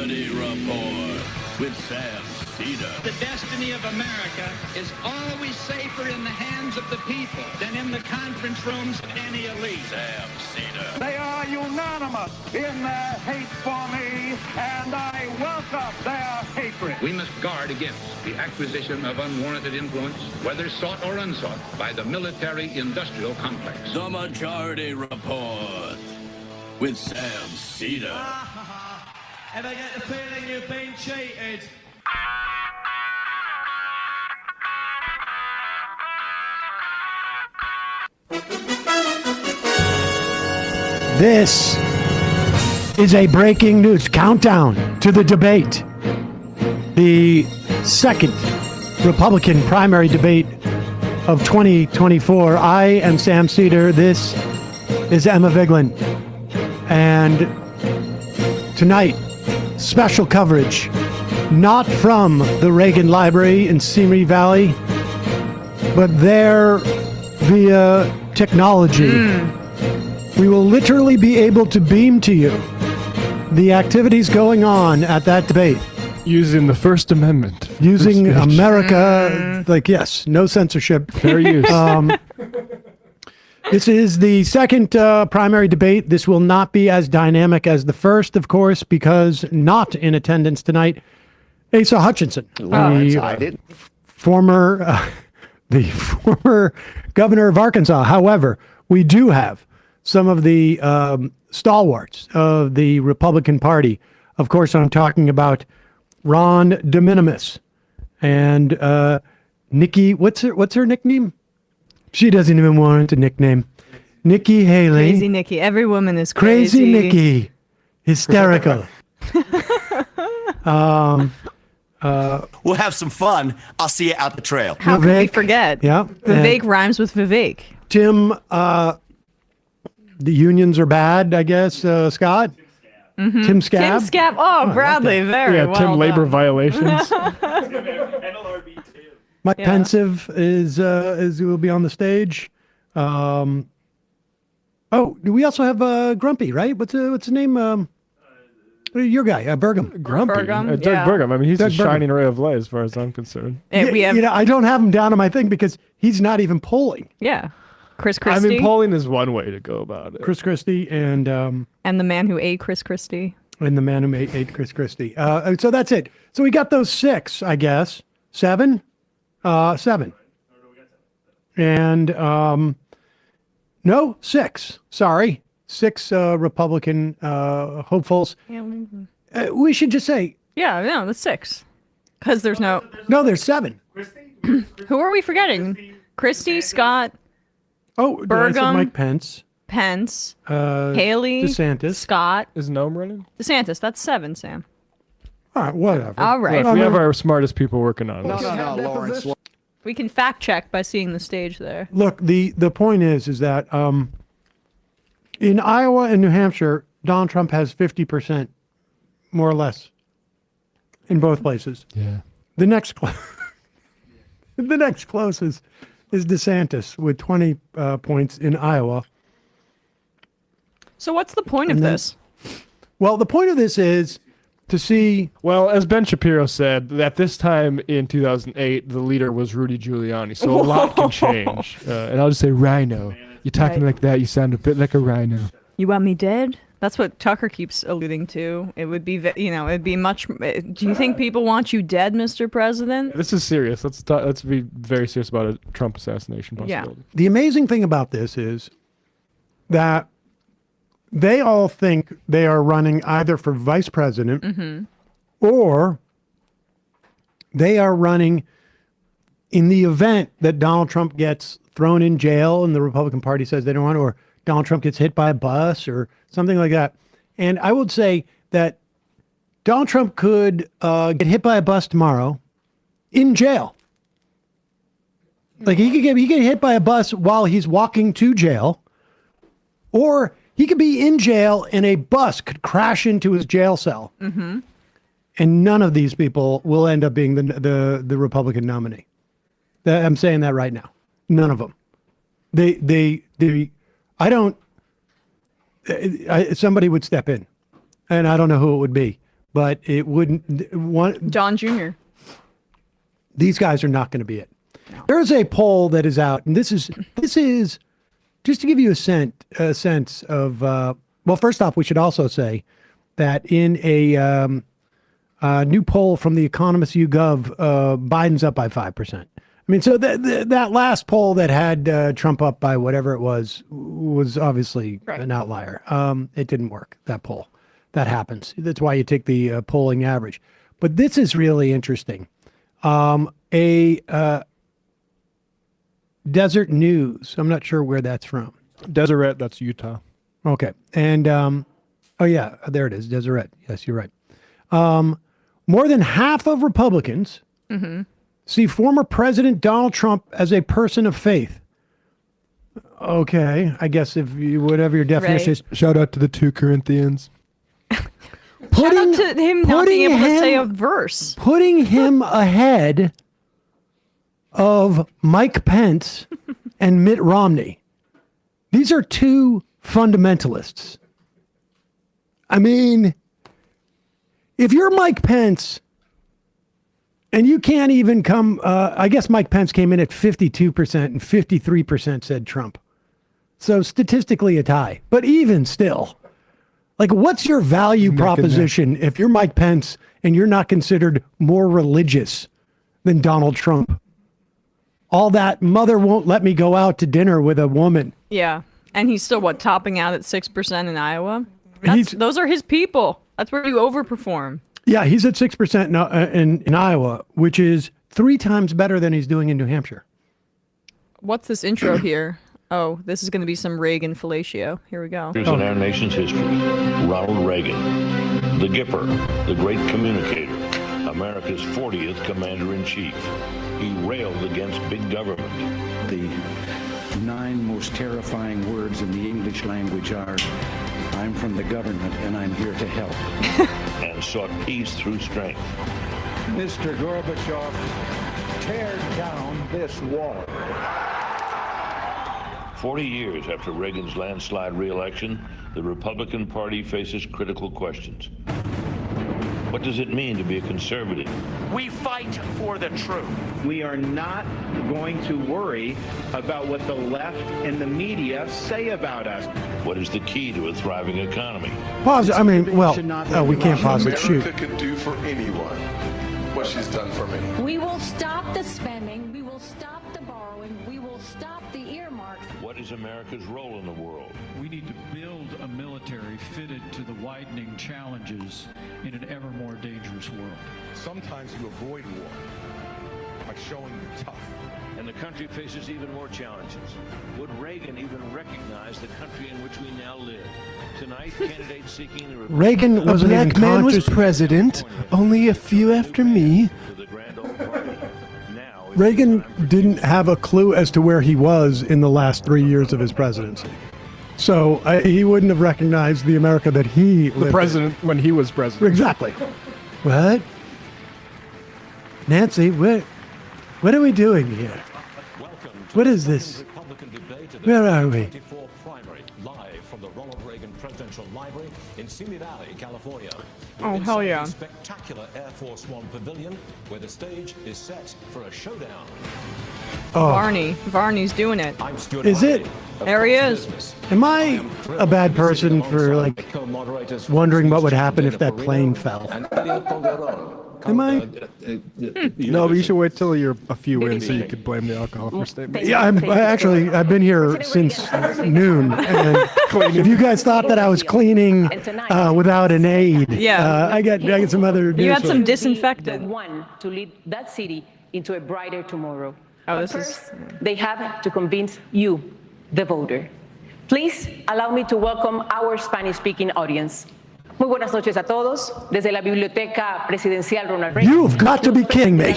Majority Report with Sam Seder. The destiny of America is always safer in the hands of the people than in the conference rooms of any elite. Sam Seder. They are unanimous in their hate for me, and I welcome their hatred. We must guard against the acquisition of unwarranted influence, whether sought or unsought, by the military-industrial complex. The Majority Report with Sam Seder. And I get the feeling you've been cheated. This is a breaking news countdown to the debate. The second Republican primary debate of 2024. I am Sam Seder. This is Emma Vigeland. And tonight, special coverage, not from the Reagan Library in Simi Valley, but there via technology. We will literally be able to beam to you the activities going on at that debate. Using the First Amendment. Using America, like, yes, no censorship. Fair use. This is the second primary debate. This will not be as dynamic as the first, of course, because not in attendance tonight, Asa Hutchinson, the former governor of Arkansas. However, we do have some of the stalwarts of the Republican Party. Of course, I'm talking about Ron de Minimis and Nikki. What's her nickname? She doesn't even want a nickname. Nikki Haley. Crazy Nikki. Every woman is Crazy Nikki. Hysterical. We'll have some fun. I'll see you out the trail. How could we forget? Yeah. Vivek rhymes with Vivek. Tim, the unions are bad, I guess. Scott? Mm-hmm. Tim Scab? Tim Scab. Oh, Bradley. Very well Tim labor done. violations. Mike Pensive is will be on the stage. Do we also have Grumpy, right? What's his name? Your guy, Burgum. Grumpy. Burgum, Doug yeah. Burgum. I mean, he's Doug a Burgum. shining ray of light as far as I'm concerned. We have, I don't have him down on my thing because he's not even polling. yeah. Chris Christie. I mean, polling is one way to go about it. Chris Christie and And the man who ate Chris Christie. the man who ate Chris Christie. So that's it. So we got those 6, I guess. 7? 7. And no, 6. Sorry. 6 Republican hopefuls. Yeah, We should just say, no, that's 6. Because there's no... no, there's 7. Who are we forgetting? Christie, Scott, Oh, did I say Burgum. Mike Pence. Pence, Haley, DeSantis. Scott, Is Noam running? DeSantis. That's 7, Sam. All right, whatever. All right. Look, we have our smartest people working on it. No, Lawrence. We can fact check by seeing the stage there. Look, the point is that in Iowa and New Hampshire, Donald Trump has 50%, more or less, in both places. Yeah. The next closest is DeSantis with 20 points in Iowa. So what's the point of And then- this? Well, the point of this is to see. Well, as Ben Shapiro said, at this time in 2008, the leader was Rudy Giuliani, so a lot can change. And I'll just say rhino. You're talking Right. like that, you sound a bit like a rhino. You want me dead? That's what Tucker keeps alluding to. It would be, it'd be much. Do you think people want you dead, Mr. President? This is serious. Let's be very serious about a Trump assassination possibility. The amazing thing about this is that they all think they are running either for vice president or they are running in the event that Donald Trump gets thrown in jail and the Republican Party says they don't want, or Donald Trump gets hit by a bus or something like that. And I would say that Donald Trump could get hit by a bus tomorrow in jail. Like he could get hit by a bus while he's walking to jail, or he could be in jail and a bus could crash into his jail cell. And none of these people will end up being the Republican nominee. I'm saying that right now. None of them. Somebody would step in, and I don't know who it would be, but it wouldn't. John Jr. These guys are not going to be it. There is a poll that is out, and this is just to give you a sense of. Well, first off, we should also say that in a new poll from the Economist YouGov, Biden's up by 5%. I mean, so that last poll that had Trump up by whatever it was obviously an outlier. It didn't work, that poll. That happens. That's why you take the polling average. But this is really interesting. Desert News. I'm not sure where that's from. Deseret, that's Utah. Okay. And, oh yeah, there it is. Deseret. Yes, you're right. More than half of Republicans see former President Donald Trump as a person of faith. Okay. I guess if you, whatever your definition is. Shout out to the 2 Corinthians. Shout out to him not being able to say a verse. Putting him ahead of Mike Pence and Mitt Romney. These are 2 fundamentalists. I mean, if you're Mike Pence and you can't even come, I guess Mike Pence came in at 52% and 53% said Trump. So statistically a tie, but even still, like, what's your value proposition if you're Mike Pence and you're not considered more religious than Donald Trump? All that mother won't let me go out to dinner with a woman. Yeah. And he's still, topping out at 6% in Iowa? Those are his people. That's where you overperform. Yeah, he's at 6% in Iowa, which is 3 times better than he's doing in New Hampshire. What's this intro here? Oh, this is going to be some Reagan fellatio. Here we go. Here's in our nation's history, Ronald Reagan, the Gipper, the great communicator, America's 40th commander-in-chief. He railed against big government. The 9 most terrifying words in the English language are, I'm from the government and I'm here to help. And sought peace through strength. Mr. Gorbachev, tear down this wall. 40 years after Reagan's landslide re-election, the Republican Party faces critical questions. What does it mean to be a conservative? We fight for the truth. We are not going to worry about what the left and the media say about us. What is the key to a thriving economy? Pause. I mean, well, we can't pause it. Shoot. America can do for anyone what she's done for me. We will stop the spending. We will stop the borrowing. We will stop the earmarks. What is America's role in the world? We need to build a military fitted to the widening challenges in an ever more dangerous world. Sometimes you avoid war by showing you're tough. And the country faces even more challenges. Would Reagan even recognize the country in which we now live? Tonight, candidates seeking the Reagan was a black man was president, only a few after me. Reagan didn't have a clue as to where he was in the last 3 years of his presidency. So he wouldn't have recognized the America that he lived the president in. When he was president. Exactly. What? Nancy, what are we doing here? What is this? Where are we? Live from the Ronald Reagan Presidential Library in Simi Valley, California. Oh, hell yeah. Spectacular Air Force One pavilion where the stage is set for a showdown. Oh. Varney's doing it. Is it? There he is. Am I a bad person for, like, wondering what would happen if that plane fell? Am I? No, but you should wait till you're a few in so you could blame the alcohol for statement. Yeah, I've been here since noon. And if you guys thought that I was cleaning without an aid, I got some other. You had some disinfectant. One to lead that city into a brighter tomorrow. Oh, this is. They have to convince you, the voter. Please allow me to welcome our Spanish-speaking audience. Muy buenas noches a todos. Desde la Biblioteca Presidencial Ronald Reagan. You've got to be kidding me.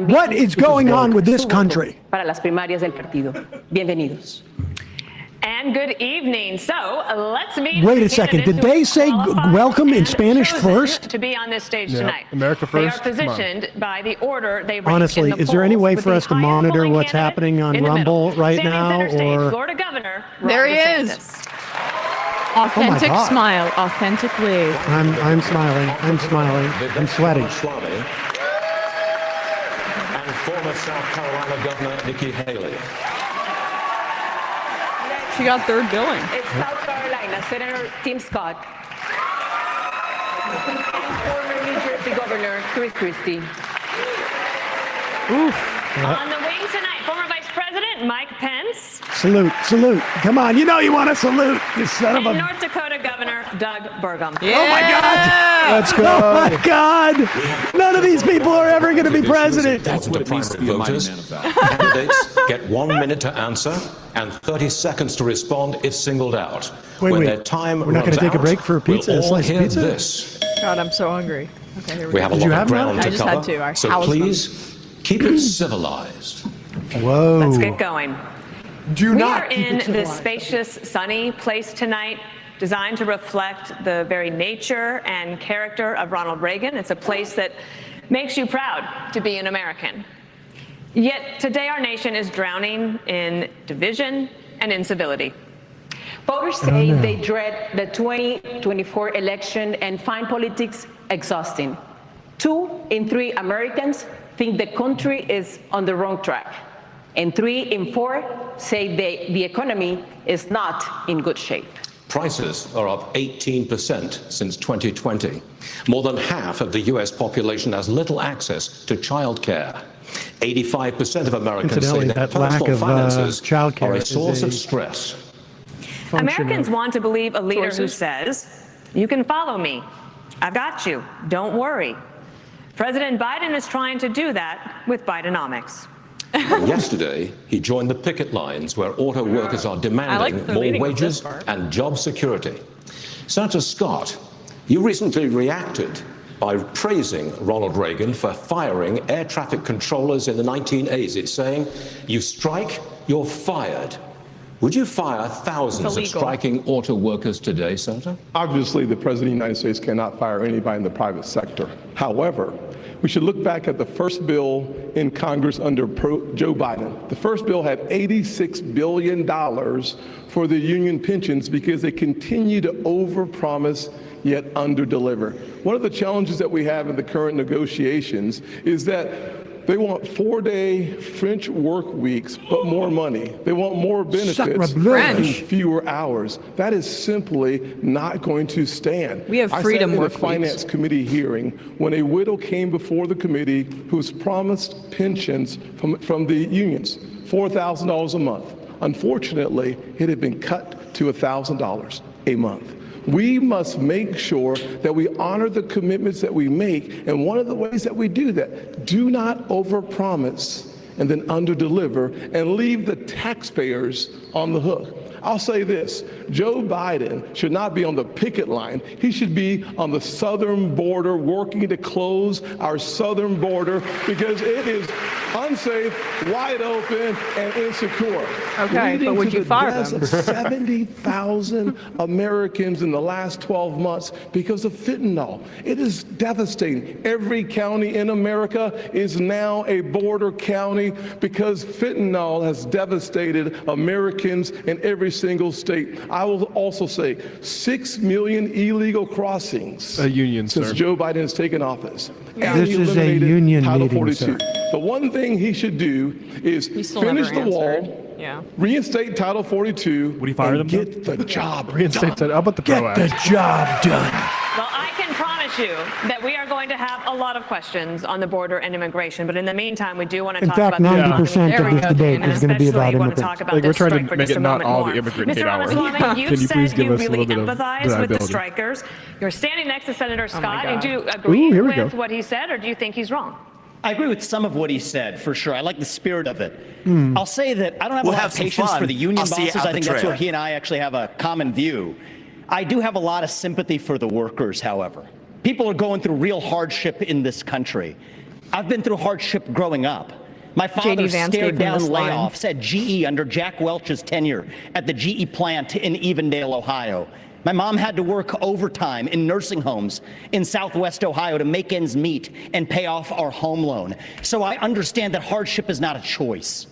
What is going on with this country? Para las primarias del partido. Bienvenidos. And good evening. So let's meet. Wait a second. Did they say welcome in Spanish first? To be on this stage tonight. America first. They are positioned by the order they rank Honestly, in the is there any way polls for us to monitor what's happening on Rumble right now? State Or Florida Governor there Ron he DeSantis. is. Authentic God. smile, authentically. I'm smiling. I'm smiling. I'm sweating. And former South Carolina Governor Nikki Haley. She got third billing. It's South Carolina, Senator Tim Scott. And former New Jersey Governor Chris Christie. On the wing tonight, former Vice President Mike Pence. Salute. Come on, you know you want to salute, you son of And a... North Dakota Governor Doug Burgum. Yeah. Oh my God! Let's go. Oh my God! None of these people are ever going to be president. That's what it means to be a mighty man of valor. Candidates get 1 minute to answer and 30 seconds to respond if singled out. When their time We're not going to take a break for a pizza? We'll all slice of hear pizza? this. God, I'm so hungry. Okay, here We have a Did you lot have of ground none? to I just cover. had to. I So housed them. please keep it civilized. Whoa. Let's get going. Do We not are keep in it this civilized. spacious, sunny place tonight, designed to reflect the very nature and character of Ronald Reagan. It's a place that makes you proud to be an American. Yet today our nation is drowning in division and incivility. Voters say they dread the 2024 election and find politics exhausting. 2 in 3 Americans think the country is on the wrong track. And 3 in 4 say the economy is not in good shape. Prices are up 18% since 2020. More than half of the U.S. population has little access to childcare. 85% of Americans say Incidentally, their that lack personal of finances childcare are a is source a of stress. Americans want to believe a leader who says, "You can follow me. I've got you. Don't worry." President Biden is trying to do that with Bidenomics. Yesterday, he joined the picket lines where auto workers are demanding more wages and job security. Senator Scott, you recently reacted by praising Ronald Reagan for firing air traffic controllers in the 1980s, saying, "You strike, you're fired." Would you fire thousands of striking auto workers today, Senator? Obviously, the President of the United States cannot fire anybody in the private sector. However, we should look back at the first bill in Congress under Joe Biden. The first bill had $86 billion for the union pensions because they continue to overpromise yet underdeliver. One of the challenges that we have in the current negotiations is that they want 4-day French work weeks, but more money. They want more benefits and fewer hours. That is simply not going to stand. We have freedom work work weeks. I sat in a finance committee hearing when a widow came before the committee who was promised pensions from the unions, $4,000 a month. Unfortunately, it had been cut to $1,000 a month. We must make sure that we honor the commitments that we make, and one of the ways that we do that, do not overpromise and then underdeliver and leave the taxpayers on the hook. I'll say this, Joe Biden should not be on the picket line. He should be on the southern border working to close our southern border because it is unsafe, wide open, and insecure. Okay, but would you fire them? 70,000 Americans in the last 12 months because of fentanyl. It is devastating. Every county in America is now a border county because fentanyl has devastated Americans in every single state. I will also say 6 million illegal crossings since Joe Biden has taken office. And This he is a eliminated union Title meeting, 42. sir. The one thing he should do is finish the wall, reinstate Title 42, and get the job done. How about the Get the job done. Well, I can promise you that we are going to have a lot of questions on the border and immigration, but in the meantime, we do want to In talk fact, about 90% of this debate and is going to be about especially want to immigrants. talk about Like, we're this trying to strike for make just it a not moment all more. the immigrant Mr. hate hour. Ramaswamy, Can you you please said give you us a really little bit of empathize with the reliability? strikers. You're standing next to Senator Scott, and do you Ooh, agree here we go. with what he said, or do you think he's wrong? I agree with some of what he said, for sure. I like the spirit of it. I'll say that I don't have a lot of patience for the union bosses. I think that's where he and I actually have a common view. I do have a lot of sympathy for the workers, however. People are going through real hardship in this country. I've been through hardship growing up. My father stared down layoffs at GE under Jack Welch's tenure at the GE plant in Evendale, Ohio. My mom had to work overtime in nursing homes in Southwest Ohio to make ends meet and pay off our home loan. So I understand that hardship is not a choice.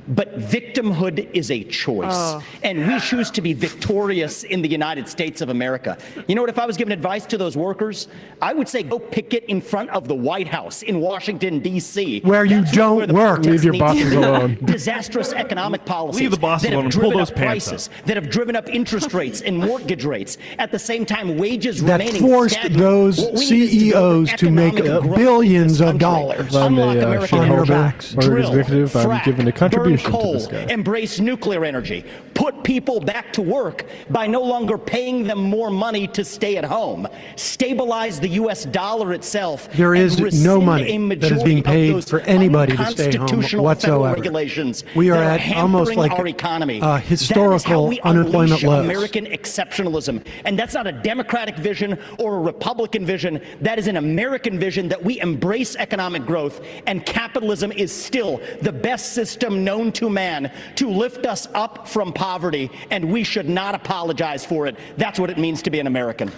But victimhood is a choice, and we choose to be victorious in the United States of America. You know what? If I was giving advice to those workers, I would say go picket in front of the White House in Washington, D.C. Where you don't work. Leave your bosses alone. Disastrous economic policies Leave the bosses that have alone and pull driven those up pants prices, up. that have driven up interest rates and mortgage rates. At the same time, wages That remaining forced stagnant. those What we need is to go CEOs to make economic growth billions in of this country. dollars. I'm Unlock a American shareholder backs. or drill, executive. I'm frack, giving a burn contribution to coal, this guy. embrace nuclear energy, put people back to work by no longer paying them more money to stay at home, stabilize the U.S. dollar itself. There is and no rescind money a that is being majority of paid those for anybody to stay home unconstitutional whatsoever. federal regulations We are that at almost hampering like our economy. historical That is how we unemployment unleash lows. American exceptionalism, and that's not a Democratic vision or a Republican vision. That is an American vision that we embrace economic growth, and capitalism is still the best system known to man to lift us up from poverty, and we should not apologize for it. That's what it means to be an American.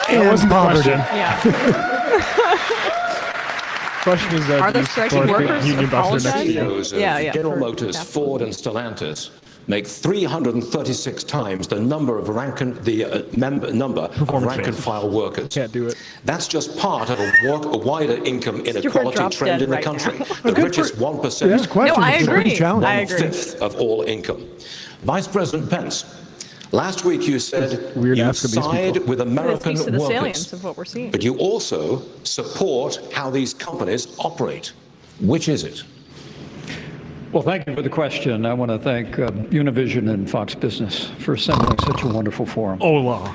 And poverty. Question is that Are the striking workers union busters next year? CEOs of General Motors, Ford, and Stellantis make 336 times the number of rank and file workers. Can't do it. That's just part of a wider income inequality trend in the country. The richest 1% This question No, I is pretty agree. challenging. I agree. 1/5 of all income. Vice President Pence, last week you said weird you ask of these side people. with But it American speaks to the workers, salience of what we're seeing. but you also support how these companies operate. Which is it? Well, thank you for the question. I want to thank Univision and Fox Business for assembling such a wonderful forum. Hola.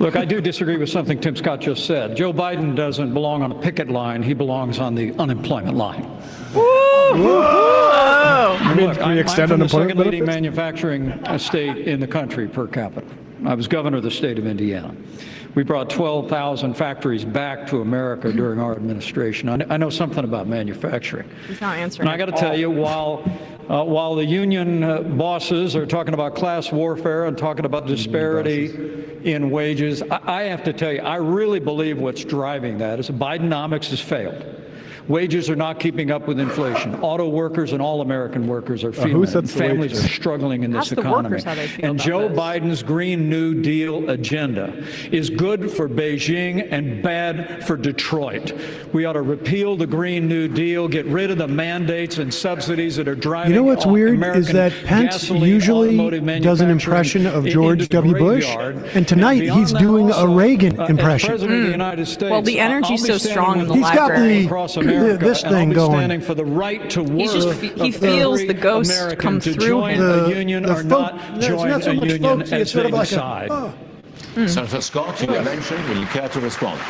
Look, I do disagree with something Tim Scott just said. Joe Biden doesn't belong on a picket line. He belongs on the unemployment line. I mean, Look, can we extend I'm from the unemployment second leading benefits? manufacturing state in the country per capita. I was governor of the state of Indiana. We brought 12,000 factories back to America during our administration. I know something about manufacturing. He's not answering. And I got to tell you, while the union bosses are talking about class warfare and talking about disparity in wages, I have to tell you, I really believe what's driving that is Bidenomics has failed. Wages are not keeping up with inflation. Auto workers and all American workers are feeling it. Families are struggling in this Ask the economy. workers how they feel And about Joe this. Biden's Green New Deal agenda is good for Beijing and bad for Detroit. We ought to repeal the Green New Deal, get rid of the mandates and subsidies that are driving You know what's weird American is that Pence gasoline, usually automotive does an manufacturing impression of into George the W. Bush, graveyard. and tonight beyond he's that doing a also, Reagan as impression. President of the United States, Well, the energy's I'll be so strong in the He's got library. the- across America, this and I'll thing be going. standing for the right to work. He's just he feels the ghosts American come to through join him. a union or not there's join not so a much union folksy, as it's sort they of like decide. Senator Scott, you were mentioned. Will you care to respond?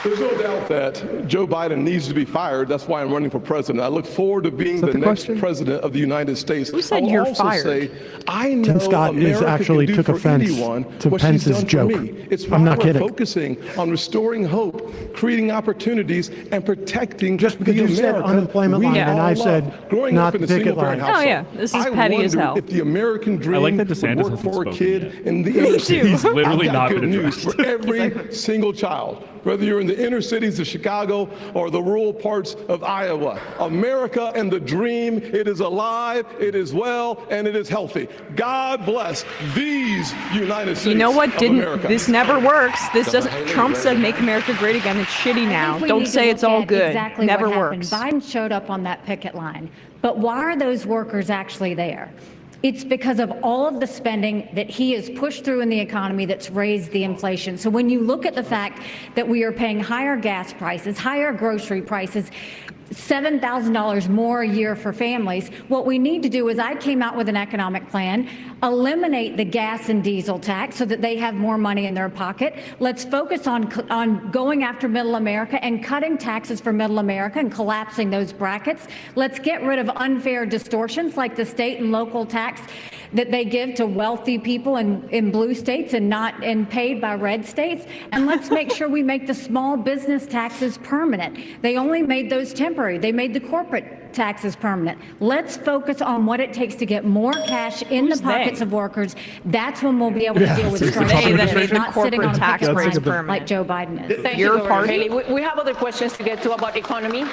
There's no doubt that Joe Biden needs to be fired. That's why I'm running for president. I look forward to being the next president of the United States. Who said I will you're also fired? say, I know Tim Scott America actually can do took for offense anyone to what she's Pence's done joke. for me. It's I'm why not we're kidding. focusing on restoring hope, creating opportunities, and protecting Just because the you said America unemployment we line, and all I love. said Growing not up in a the picket single-parent line. Oh, household, yeah. This is I petty as wondered hell. if the American dream like that would DeSantis work hasn't for a spoken kid yet. in the inner city. He's literally I've got not good been news addressed. for every single child, whether you're in the inner cities of Chicago or the rural parts of Iowa. America and the dream, it is alive, it is well, and it is healthy. God bless these United States You know what of didn't? America. This never works. This doesn't. Trump said, "Make America great again." It's shitty now. We Don't need to say it's look all at good. Exactly Never what happened. works. Biden showed up on that picket line. But why are those workers actually there? It's because of all of the spending that he has pushed through in the economy that's raised the inflation. So when you look at the fact that we are paying higher gas prices, higher grocery prices, $7,000 more a year for families, what we need to do is I came out with an economic plan, eliminate the gas and diesel tax so that they have more money in their pocket. Let's focus on going after middle America and cutting taxes for middle America and collapsing those brackets. Let's get rid of unfair distortions like the state and local tax that they give to wealthy people in blue states and not paid by red states. And let's make sure we make the small business taxes permanent. They only made those temporary. They made the corporate taxes permanent. Let's focus on what it takes to get more cash in the pockets of workers. That's when we'll be able to deal with the They that made the not sitting on corporate a tax picket raise line permanent. like Joe Biden is. Thank Your you, Governor party? Haley. We have other questions to get to about economy.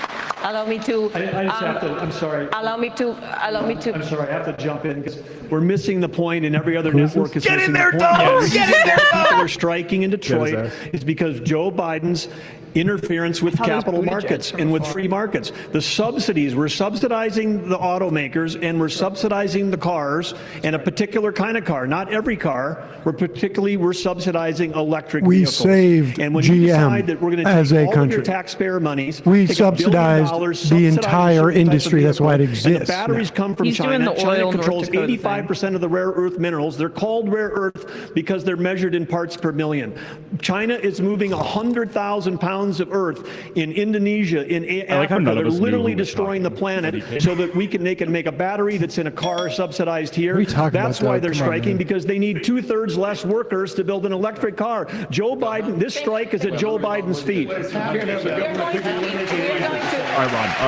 Allow me to. I just have to. I'm sorry. Allow me to. I'm sorry. I have to jump in because we're missing the point, and every other network is Get missing in there, the point. Donald! Get in there, People are striking in Detroit is because Joe Biden's interference with capital markets and with free markets. The subsidies, we're subsidizing the automakers and we're subsidizing the cars and a particular kind of car, not every car. We're subsidizing electric We vehicles. saved And when you decide GM that we're going to as take a all of country. your taxpayer monies, We take $1 billion, subsidized the entire certain type of industry. That's why it vehicle, and exists the batteries now. come from He's doing China. the China oil North controls Dakota thing. 85% of the rare earth minerals. They're called rare earth because they're measured in parts per million. China is moving 100,000 pounds of earth in Indonesia, in Africa. They're literally destroying the planet so that they can make a battery that's in a car subsidized here. That's why they're striking, because they need 2/3 less workers to build an electric car. Joe Biden, this strike is at Joe Biden's feet.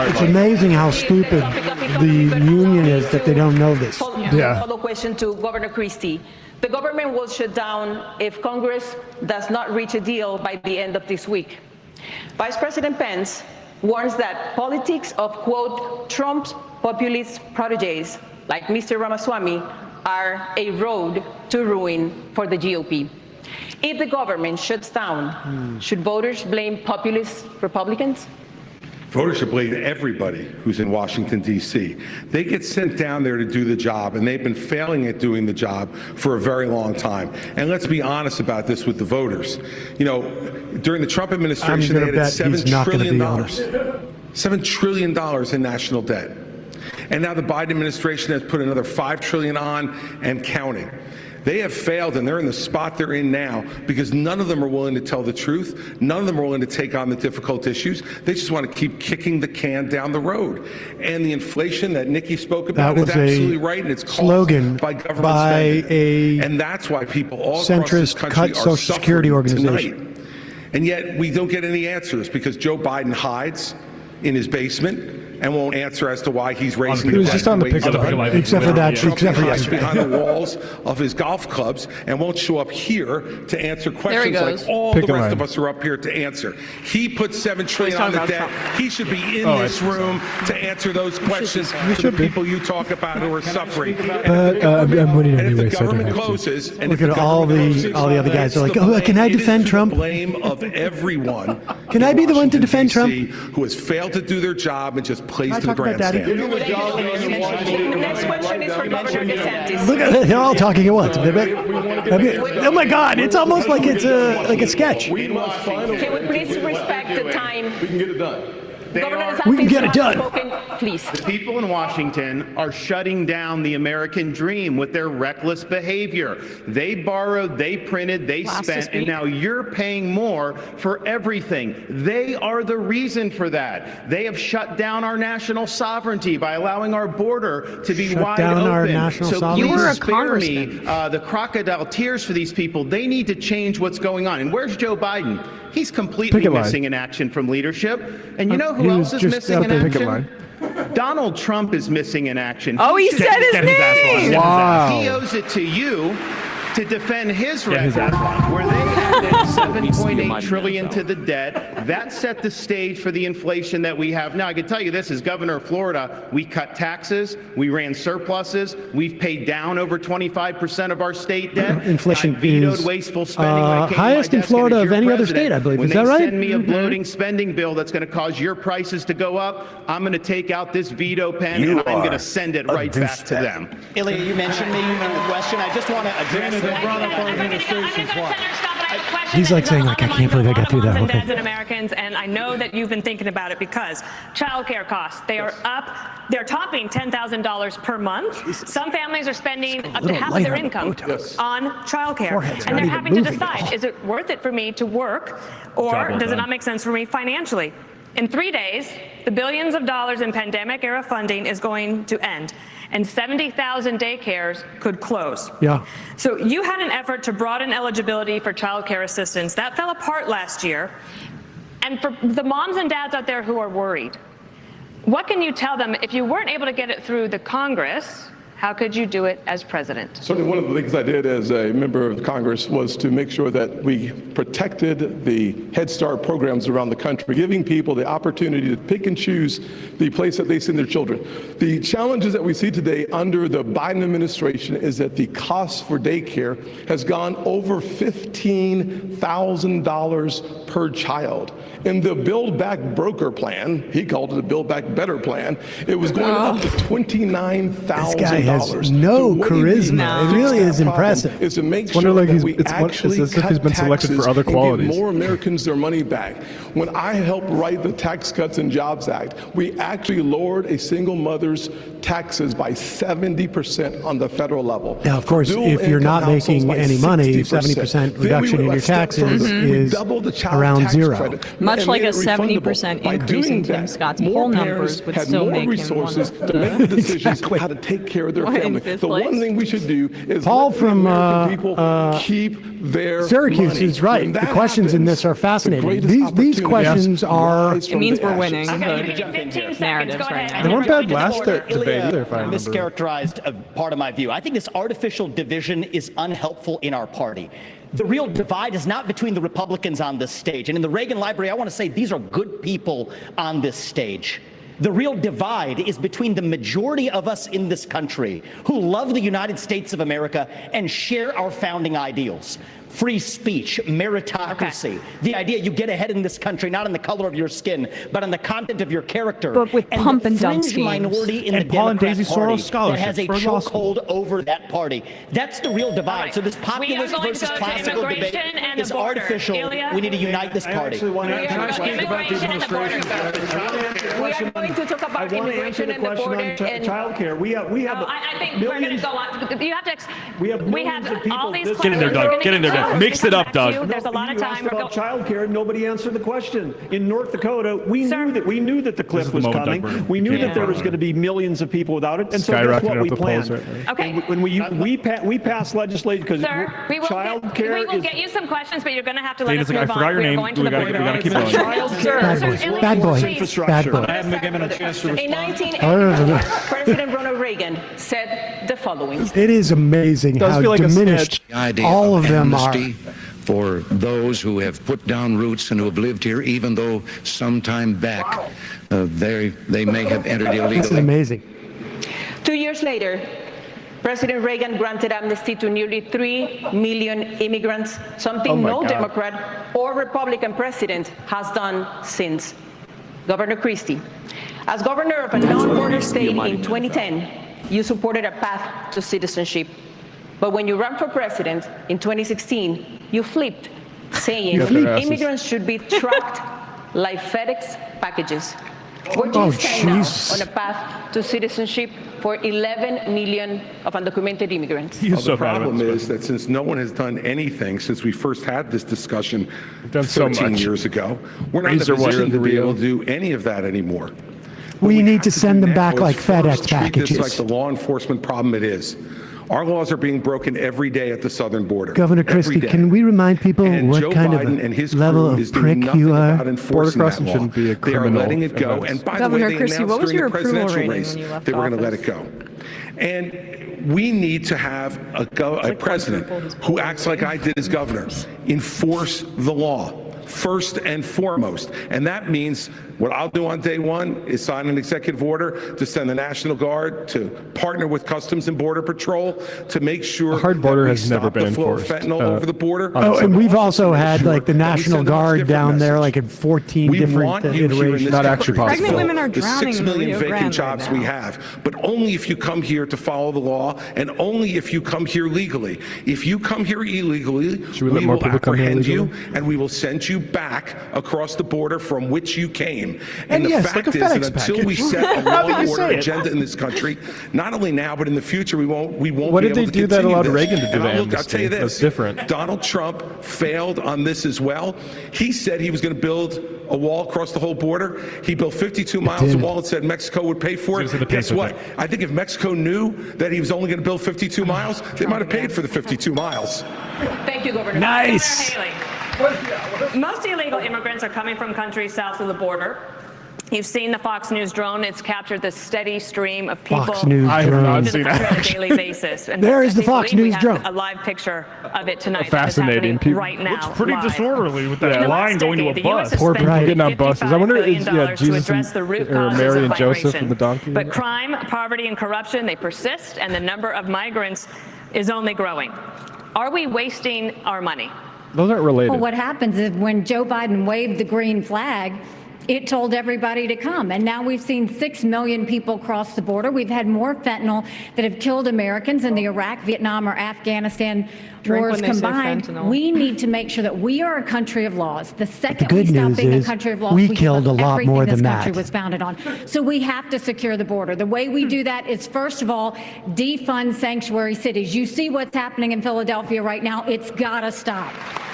It's amazing how stupid the union is that they don't know this. Follow question to Governor Christie. The government will shut down if Congress does not reach a deal by the end of this week. Vice President Pence warns that politics of, quote, Trump's populist protégés, like Mr. Ramaswamy, are a road to ruin for the GOP. If the government shuts down, should voters blame populist Republicans? Voters should blame everybody who's in Washington, D.C. They get sent down there to do the job, and they've been failing at doing the job for a very long time. And let's be honest about this with the voters. You know, during the Trump administration, they had $7 trillion. $7 trillion in national debt. And now the Biden administration has put another $5 trillion on and counting. They have failed, and they're in the spot they're in now because none of them are willing to tell the truth. None of them are willing to take on the difficult issues. They just want to keep kicking the can down the road. And the inflation that Nikki spoke about is absolutely right, and it's caused by government spending. And that's why people all across this country are Social Security organization. tonight. And yet we don't get any answers because Joe Biden hides in his basement and won't answer as to why he's raising the He was just on the picket line, except for that, except for yesterday. behind the walls of his golf clubs and won't show up here to answer questions like all the rest of us are up here to answer. He put $7 trillion on the debt. He should be in this room to answer those questions to the people you talk about who are suffering. I'm winning And if anyway, the so I don't government have to. closes, and Look if at the all government the closes, other guys are like, it is oh, can I the defend Trump? blame of everyone. Can I be the one to defend Trump? Who has failed to do their job and just plays Can I to the talk about Daddy? grandstand. Next question is for Governor DeSantis. Look at they're all talking at once. Oh my God! It's almost like it's a sketch. Can we please respect the time? We can get it done. We can get it done. Please. The people in Washington are shutting down the American dream with their reckless behavior. They borrowed, they printed, they spent, and now you're paying more for everything. They are the reason for that. They have shut down our national sovereignty by allowing our border to be wide down open. our national So sovereignty? please You were a spare me the crocodile tears for these people. They need to change what's going on. And where's Joe Biden? He's completely Picket line. missing in action from leadership. And you know He who was else is just missing out in the picket action? Donald Trump is missing in action. Oh, he said his name! Wow. He owes it to you to defend his record, where they added $7.8 trillion to the debt. That set the stage for the inflation that we have now. I can tell you this, as governor of Florida, we cut taxes, we ran surpluses, we've paid down over 25% of our state debt. Inflation I vetoed is wasteful spending when it came to my highest in desk, and Florida as of your any other president, state, I believe. when Is that they right? send me a bloating spending bill that's going to cause your prices to go up, I'm going to take out this veto pen and I'm going to send it right back to them. Ilya, you mentioned me in the question. I just want to address that. He's like saying, like, I can't believe I got through that. Moms and Okay. dads and Americans, and I know that you've been thinking about it because childcare costs, they are up. They're topping $10,000 per month. Some families are spending up to half of their income on childcare. And they're having to decide, is it worth it for me to work, or does it not make sense for me financially? In 3 days, the billions of dollars in pandemic-era funding is going to end, and 70,000 daycares could close. Yeah. So you had an effort to broaden eligibility for child care assistance. That fell apart last year. And for the moms and dads out there who are worried, what can you tell them if you weren't able to get it through the Congress? How could you do it as president? Certainly one of the things I did as a member of Congress was to make sure that we protected the Head Start programs around the country, giving people the opportunity to pick and choose the place that they send their children. The challenges that we see today under the Biden administration is that the cost for daycare has gone over $15,000 per child. In the Build Back Broker plan, he called it a Build Back Better plan, it was going up to $29,000. This guy has no charisma. It really is impressive. Is to make sure that we actually it's as if he's been selected for other and qualities. give more Americans their money back. When I helped write the Tax Cuts and Jobs Act, we actually lowered a single mother's taxes by 70% on the federal level. Now, of course, if you're not making any money, 70% reduction in your taxes is around zero. Much like a 70% increase in Tim Scott's poll numbers would still make him one of to make the decisions how to take care of their family. The one thing we should do is Paul from people keep their Syracuse money. is right. The questions in this are fascinating. These questions are. It means we're winning. Narratives right now. They weren't bad last debate either, if I remember. Mischaracterized a part of my view. I think this artificial division is unhelpful in our party. The real divide is not between the Republicans on this stage. And in the Reagan Library, I want to say these are good people on this stage. The real divide is between the majority of us in this country who love the United States of America and share our founding ideals. Free speech, meritocracy, the idea you get ahead in this country, not on the color of your skin, but on the content of your character. But with pump and dump fringe minority in the Paul and Democrat Daisy Party Soros that has a chokehold over that party. That's the real divide. So this populist versus classical debate is artificial. We need to unite this party. Can I speak about the administration? We are going to talk about immigration and the border and child care. We have I think we're going to go on. You have to. We have millions of people. All these Get in there, Doug. Get in there, Doug. Mix it up, Doug. There's a lot of time. About child care, nobody answered the question. In North Dakota, we knew that the cliff was coming. We knew that there was going to be millions of people without it, and so that's what we planned. Okay. When we passed legislation because child care. We will get you some questions, but you're going to have to let us move on. I forgot your name. We got to keep going. Bad boy. Bad boy. I haven't been given a chance to In respond. 1980, President Ronald Reagan said the following. It is amazing how diminished all of them are. For those who have put down roots and who have lived here, even though some time back they may have entered illegally. This is amazing. 2 years later, President Reagan granted amnesty to nearly 3 million immigrants, something no Democrat or Republican president has done since. Governor Christie, as governor of a non-border state in 2010, you supported a path to citizenship. But when you ran for president in 2016, you flipped, saying immigrants should be tracked like FedEx packages. Where do you stand now on a path to citizenship for 11 million of undocumented immigrants? The problem is that since no one has done anything since we first had this discussion 13 years ago, we're not in a position to be able to do any of that anymore. We need to send them back like FedEx Treat this like packages. the law enforcement problem it is. Our laws are being broken every day at the southern border. Governor Christie, can we remind people what kind of level of prick you are? Border crossing shouldn't be a criminal. They are letting it go. And by the way, they announced during the presidential race they were going to let it go. And we need to have a president who acts like I did as governor. Enforce the law. First and foremost. And that means what I'll do on day one is sign an executive order to send the National Guard to partner with Customs and Border Patrol to make sure a hard border has never been the flow of enforced. fentanyl over the border. Oh, and we've also had like the National Guard down there, like in 14 different iterations. Not actually possible. Pregnant women are The drowning 6 in the million Rio vacant Grande jobs right we now. have, but only if you come here to follow the law and only if you come here legally. If you come here illegally, we will apprehend you and we will send you back across the border from which you came. And the yes, fact like a is that FedEx until we package. set a How law did you and order say it? agenda in this country, not only now but in the future, we won't What be did able they to do that continue allowed this. Reagan to do And the I'll tell you amnesty? this: That's different. Donald Trump failed on this as well. He said he was going to build a wall across the whole border. He built 52 miles of wall and said Mexico would pay for it. Guess what? I think if Mexico knew that he was only going to build 52 miles, they might have paid for the 52 miles. Thank you, Governor. Nice. Governor Haley, most illegal immigrants are coming from countries south of the border. You've seen the Fox News drone. It's captured the steady stream of people Fox News I have drone. not on seen a it. daily basis. And There I is the think Fox we News have drone. A live picture of it tonight. Fascinating. That is happening right now. Looks pretty live. disorderly with that In the line last going to a decade, the US bus. has Poor spent Brian. Getting on buses. I wonder, $55 billion is to Jesus address the root or causes Mary of and Joseph migration. and the donkey? But crime, poverty, and corruption, they persist, and the number of migrants is only growing. Are we wasting our money? Those aren't related. Well, what happens is when Joe Biden waved the green flag, it told everybody to come. And now we've seen 6 million people cross the border. We've had more fentanyl that have killed Americans in the Iraq, Vietnam, or Afghanistan wars combined. We need to make sure that we are a country of laws. The second we stop being a country of laws, we give killed up a lot everything more this than country that. was founded on. So we have to secure the border. The way we do that is, first of all, defund sanctuary cities. You see what's happening in Philadelphia right now. It's got to stop.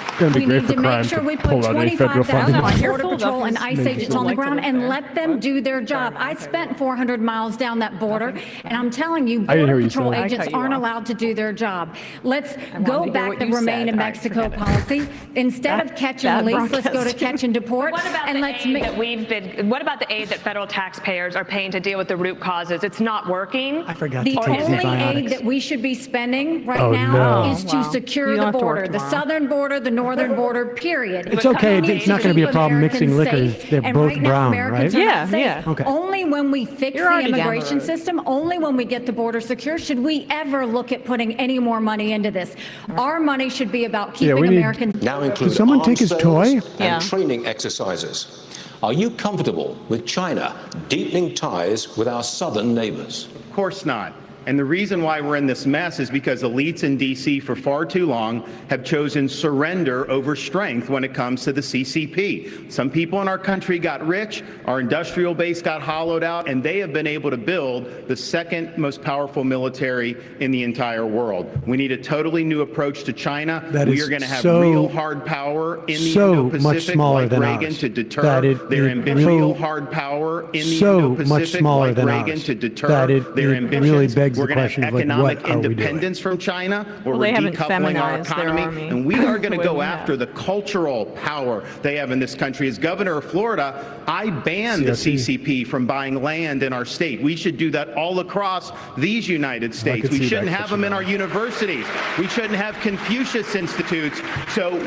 It's going to be We great need for to make crime sure to we pull put out any federal 25,000 funding. Border Patrol and ICE agents on the ground and let them do their job. I spent 400 miles down that border, and I'm telling you, I didn't hear Border you Patrol say that. agents aren't allowed to do their job. Let's wanted go to hear back what the you Remain said. in All right, Mexico forget it. policy. Instead of catch and Bad release, let's go to broadcasting. catch and deport. What about And the let's aid make. that we've been? What about the aid that federal taxpayers are paying to deal with the root causes? It's not working. I forgot The to take only antibiotics. aid that we should be spending right Oh, now no. is to Wow. secure You don't the have to work border, the tomorrow. southern border, the northern border, period. It's okay. We need It's not to going to be a keep problem mixing Americans liquors. safe. They're And both right now, brown, Americans right? are Yeah, not safe. yeah. Okay. Only when we fix You're the already down the immigration road. system, only when we get the border secure, should we ever look at putting any more money into this. Our money should be about keeping we need- Americans. Now include Did someone arms take his sales toy? and Yeah. training exercises. Are you comfortable with China deepening ties with our southern neighbors? Of course not. And the reason why we're in this mess is because elites in D.C. for far too long have chosen surrender over strength when it comes to the CCP. Some people in our country got rich, our industrial base got hollowed out, and they have been able to build the second most powerful military in the entire world. We need a totally new approach to China. That We is are going to have so- real hard power in the so Indo-Pacific, much smaller like than Reagan, ours. to deter That it- their it ambition. really- Real hard power in the so Indo-Pacific, much smaller like than Reagan, ours. to deter That it their really ambitions. begs the We're going to question have of, like, economic what are we doing? independence from China, where Well, we're they haven't decoupling our feminized their economy, army and we are going the to way go we after have. the cultural power they have in this country. As governor of Florida, I banned the CCP from buying land in our state. We should do that all across these United States. could We see shouldn't that have them in our universities. We shouldn't have Confucius institutes. So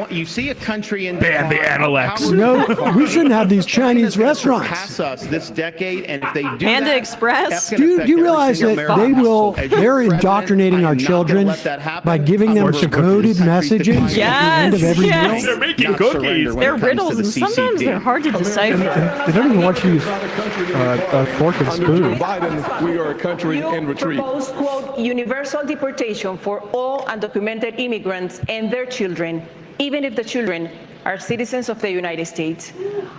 you see a country in Ban the Analects. No, we shouldn't have these Chinese restaurants. pass us this decade, and if they do Panda that, Express. that's Do gonna you, affect do you every realize single that American they will, household. As your they're president, indoctrinating I our am not gonna children let that happen. by giving them I'm working coded this country to messages find at the end of Yes, every yes. meal? They're making Not cookies. surrender when They're it comes to riddles, the and sometimes CCP. they're hard to decipher. They don't even want you to use A fork and Under spoon. Joe Biden, we are a country You in retreat. propose, quote, universal deportation for all undocumented immigrants and their children, even if the children are citizens of the United States.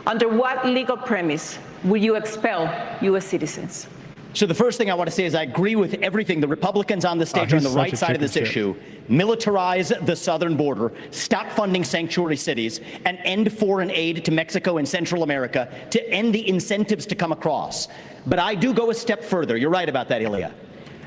Under what legal premise will you expel U.S. citizens? So the first thing I want to say is I agree with everything the Republicans on the stage are on he's the right such a side of this chicken shit. issue. Militarize the southern border, stop funding sanctuary cities, and end foreign aid to Mexico and Central America to end the incentives to come across. But I do go a step further. You're right about that, Ilya.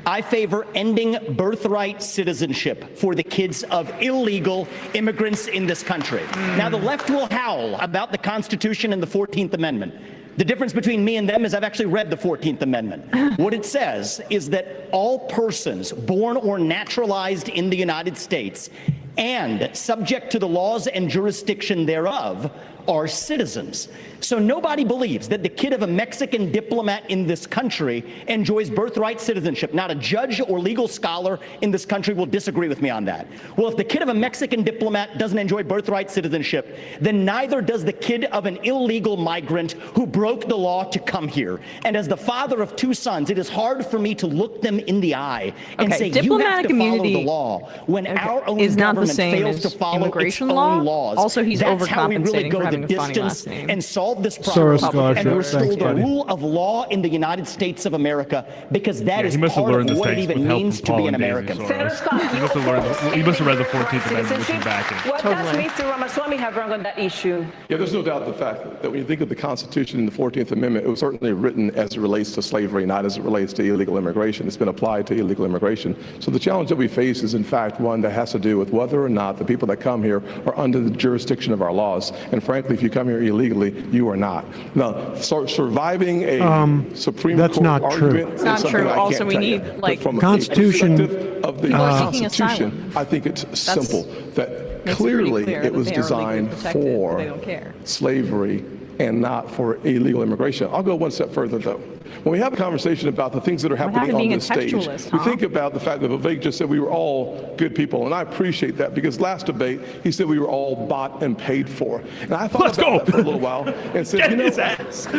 I favor ending birthright citizenship for the kids of illegal immigrants in this country. Now, the left will howl about the Constitution and the 14th Amendment. The difference between me and them is I've actually read the 14th Amendment. What it says is that all persons born or naturalized in the United States and subject to the laws and jurisdiction thereof are citizens. So nobody believes that the kid of a Mexican diplomat in this country enjoys birthright citizenship. Not a judge or legal scholar in this country will disagree with me on that. Well, if the kid of a Mexican diplomat doesn't enjoy birthright citizenship, then neither does the kid of an illegal migrant who broke the law to come here. And as the father of two sons, it is hard for me to look them in the eye and say, you have diplomatic to follow immunity the law when our own is not the government same fails to as follow immigration its law. own laws. Also, he's That's how we really overcompensating go for the having a funny distance last name. and solve this Soros problem and scholarship. restore Thanks, the buddy. rule of law in the United States of America, because that Yeah, is he must have part learned of this what it thanks even with help means from to Paul be an and Daisy American. Soros. He must have read the 14th Amendment with some backing. What does Mr. Ramaswamy have wrong on that issue? Yeah, there's no doubt the fact that when you think of the Constitution and the 14th Amendment, it was certainly written as it relates to slavery, not as it relates to illegal immigration. It's been applied to illegal immigration. So the challenge that we face is, in fact, one that has to do with whether or not the people that come here are under the jurisdiction of our laws. And frankly, correctly, if you come here illegally, you are not. Now, surviving a Supreme that's Court not true. argument It's not is something true. I can't Also, we tell need, you. But like, from Constitution, a perspective of the seeking Constitution, asylum. I think it's simple that Makes it pretty clearly clear it that was they are legally designed protected, but for they don't care. slavery and not for illegal immigration. I'll go one step further, though. When we have a conversation about the things that are happening on this stage, we think about the fact that Vivek just said we were all good people, and I appreciate that because last debate he said we were all bought and paid for. And I thought about that for a little while and said, you know,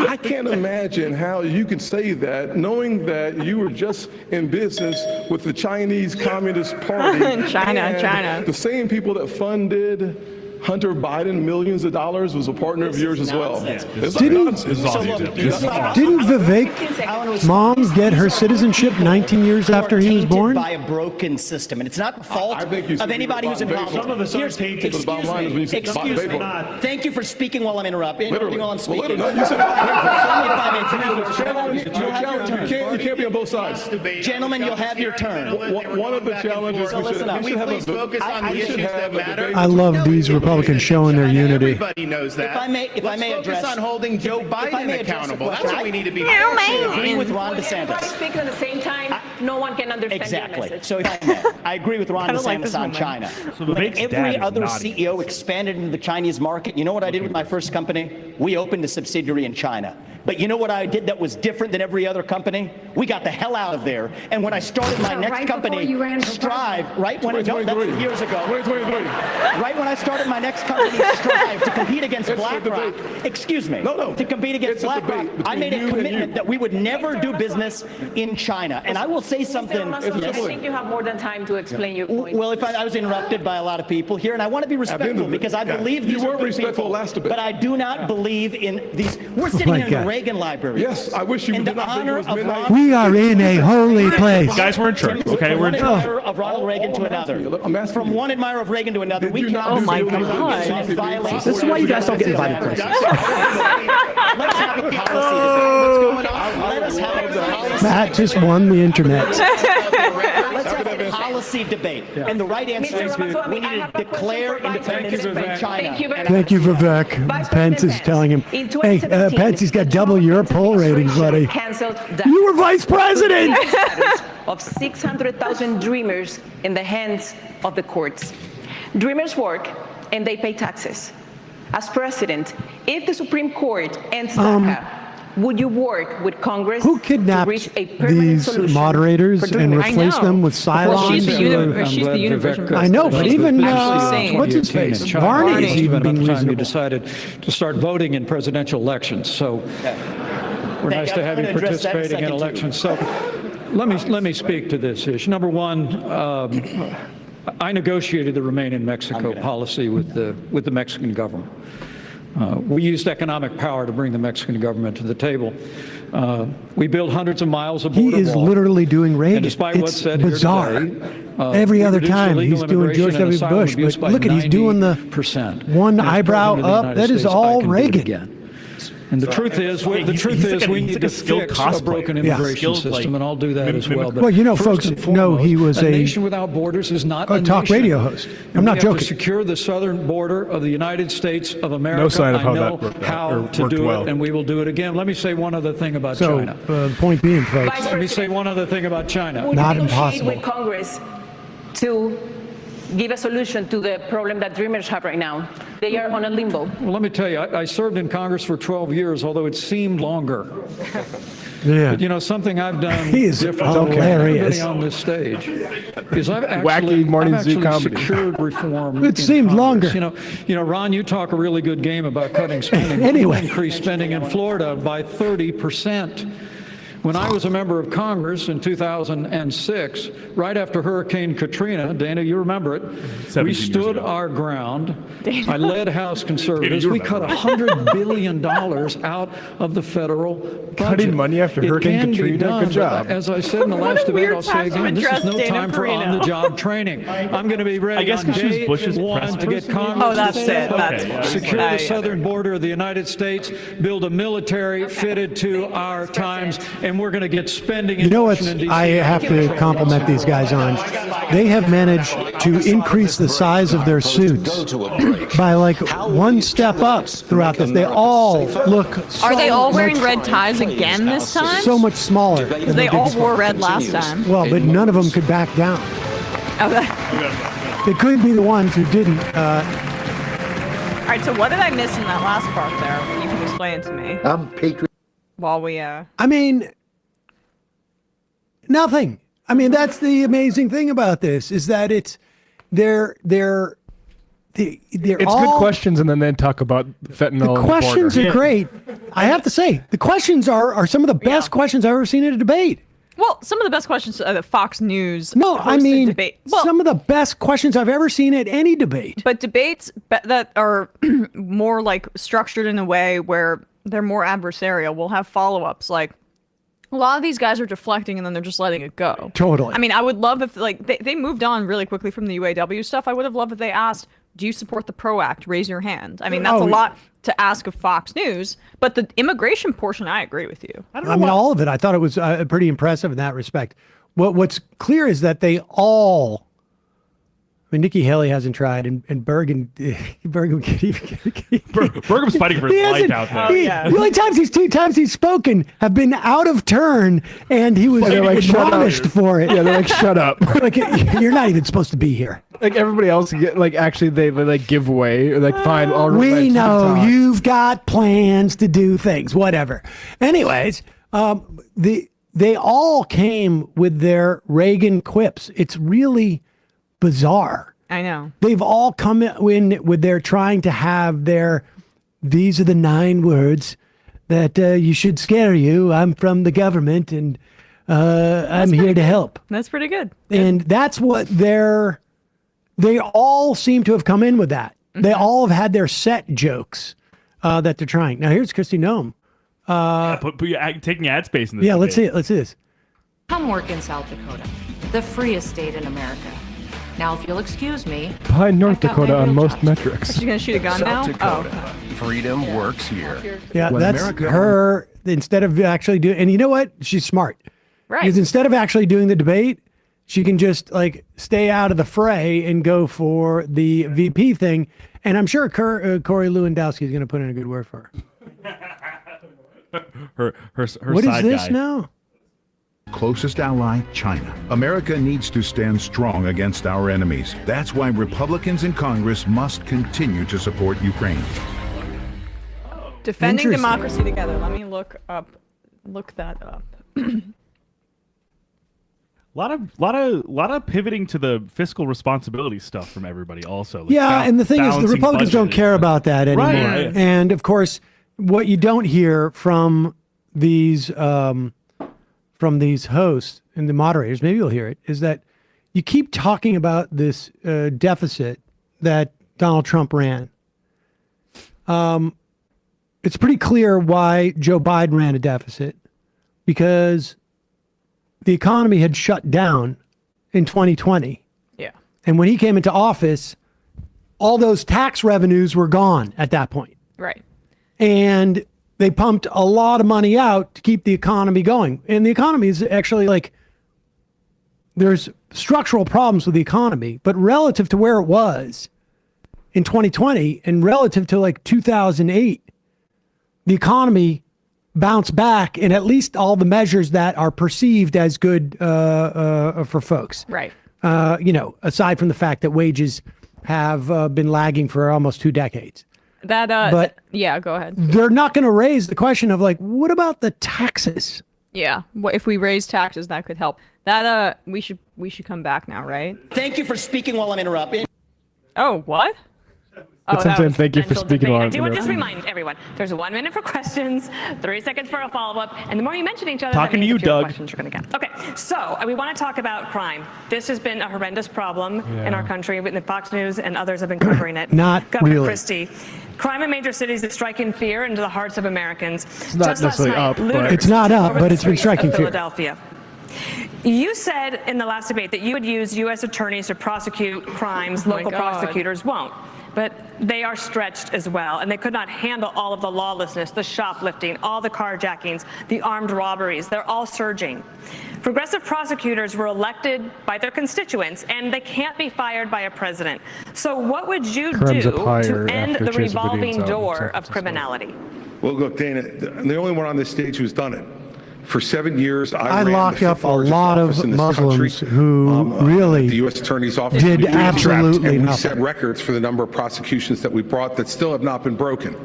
I can't imagine how you could say that knowing that you were just in business with the Chinese Communist Party. China. The same people that funded Hunter Biden millions of dollars was a partner of yours as well. Didn't Vivek's mom get her citizenship 19 years after he was born? By a broken system, and it's not the fault of anybody who's involved. Some of us are tainted. Excuse me. Thank you for speaking while I'm interrupting. While I'm speaking. You can't be on both sides. Gentlemen, you'll have your turn. One of the challenges we should have focus on the issues that matter. I love these Republicans showing their unity. Everybody knows that. If I may address, focus on holding Joe Biden accountable. That's what we need to be. I agree with Ron DeSantis. Speaking at the same time, no one can understand Exactly. your message. So if I may, I agree with Ron DeSantis on China. When every other CEO expanded into the Chinese market, you know what I did with my first company? We opened a subsidiary in China. But you know what I did that was different than every other company? We got the hell out of there. And when I started my next company, Strive, right when that's years ago. Right when I started my next company, Strive, to compete against BlackRock. Excuse me. To compete against BlackRock, I made a commitment that we would never do business in China. And I will say something. I think you have more than time to explain your point. Well, if I was interrupted by a lot of people here, and I want to be respectful because I believe these are good people, but I do not believe in these. We're sitting in the Reagan Library. Yes, I wish you in did the not think it honor was of midnight. We are in a holy place. Guys, we're in church, okay? We're in church. From one admirer of Ronald Reagan to another. From one admirer of Reagan to another. We can't. Oh my God. Violate. This is why you guys don't get invited places. Let's have a policy debate. Let us have a policy. Matt just won the internet. Let's have a policy debate. And the right answer is we need to declare independence from China. Thank you, Vivek. Pence is telling him, hey, Pence, he's got double your poll ratings, buddy. You were vice president! Of 600,000 dreamers in the hands of the courts. Dreamers work and they pay taxes. As president, if the Supreme Court ends DACA, would you work with Congress who to reach a permanent these solution moderators for and dreamers? replace them with Cylons? She's the universe. I know, but even what's his face? Varney is even being reasonable. You decided to start voting in presidential elections. So we're nice to have you participating in elections. So let me speak to this issue. Number one, I negotiated the Remain in Mexico policy with the Mexican government. We used economic power to bring the Mexican government to the table. We built hundreds of miles of border He is wall. literally doing Reagan. And despite what's It's said bizarre. Here today, Every we other reduced time illegal he's doing George immigration and W. asylum Bush, abuse but by look at he's doing the 90%. one And as eyebrow President of the up. United That is States, all I can do it Reagan. again. And the truth is, we need to fix a broken immigration system, and I'll do that as well. But well, you know, first folks and know foremost, he was a nation without borders is not a talk nation. radio host. And I'm not we joking. have to secure the southern border of the United States of America. No sign of how I know that worked out, how or to worked do well. it, and we will do it again. Let me say one other thing about So, China. point being, folks, Let me say one other thing about China. Would not you negotiate impossible. with Congress to give a solution to the problem that dreamers have right now? They are on a limbo. Well, let me tell you, I served in Congress for 12 years, although it seemed longer. yeah. But you know, something I've done He is different than hilarious. everybody on this stage is I've Wacky morning zoo comedy. secured reform. It in seemed Congress. longer. You know, Ron, you talk a really good game about cutting spending. Anyway. We increased spending in Florida by 30%. When I was a member of Congress in 2006, right after Hurricane Katrina, Dana, you remember it, we stood our ground. I led House Conservatives. We cut $100 billion out of the federal budget. Cutting money after Hurricane It can Katrina? be done, Good job. but as I said in the last debate, I'll say again, this is no time for on-the-job training. I'm going to be ready I guess on 'cause she was day Bush's one press to get person? Congress Oh, that's to it. step up, That's- secure I the get it. southern border of the United States, build a military fitted to our times, and we're going to get spending. You know what I have to compliment these guys on? They have managed to increase the size of their suits by like one step up throughout this. They all look so Are they all wearing much, red ties again this time? so much smaller. than They did all before. wore red last time. Well, but none of them could back down. Okay. They could be the ones who didn't. All right, so what did I miss in that last part there? You can explain it to me. I'm patriot. While we, I mean, nothing. I mean, that's the amazing thing about this is that they're It's all, good questions, and then talk about fentanyl. The questions are great. I have to say, the questions are some of the best questions I've ever seen in a debate. Well, some of the best questions that Fox News. No, I mean, debate. Well, some of the best questions I've ever seen at any debate. But debates that are more like structured in a way where they're more adversarial will have follow-ups. Like a lot of these guys are deflecting and then they're just letting it go. Totally. I mean, I would love if like they moved on really quickly from the UAW stuff. I would have loved if they asked, do you support the PRO Act? Raise your hand. I mean, that's a lot to ask of Fox News, but the immigration portion, I agree with you. I mean, all of it. I thought it was pretty impressive in that respect. What's clear is that they all. I mean, Nikki Haley hasn't tried, and Bergham's fighting for his life out there. The only times he's spoken have been out of turn, and he was admonished for it. Yeah, they're like, shut up. Like, you're not even supposed to be here. Like everybody else, actually they like give way. Like, fine, all right. We know you've got plans to do things, whatever. Anyways, they all came with their Reagan quips. It's really bizarre. I know. They've all come in with their trying to have these are the 9 words that you should scare you. I'm from the government and I'm here to help. That's pretty good. And that's what they all seem to have come in with that. Mm-hmm. They all have had their set jokes that they're trying. Now here's Kristi Noem. Taking ad space in this. Yeah, let's see it. Let's see this. Come work in South Dakota, the freest state in America. Now, if you'll excuse me. Behind North Dakota on most metrics. Is she gonna shoot a gun now? Dakota. Freedom works here. Yeah, When that's America her. Instead of actually doing, and you know what? She's smart. Right. Because instead of actually doing the debate, she can just like stay out of the fray and go for the VP thing. And I'm sure Corey Lewandowski is going to put in a good word for her. her What side is this guy. now? Closest ally, China. America needs to stand strong against our enemies. That's why Republicans in Congress must continue to support Ukraine. Defending democracy together. Let me look that up. lot of pivoting to the fiscal responsibility stuff from everybody also. Like Yeah, and the thing is, the Republicans don't care about that anymore. Right. And of course, what you don't hear from these hosts and the moderators, maybe you'll hear it, is that you keep talking about this deficit that Donald Trump ran. It's pretty clear why Joe Biden ran a deficit, because the economy had shut down in 2020. Yeah. And when he came into office, all those tax revenues were gone at that point. Right. And they pumped a lot of money out to keep the economy going. And the economy is actually like, there's structural problems with the economy, but relative to where it was in 2020 and relative to like 2008, the economy bounced back in at least all the measures that are perceived as good for folks. Right. Aside from the fact that wages have been lagging for almost 2 decades. Yeah, go ahead. They're not going to raise the question of like, what about the taxes? Yeah, if we raise taxes, that could help. That we should come back now, right? Thank you for speaking while I'm interrupting. Oh, what? That's what I'm saying. Thank you for speaking I on. do want to just remind everyone, there's 1 minute for questions, 3 seconds for a follow-up, and the more you mention each other, Talking that to means you, the fewer Doug. questions you're going to get. Okay, so we want to talk about crime. This has been a horrendous problem in our country. The Fox News and others have been covering it. Not Governor really. Christie, crime in major cities is striking fear into the hearts of Americans. It's not Just last necessarily night, up, but- looters It's not up, over but the it's been streets striking of fear. Philadelphia. You said in the last debate that you would use U.S. attorneys to prosecute crimes local prosecutors won't. but they are stretched as well, and they could not handle all of the lawlessness, the shoplifting, all the carjackings, the armed robberies. They're all surging. Progressive prosecutors were elected by their constituents, and they can't be fired by a president. So what would you do to end the revolving door of criminality? Well, look, Dana, the only one on this stage who's done it. For 7 years, I ran lock the up fifth a largest lot office of in this Muslims country, who really the U.S. Attorney's Office did absolutely and we nothing. set records for the number of prosecutions that we brought that still have not been broken.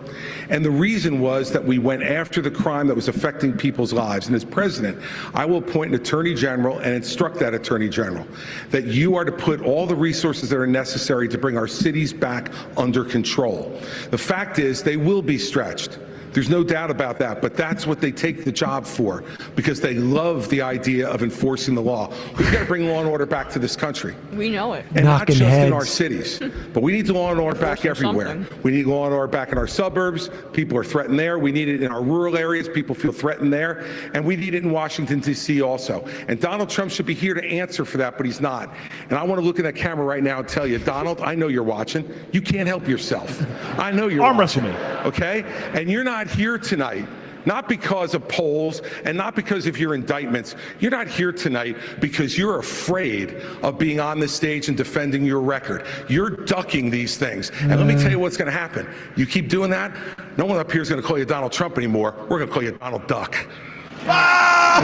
And the reason was that we went after the crime that was affecting people's lives. And as president, I will appoint an attorney general and instruct that attorney general that you are to put all the resources that are necessary to bring our cities back under control. The fact is, they will be stretched. There's no doubt about that, but that's what they take the job for, because they love the idea of enforcing the law. We've got to bring law and order back to this country. We know it. And not just heads. in our cities, but we need the law and order back everywhere. We need law and order back in our suburbs. People are threatened there. We need it in our rural areas. People feel threatened there. And we need it in Washington, D.C. also. And Donald Trump should be here to answer for that, but he's not. And I want to look at that camera right now and tell you, Donald, I know you're watching. You can't help yourself. I know you're Arm watching. wrestle me. Okay? And you're not here tonight, not because of polls and not because of your indictments. You're not here tonight because you're afraid of being on this stage and defending your record. You're ducking these things. And let me tell you what's going to happen. You keep doing that, no one up here is going to call you Donald Trump anymore. We're going to call you Donald Duck.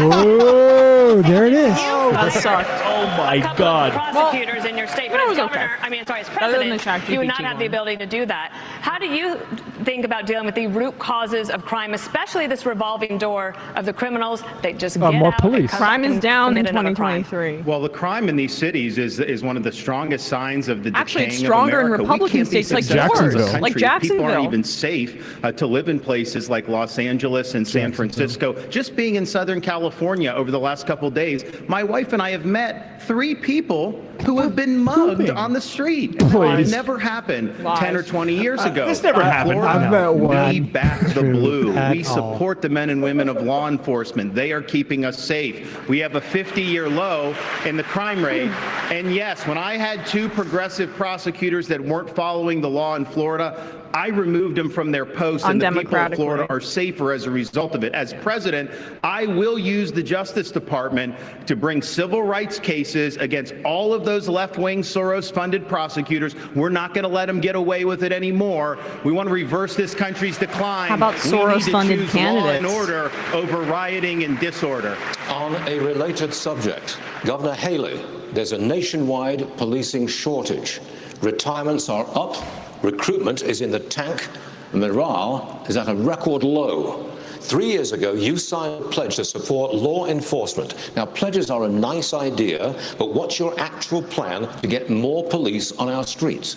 Oh, there it is. That sucked. Oh my God. Prosecutors in your state, but as governor, as president, you would not ChatGPT have the ability to do that. How do you think about dealing with the root causes of crime, especially this revolving door of the criminals that just get more out police. and come Crime back is and down in commit another crime? 2023. Well, the crime in these cities is one of the strongest signs of the Actually, it's decaying stronger of in America. Republican We can't be states like successful as a yours, country. like People aren't Jacksonville. even safe to live in places like Los Angeles and San Francisco. Just being in Southern California over the last couple of days, my wife and I have met 3 people who have been mugged on the street. It never happened 10 or 20 years ago. This never happened. Florida, I've met one. we back the blue. At We all. support the men and women of law enforcement. They are keeping us safe. We have a 50-year low in the crime rate. And yes, when I had 2 progressive prosecutors that weren't following the law in Florida, I removed them from their posts, and the people of Florida are safer as a result of it. As president, I will use the Justice Department to bring civil rights cases against all of those left-wing Soros-funded prosecutors. We're not going to let them get away with it anymore. We want to reverse this country's decline. How about Soros-funded we need to choose law and candidates? order over rioting and disorder. On a related subject, Governor Haley, there's a nationwide policing shortage. Retirements are up, recruitment is in the tank, morale is at a record low. 3 years ago, you signed a pledge to support law enforcement. Now, pledges are a nice idea, but what's your actual plan to get more police on our streets?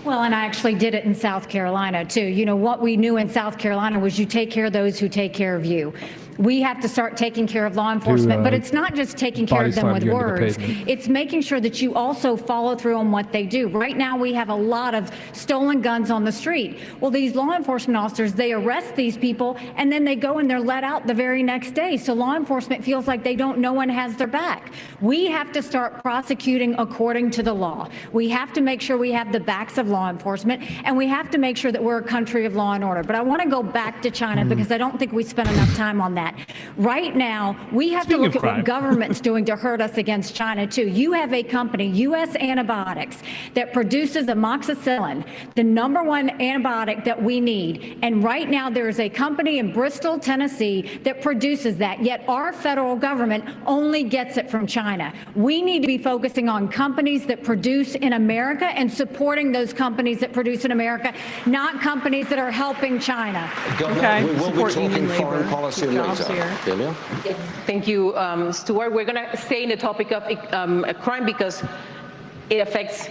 Well, and I actually did it in South Carolina, too. You know, what we knew in South Carolina was you take care of those who take care of you. We have to start taking care of law enforcement, but it's not just taking care of them with words. It's making sure that you also follow through on what they do. Right now, we have a lot of stolen guns on the street. Well, these law enforcement officers, they arrest these people, and then they go and they're let out the very next day. So law enforcement feels like no one has their back. We have to start prosecuting according to the law. We have to make sure we have the backs of law enforcement, and we have to make sure that we're a country of law and order. But I want to go back to China because I don't think we spent enough time on that. Right now, we have to look at what government's doing to hurt us against China, too. You have a company, U.S. Antibiotics, that produces amoxicillin, the #1 antibiotic that we need. And right now, there is a company in Bristol, Tennessee, that produces that. Yet our federal government only gets it from China. We need to be focusing on companies that produce in America and supporting those companies that produce in America, not companies that are helping China. Governor, we will be talking foreign policy later. Delia? Yes, thank you, Stuart. We're going to stay in the topic of crime because it affects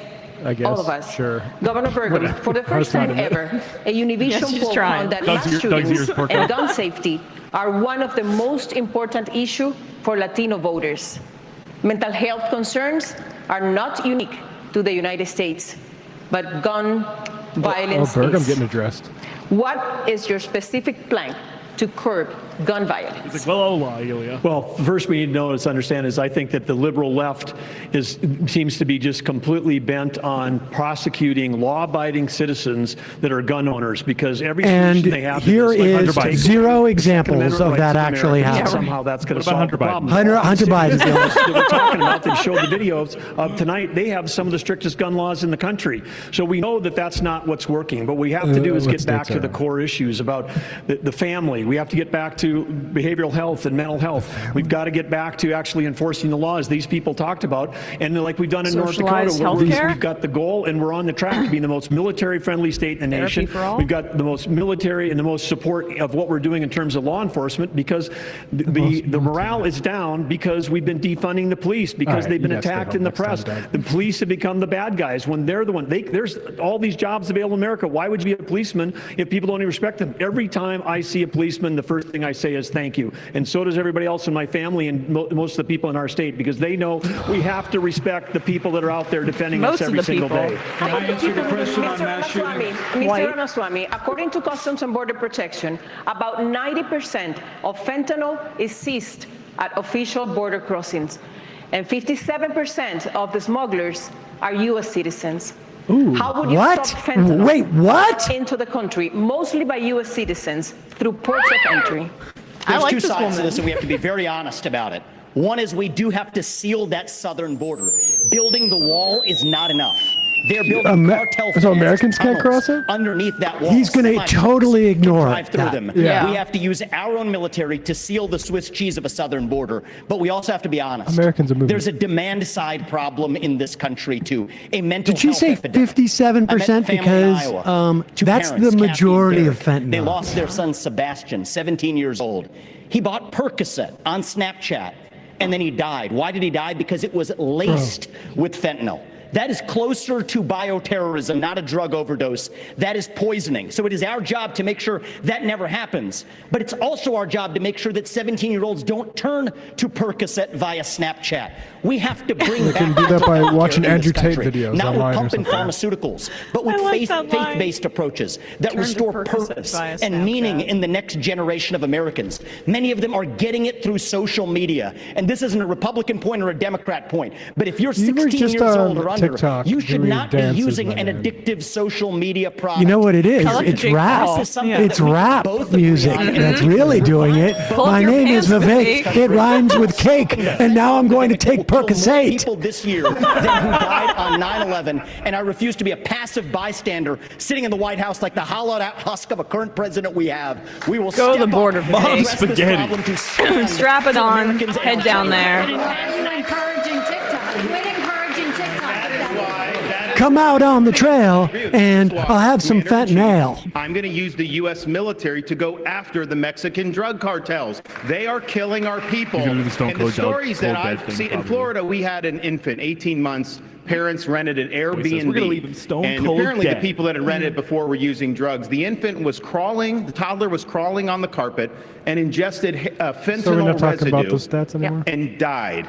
all of us. Sure. Governor Bergen, for the first time ever, a Univision poll found that mass shootings and gun safety are one of the most important issues for Latino voters. Mental health concerns are not unique to the United States, but gun violence Berg, I'm is. getting addressed. What is your specific plan to curb gun violence. He's like, well, hola, Ilya. Well, first we need to understand is I think that the liberal left seems to be just completely bent on prosecuting law-abiding citizens that are gun owners because every solution they have here to this, is like zero examples of that actually happening. Somehow that's going to solve Hunter the problem. Hunter Biden. That we're talking about that showed the videos of tonight. They have some of the strictest gun laws in the country. So we know that that's not what's working. But what we have to do is get back to the core issues about the family. We have to get back to behavioral health and mental health. We've got to get back to actually enforcing the laws these people talked about. And like we've done in North Dakota, we've got the goal and we're on the track to be the most military-friendly state in the nation. We've got the most military and the most support of what we're doing in terms of law enforcement because the morale is down because we've been defunding the police because they've been attacked in the press. The police have become the bad guys when they're the one. There's all these jobs available in America. Why would you be a policeman if people don't even respect them? Every time I see a policeman, the first thing I say is thank you. And so does everybody else in my family and most of the people in our state because they know we have to respect the people that are out there defending us every single day. Can I answer the question on mass shooting? Mr. Ramaswamy, according to Customs and Border Protection, about 90% of fentanyl is seized at official border crossings, and 57% of the smugglers are U.S. citizens. Ooh, how would you what? stop fentanyl Wait, what? into the country, mostly by U.S. citizens, through ports of entry? There's two sides to this, and we have to be very honest about it. One is we do have to seal that southern border. Building the wall is not enough. They're building cartel so Americans can't cross it? underneath that wall. He's going to totally ignore drive through that. them. Yeah. We have to use our own military to seal the Swiss cheese of a southern border. But we also have to be honest. Americans are moving. There's a demand side problem in this country too. A mental Did she health say epidemic. 57%? Because that's the majority of fentanyl. They lost their son Sebastian, 17 years old. He bought Percocet on Snapchat, and then he died. Why did he die? Because it was laced with fentanyl. That is closer to bioterrorism, not a drug overdose. That is poisoning. So it is our job to make sure that never happens. But it's also our job to make sure that 17-year-olds don't turn to Percocet via Snapchat. We have to bring back can do that by watching Andrew Tate videos not with online or pumping something. pharmaceuticals, but with faith-based approaches that restore purpose and meaning in the next generation of Americans. Many of them are getting it through social media. And this isn't a Republican point or a Democrat point. But if you're 16 years old or under, TikTok you should doing not be dances, using my an man. addictive social media product. You know what it is? like It's Jake rap. Paul. This is something It's that we rap both agree music on. that's really doing it. Pull My your name is pants, Vivek. Vivek. It rhymes with cake, and now I'm going to take Percocet. People this year than who died on 9/11, and I refuse to be a passive bystander sitting in the White House like the hollowed-out husk of a current president we have. We will Go to the step border, up Vivek. and address this Spaghetti. problem to stand Strap it for on, Americans and head our down children. there. Encouraging TikTok. Quit encouraging TikTok. Come out on the trail, and I'll have some fentanyl. I'm going to use the U.S. military to go after the Mexican drug cartels. They are killing our people. You're gonna do the Stone And the Cold stories that Dead I've thing, seen in probably. Florida, we had an infant, 18 months. Parents rented an Airbnb. We're gonna leave him stone and cold apparently dead. the people that had rented it before were using drugs. The infant was crawling, the toddler was crawling on the carpet and ingested fentanyl So we're not talking residue about those stats anymore? and died.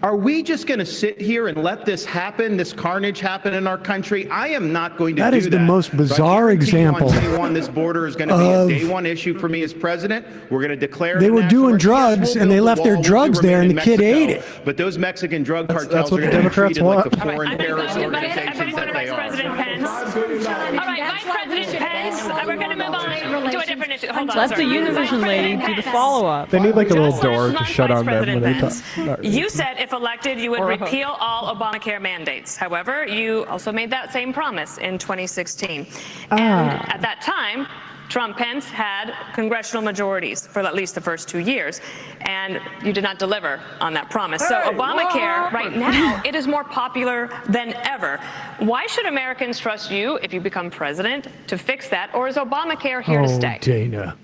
Are we just going to sit here and let this happen, this carnage happen in our country? I am not going to do That that. is the most So I bizarre guarantee you example On day one, this border is going to be a day one issue for me as president. We're going to declare They it a were national doing emergency. Yes, drugs, we'll and they build left the their wall. We'll drugs remain there, and in the kid Mexico. ate it. But those Mexican drug That's cartels what are the going to be Democrats treated like want. the foreign terrorist organizations that they Vice are. President Pence. All right, Vice President Pence. We're going to move on to a different issue. Hold on, Let the sorry. Univision Vice lady President do the Pence. follow-up. They need like a little Just door last to month, shut Vice on them when they President talk. Pence, you said if elected, you would Or a hook. repeal all Obamacare mandates. However, you also made that same promise in 2016. And at that time, Trump-Pence had congressional majorities for at least the first 2 years, and you did not deliver on that promise. So Obamacare, right now, it is more popular than ever. Why should Americans trust you, if you become president, to fix that, or is Obamacare here to stay? Dana.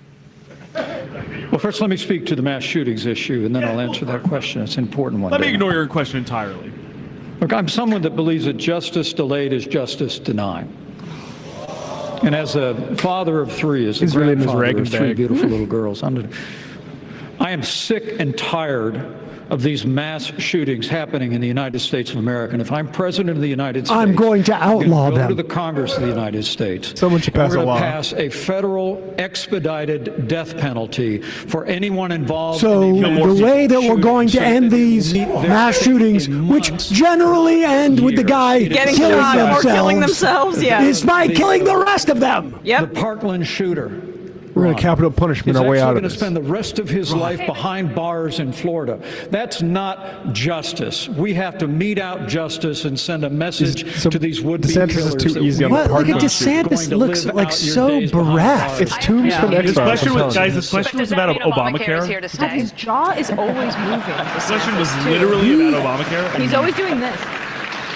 Well, first, let me speak to the mass shootings issue, and then I'll answer that question. It's an important one. Let me Dana. ignore your question entirely. Look, I'm someone that believes that justice delayed is justice denied. And as a father of three, as a He's really in his grandfather Reagan of three bag. beautiful little girls, I am sick and tired of these mass shootings happening in the United States of America. And if I'm president of the United States, I'm going to outlaw go them. to the Congress of the United States. Someone should pass a We're law. going to pass a federal expedited death penalty for anyone involved. So in the way that we're going to end these mass shootings, which generally end with the guy Getting killing shot themselves, or killing themselves, yeah. is by killing the rest of them. Yep. The Parkland shooter. We're going to capital punishment our way out of He's this. going to spend the rest of his life behind bars in Florida. That's not justice. We have to mete out justice and send a message to these would-be DeSantis killers. is too easy on the Look at Parkland DeSantis, looks like so bereft. It's tombs from This X-Files. question was, guys, this But question was does that about mean Obamacare is Obamacare. here to God, stay? his jaw is always moving. This question was literally about Obamacare. He's always doing this.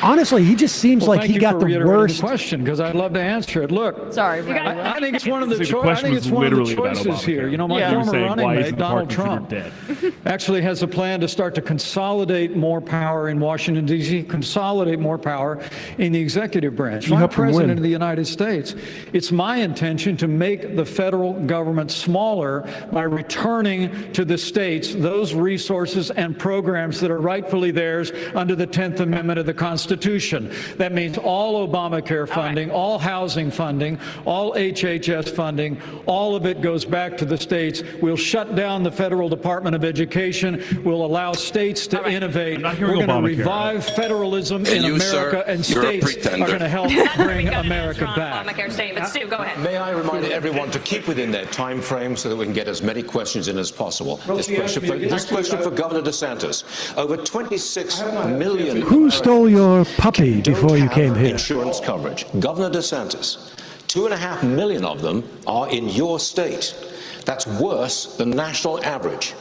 Honestly, he just seems like he got the worst. question because I'd love to answer it. Look, Sorry, I think it's one of the The question was literally about choices here. Obamacare. You know, my Yeah. You were former saying, running why mate, isn't the Donald Parkland shooter Trump, dead? actually has a plan to start to consolidate more power in Washington, D.C., consolidate more power in the executive branch. If I'm helped him win. president of the United States, it's my intention to make the federal government smaller by returning to the states those resources and programs that are rightfully theirs under the 10th Amendment of the Constitution. That means all Obamacare funding, all housing funding, all HHS funding, all of it goes back to the states. We'll shut down the Federal Department of Education. We'll allow states to innovate. We're hearing going to Obamacare. revive federalism in America, and states are going to help bring America back. Obamacare staying, but Stu, go ahead. May I remind everyone to keep within their time frame so that we can get as many questions in as possible. This question for Governor DeSantis. Over 26 million Who stole your puppy before you came here? insurance coverage. Governor DeSantis, 2.5 million of them are in your state. That's worse than the national average.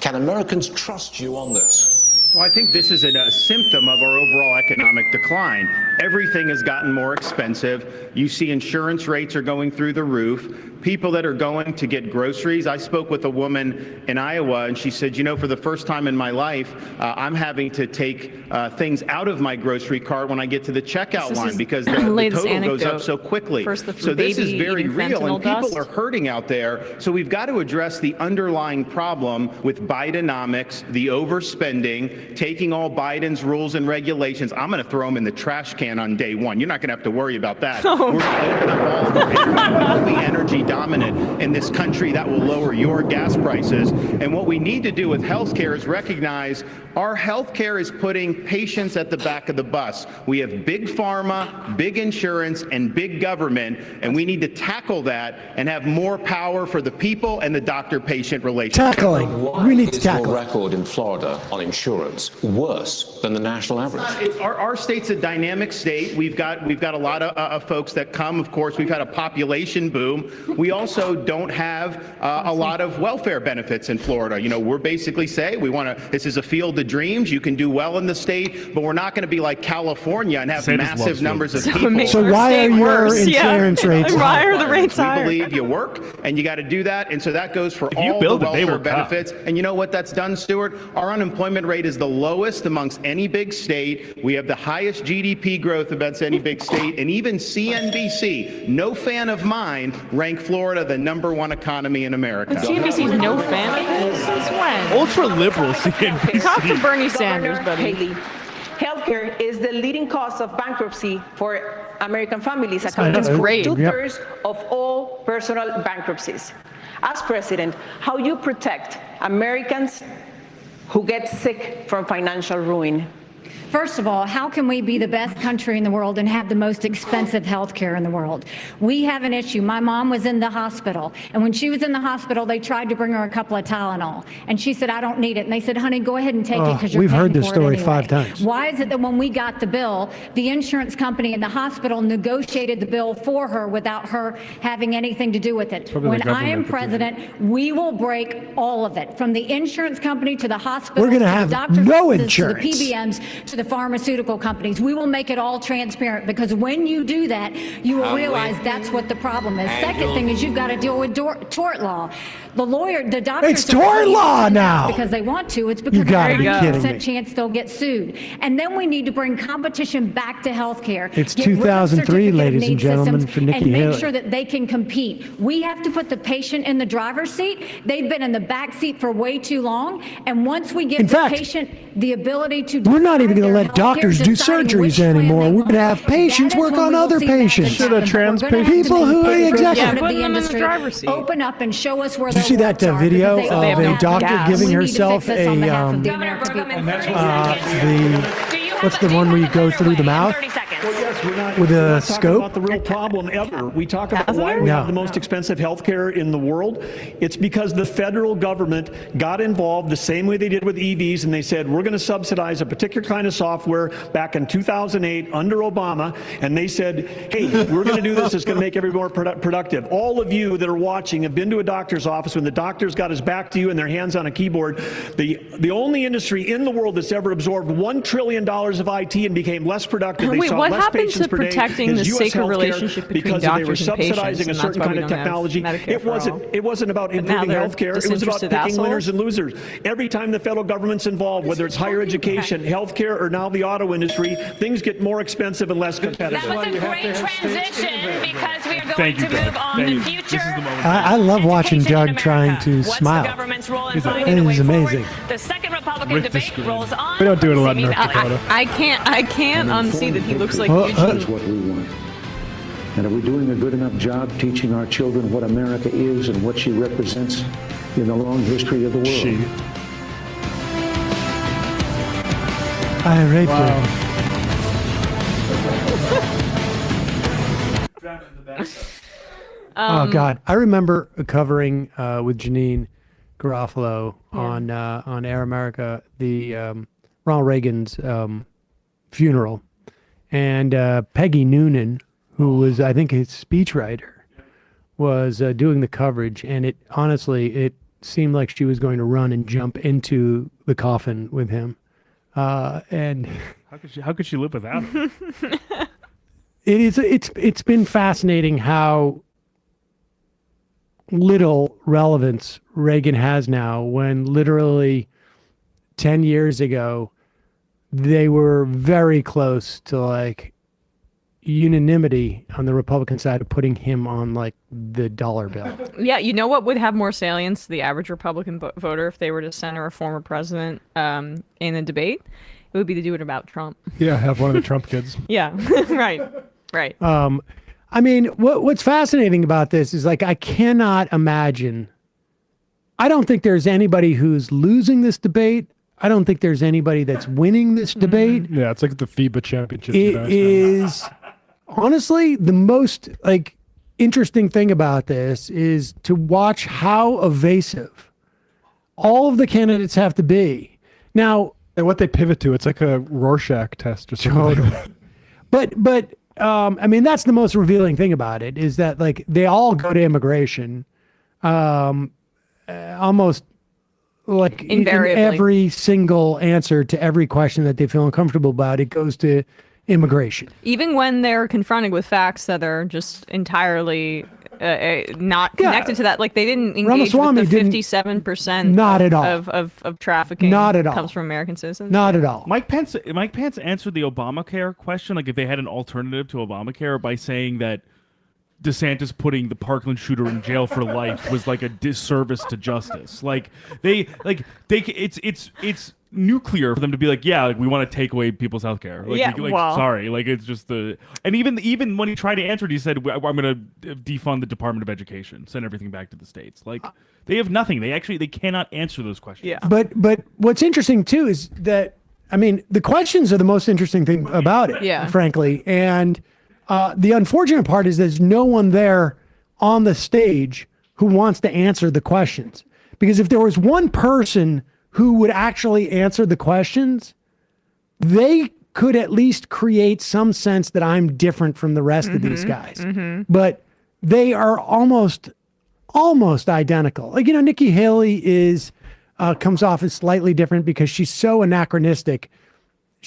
Can Americans trust you on this? Well, I think this is a symptom of our overall economic decline. Everything has gotten more expensive. You see insurance rates are going through the roof. People that are going to get groceries. I spoke with a woman in Iowa, and she said, you know, for the first time in my life, I'm having to take things out of my grocery cart when I get to the checkout line because the total goes up so quickly. So this is very real, and people are hurting out there. So we've got to address the underlying problem with Bidenomics, the overspending, taking all Biden's rules and regulations. I'm going to throw them in the trash can on day one. You're not going to have to worry about that. We're going to open up all of our we'll be energy dominant in this country. That will lower your gas prices. And what we need to do with healthcare is recognize our healthcare is putting patients at the back of the bus. We have big pharma, big insurance, and big government, and we need to tackle that and have more power for the people and the doctor-patient relationship. Tackling. We need to tackle. Your record in Florida on insurance worse than the national average? Our state's a dynamic state. We've got a lot of folks that come. Of course, we've had a population boom. We also don't have a lot of welfare benefits in Florida. You know, we're basically saying this is a field of dreams. You can do well in the state, but we're not going to be like California and have massive numbers of people. So why are your insurance rates high? Why are the rates higher? We believe you work and you got to do that. And so that goes for all the welfare benefits. And you know what that's done, Stuart? Our unemployment rate is the lowest amongst any big state. We have the highest GDP growth amongst any big state. And even CNBC, no fan of mine, ranked Florida the #1 economy in America. But CNBC's no fan of it? Since when? Ultra liberal CNBC. Talk to Bernie Sanders, buddy. Haley, healthcare is the leading cause of bankruptcy for American families, accounting for great. 2/3 of all personal bankruptcies. As president, how you protect Americans who get sick from financial ruin? First of all, how can we be the best country in the world and have the most expensive health care in the world? We have an issue. My mom was in the hospital, and when she was in the hospital, they tried to bring her a couple of Tylenol, and she said, I don't need it. And they said, honey, go ahead and take it because you're we've paying heard this for it story anyway. 5 times. Why is it that when we got the bill, the insurance company and the hospital negotiated the bill for her without her having anything to do with it? When I am president, we will break all of it, from the insurance company to the hospital, We're gonna to have the doctor's no offices, insurance. to the PBMs. to the pharmaceutical companies. We will make it all transparent, because when you do that, you will realize that's what the problem is. Second thing is you've got to deal with tort law. The doctors. It's tort law now. Because they want to. It's because You gotta be kidding me. 90% chance they'll get sued. And then we need to bring competition back to healthcare. It's Get rid of 2003, certificate of ladies and need gentlemen, systems, for Nikki and make Haley. sure that they can compete. We have to put the patient in the driver's seat. They've been in the back seat for way too long. And once we give In the fact, patient the ability to, We're not even going to let healthcare, doctors do deciding which surgeries plan anymore. they We're going to want, have patients that is work when on we will other see bad patients. things happen. trans We're gonna have to People make who the exactly. president of Putting the them in the industry driver's seat. open up and show us where Did you see that video of a doctor giving herself what's the one where you go through the mouth? With a scope? About the real problem ever. We talk about why we have the most expensive health care in the world. It's because the federal government got involved the same way they did with EVs, and they said, we're going to subsidize a particular kind of software back in 2008 under Obama, and they said, hey, we're going to do this. It's going to make everyone more productive. All of you that are watching have been to a doctor's office when the doctor's got his back to you and their hands on a keyboard. The only industry in the world that's ever absorbed $1 trillion of IT and became less productive. They Wait, saw what less happened patients to per day protecting is the US sacred healthcare relationship between because they were doctors and patients, subsidizing a and that's certain why we kind of don't have technology. Medicare It wasn't about But now improving they're healthcare. It was about disinterested picking assholes? winners and losers. Every time the federal government's involved, whether it's higher education, healthcare, or now the auto industry, things get more expensive and less competitive. That was a great transition because we are going to move on the future. I love watching Doug trying to What's smile. the government's role in It finding a way is amazing. forward? The second Republican With the debate screen. rolls on. We don't do it a lot in North Simi Valley. Dakota. I can't unsee that he looks like That's Eugene. what we want. And are we doing a good enough job teaching our children what America is and what she represents in the long history of the world? I raped Oh God, I remember covering with Janine Garofalo on Air America the Ronald Reagan's funeral, and Peggy Noonan, who was I think his speechwriter, was doing the coverage, and it seemed like she was going to run and jump into the coffin with him, and How could she live without him? it's been fascinating how little relevance Reagan has now, when literally 10 years ago they were very close to like unanimity on the Republican side of putting him on like the dollar bill. Yeah, you know what would have more salience to the average Republican voter if they were to center a former president in a debate? It would be to do it about Trump. Yeah, have one of the Trump kids. Yeah, right. I mean, what's fascinating about this is like I cannot imagine. I don't think there's anybody who's losing this debate. I don't think there's anybody that's winning this debate. Yeah, it's like the FIBA championship. It is honestly the most like interesting thing about this is to watch how evasive all of the candidates have to be. Now, and what they pivot to, it's like a Rorschach test or something. But I mean, that's the most revealing thing about it is that like they all go to immigration, almost like Invariably. in every single answer to every question that they feel uncomfortable about, it goes to immigration. Even when they're confronted with facts that are just entirely not connected to that, like they didn't engage Ramaswamy with the didn't- 57% Not at all. of trafficking Not at all. comes from American citizens. Not at all. Mike Pence answered the Obamacare question, like if they had an alternative to Obamacare, by saying that DeSantis putting the Parkland shooter in jail for life was like a disservice to justice. It's nuclear for them to be like, yeah, like we want to take away people's health care. Sorry, like it's just and even when he tried to answer it, he said, I'm going to defund the Department of Education, send everything back to the states. Like they have nothing. They cannot answer those questions. Yeah. But what's interesting too is that I mean the questions are the most interesting thing about it. Yeah. Frankly, and the unfortunate part is there's no one there on the stage who wants to answer the questions, because if there was one person who would actually answer the questions, they could at least create some sense that I'm different from the rest of these guys. But they are almost identical. Like, Nikki Haley comes off as slightly different because she's so anachronistic.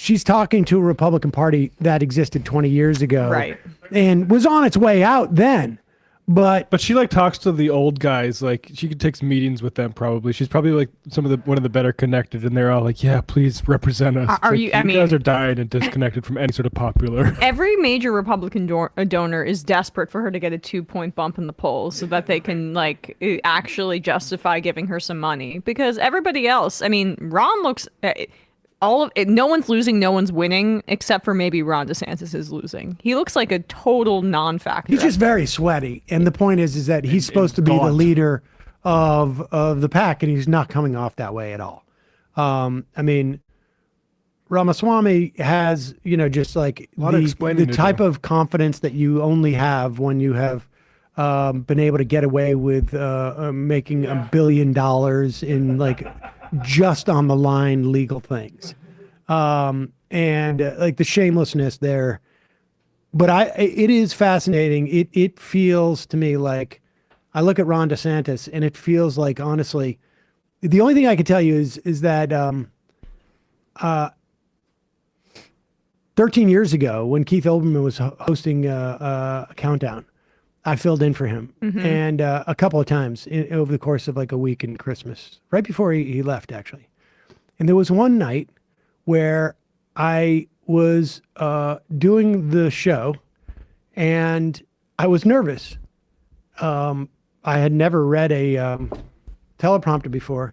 she's talking to a Republican Party that existed 20 years ago. Right. And was on its way out then. But she like talks to the old guys. Like she takes meetings with them. Probably she's probably like one of the better connected, and they're all like, "Yeah, please represent us." Are like, you? You guys are dying and disconnected from any sort of popular. Every major Republican donor is desperate for her to get a 2-point bump in the polls so that they can like actually justify giving her some money. Because everybody else, I mean, Ron looks. All of it, no one's losing, no one's winning, except for maybe Ron DeSantis is losing. He looks like a total non-factor. He's just very sweaty, and the point is that he's supposed to be the leader of the pack, and he's not coming off that way at all. I mean, Ramaswamy has, just like the type of confidence that you only have when you have been able to get away with making $1 billion in like just on the line legal things, and like the shamelessness there. But it is fascinating. It feels to me like I look at Ron DeSantis, and it feels like, honestly, the only thing I can tell you is that 13 years ago, when Keith Olbermann was hosting a countdown, I filled in for him, and a couple of times over the course of like a week in Christmas, right before he left, actually. And there was one night where I was doing the show, and I was nervous. I had never read a teleprompter before,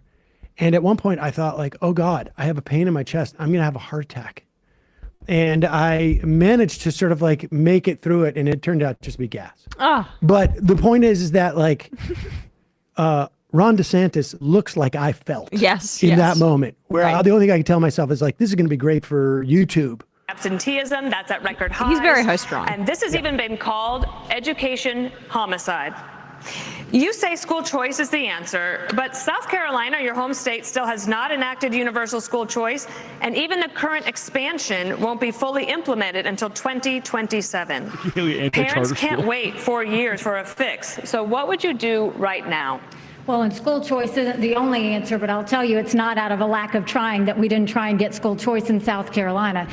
and at one point I thought, like, oh God, I have a pain in my chest. I'm going to have a heart attack. And I managed to sort of like make it through it, and it turned out just to be gas. But the point is that like Ron DeSantis looks like I felt in that moment, where the only thing I can tell myself is like, this is going to be great for YouTube. Absenteeism, that's at record highs. He's very high strung. And this has even been called education homicide. You say school choice is the answer, but South Carolina, your home state, still has not enacted universal school choice, and even the current expansion won't be fully implemented until 2027. Parents can't wait 4 years for a fix. So what would you do right now? Well, and school choice isn't the only answer, but I'll tell you, it's not out of a lack of trying that we didn't try and get school choice in South Carolina.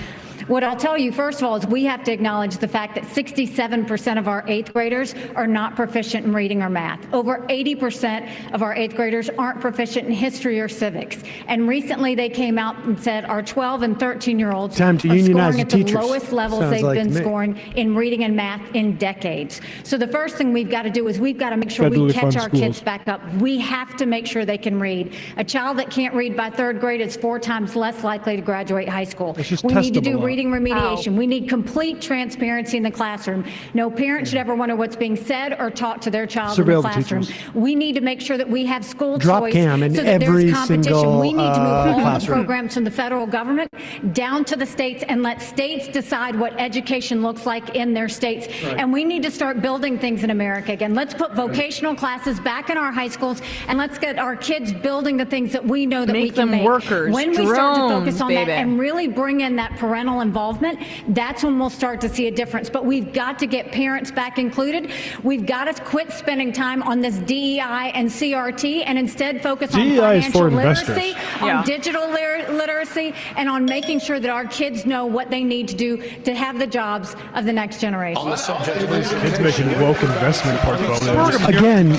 What I'll tell you, first of all, is we have to acknowledge the fact that 67% of our 8th graders are not proficient in reading or math. Over 80% of our 8th graders aren't proficient in history or civics. And recently they came out and said our 12 and 13-year-olds are scoring at the lowest levels they've been scoring in reading and math in decades. So the first thing we've got to do is we've got to make sure we catch our kids back up. We have to make sure they can read. A child that can't read by 3rd grade is 4 times less likely to graduate high school. We need to do reading remediation. We need complete transparency in the classroom. No parent should ever wonder what's being said or taught to their child in the classroom. We need to make sure that we have school choice cam in so that every there's competition. single, We need to move all the classroom. programs from the federal government down to the states and let states decide what education looks like in their states. And we need to start building things in America again. Let's put vocational classes back in our high schools, and let's get our kids building the things that we know that we can make. Workers, when we start to focus drones, on that and really bring in that parental involvement, that's when we'll start to see a difference. But we've got to get parents back included. We've got to quit spending time on this DEI and CRT and instead focus on financial literacy, on digital literacy, and on making sure that our kids know what they need to do to have the jobs of the next generation. On the subject of education, kids making woke investment portfolios. Again,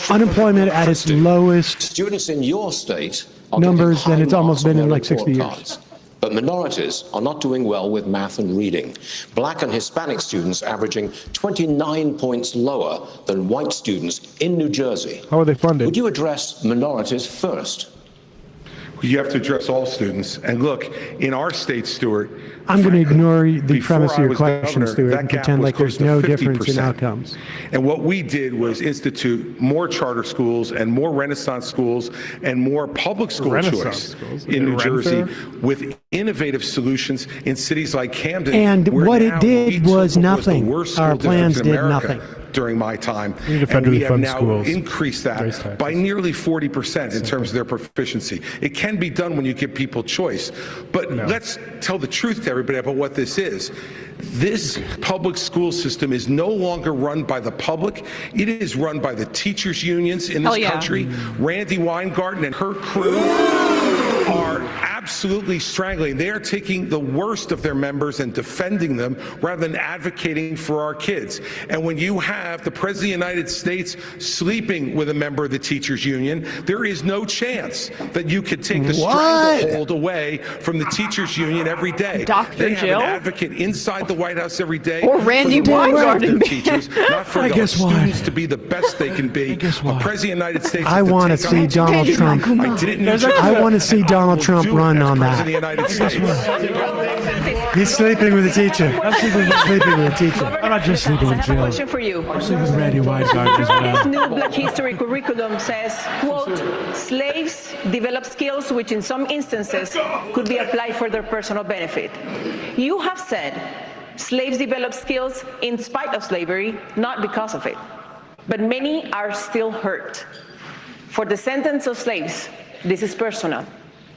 unemployment at its lowest students in your state numbers than it's almost been in like 60 years. But minorities are not doing well with math and reading. Black and Hispanic students averaging 29 points lower than white students in New Jersey. How are they funded? Would you address minorities first? You have to address all students. And look, in our state, Stuart, I'm going to ignore the premise of your Before I was question, governor, Stuart, that and gap pretend was like there's close to no difference in 50%. outcomes. And what we did was institute more charter schools and more Renaissance schools and more public school choice in New Jersey with innovative solutions in cities like Camden. And where what now it did we was took what nothing. the worst Our school districts plans in did America nothing. During my time, We need to and we federally have fund now schools. increased that by nearly 40% in terms of their proficiency. It can be done when you give people choice, but let's tell the truth to everybody about what this is. This public school system is no longer run by the public. It is run by the teachers' unions in this country. Randy Weingarten and her crew are absolutely strangling. They are taking the worst of their members and defending them rather than advocating for our kids. And when you have the President of the United States sleeping with a member of the teachers union, there is no chance that you could take the stranglehold away from the teachers union every day. Dr. They have Jill? an advocate inside the White House every day. Or Randy for the welfare of Weingarten. their teachers, not for the students to be the best they can be. A President of the United States. I want to see Donald Trump. I want to see Donald Trump run on that. He's sleeping with a teacher. I'm sleeping with a teacher. I'm not just sleeping with Jill. Question for you. I'm sleeping with Randy Weingarten as This well. new Black History curriculum says, quote, slaves develop skills which in some instances could be applied for their personal benefit. You have said slaves develop skills in spite of slavery, not because of it. But many are still hurt. For descendants of slaves, this is personal.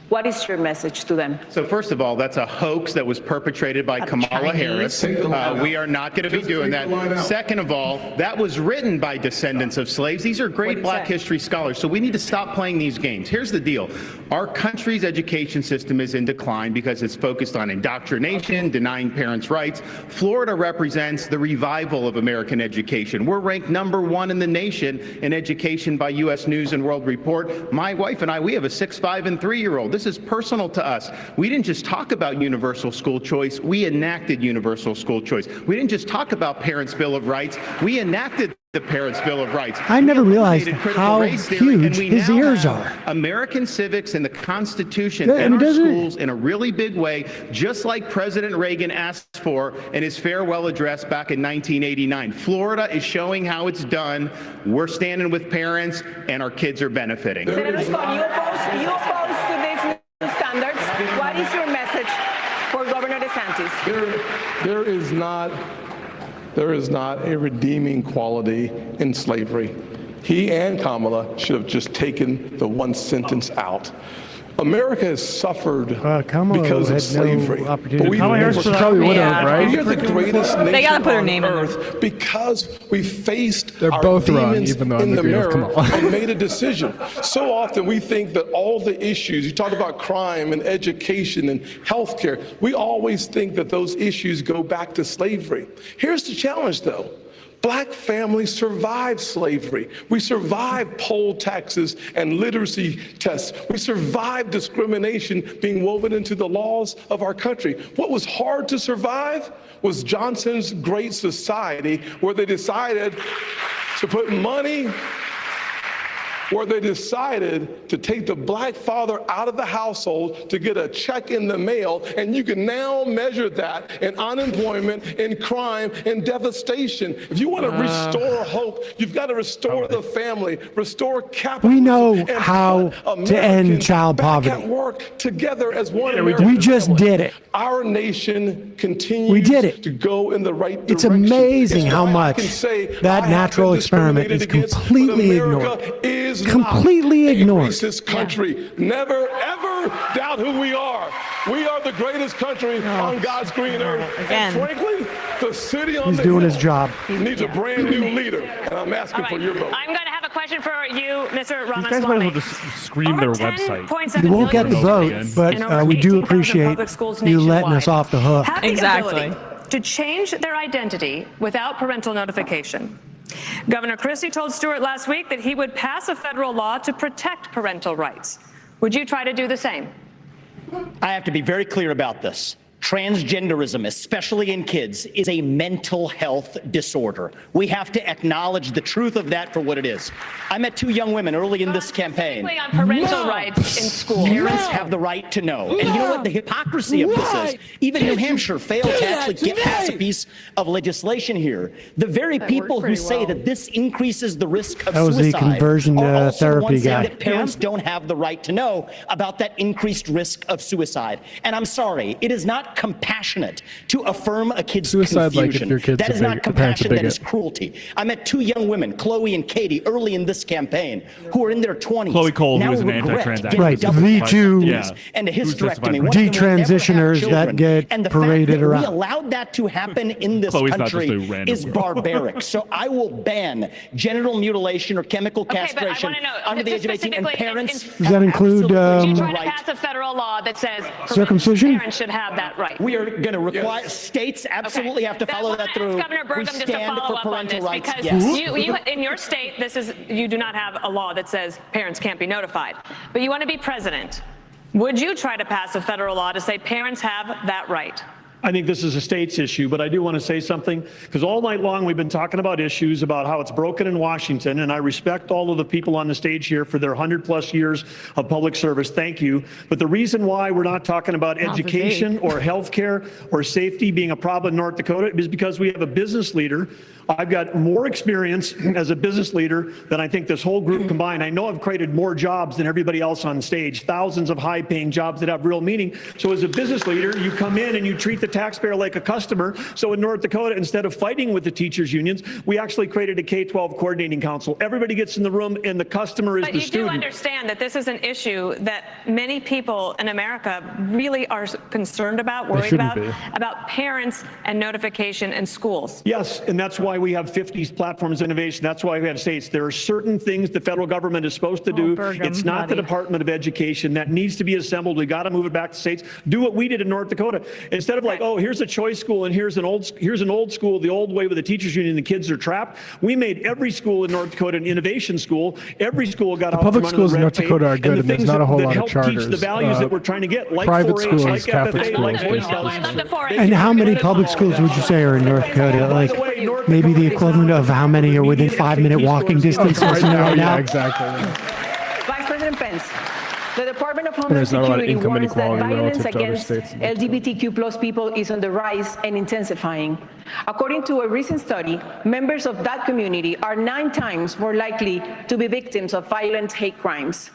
What is your message to them? So first of all, that's a hoax that was perpetrated by Kamala Harris. We are not going to be doing that. Second of all, that was written by descendants of slaves. These are great Black history scholars, so we need to stop playing these games. Here's the deal. Our country's education system is in decline because it's focused on indoctrination, denying parents' rights. Florida represents the revival of American education. We're ranked #1 in the nation in education by U.S. News and World Report. My wife and I, we have a 6, 5, and 3-year-old. This is personal to us. We didn't just talk about universal school choice, we enacted universal school choice. We didn't just talk about Parents' Bill of Rights, we enacted the Parents' Bill of Rights. I never realized how huge his ears are. American civics and the Constitution in our schools in a really big way, just like President Reagan asked for in his farewell address back in 1989. Florida is showing how it's done. We're standing with parents, and our kids are benefiting. Senator Scott, you oppose to these new standards. What is your message for Governor DeSantis? There is not a redeeming quality in slavery. He and Kamala should have just taken the one sentence out. America has suffered because of slavery. Kamala Harris probably would have, right? We are the greatest They gotta nation put her on name in there. earth because we faced They're our both wrong, demons even though I'm in the agreeing with mirror Kamala. and made a decision. So often we think that all the issues, you talk about crime and education and healthcare, we always think that those issues go back to slavery. Here's the challenge though. Black families survived slavery. We survived poll taxes and literacy tests. We survived discrimination being woven into the laws of our country. What was hard to survive was Johnson's Great Society, where they decided to put money, where they decided to take the black father out of the household to get a check in the mail, and you can now measure that in unemployment, in crime, in devastation. If you want to restore hope, you've got to restore the family, restore capitalism. We know how to end child poverty. Back at work together as one We just did it. Our nation continues to go in the right direction. It's amazing It's how why I much can say that I have natural been experiment is discriminated against, completely but America ignored. is Completely not ignored. a racist country. Never, ever doubt who we are. We are the greatest country on God's green earth. Again. And frankly, the city on He's the doing hill his job. needs a brand new leader, and I'm asking for your vote. I'm going to have a question for you, Mr. These guys might as Ramaswamy. well just scream their website. You won't get the vote, but we do appreciate you letting us off the hook. Have the ability to change their identity without parental notification. Governor Christie told Stewart last week that he would pass a federal law to protect parental rights. Would you try to do the same? I have to be very clear about this. Transgenderism, especially in kids, is a mental health disorder. We have to acknowledge the truth of that for what it is. I met 2 young women early in this campaign. Specifically on parental rights in school. Parents have the right to know. And you know what the hypocrisy of this is? Even New Hampshire failed to actually get past a piece of legislation here. The very people who say that this increases the risk of That was the suicide conversion are to also therapy ones saying guy. that parents don't have the right to know about that increased risk of suicide. And I'm sorry, it is not compassionate to affirm a kid's Suicide, confusion. like if your kid's that is a not bigot, the parent's a compassion, that bigot. is cruelty. I met 2 young women, Chloe and Katie, early in this campaign, who are in their 20s. Chloe Cole, now who is an regret anti-trans getting Right, double the two and a hysterectomy. detransitioners that get and the paraded fact that around. we allowed that to happen in this Chloe's not just country a random is girl. barbaric. So I will ban genital mutilation or chemical castration wanna know, under the age of 18, and specifically parents Does that include Would you try to pass a federal law that says circumcision? parents should have that right? We are going to require states absolutely have to follow that through. Governor We Burgum just to stand follow for up on parental this rights. because Yes. you in your state you do not have a law that says parents can't be notified, but you want to be president. Would you try to pass a federal law to say parents have that right? I think this is a state's issue, but I do want to say something, because all night long we've been talking about issues about how it's broken in Washington, and I respect all of the people on the stage here for their 100+ years of public service. Thank you. But the reason why we're not talking about education or healthcare or safety being a problem in North Dakota is because we have a business leader. I've got more experience as a business leader than I think this whole group combined. I know I've created more jobs than everybody else on stage, thousands of high-paying jobs that have real meaning. So as a business leader, you come in and you treat the taxpayer like a customer. So in North Dakota, instead of fighting with the teachers' unions, we actually created a K-12 coordinating council. Everybody gets in the room and the customer is the student. But you do understand that this is an issue that many people in America really are concerned about, worried about parents and notification in schools. Yes, and that's why we have 50 platforms of innovation. That's why we have states. There are certain things the federal government is supposed to do. It's not the Department of Education. That needs to be assembled. We got to move it back to states. Do what we did in North Dakota. Instead of like, oh, here's a choice school and here's an old school, the old way with the teachers union, the kids are trapped. We made every school in North Dakota an innovation school. Every school got out from under the red tape. Public schools in North Dakota are good, and there's not a whole lot of charters. Teach the values that we're trying to get, like private 4-H, schools, like Catholic FFA, like Boy schools, Scouts. And how many public schools would you say are in North Dakota? Like maybe the equivalent of how many are within 5-minute walking distance or something right now? Yeah, exactly. Vice President Pence, the Department of there's Homeland not a lot of Security income warns that inequality violence relative to other against states. LGBTQ+ people is on the rise and intensifying. According to a recent study, members of that community are 9 times more likely to be victims of violent hate crimes.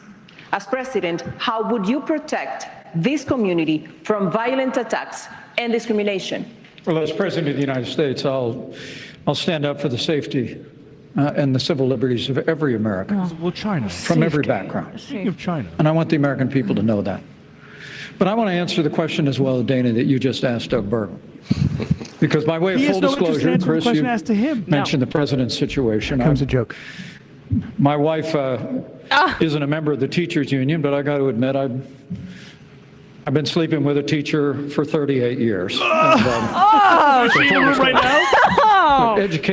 As president, how would you protect this community from violent attacks and discrimination? Well, as President of the United States, I'll stand up for the safety and the civil liberties of every American. Well, China. From every background. Speaking of China. And I want the American people to know that. But I want to answer the question as well, Dana, that you just asked Doug Burgum. Because by way of full disclosure, Chris, you mentioned the president's situation. Comes a joke. My wife isn't a member of the teachers union, but I got to admit, I've been sleeping with a teacher for 38 years. She in the room right now?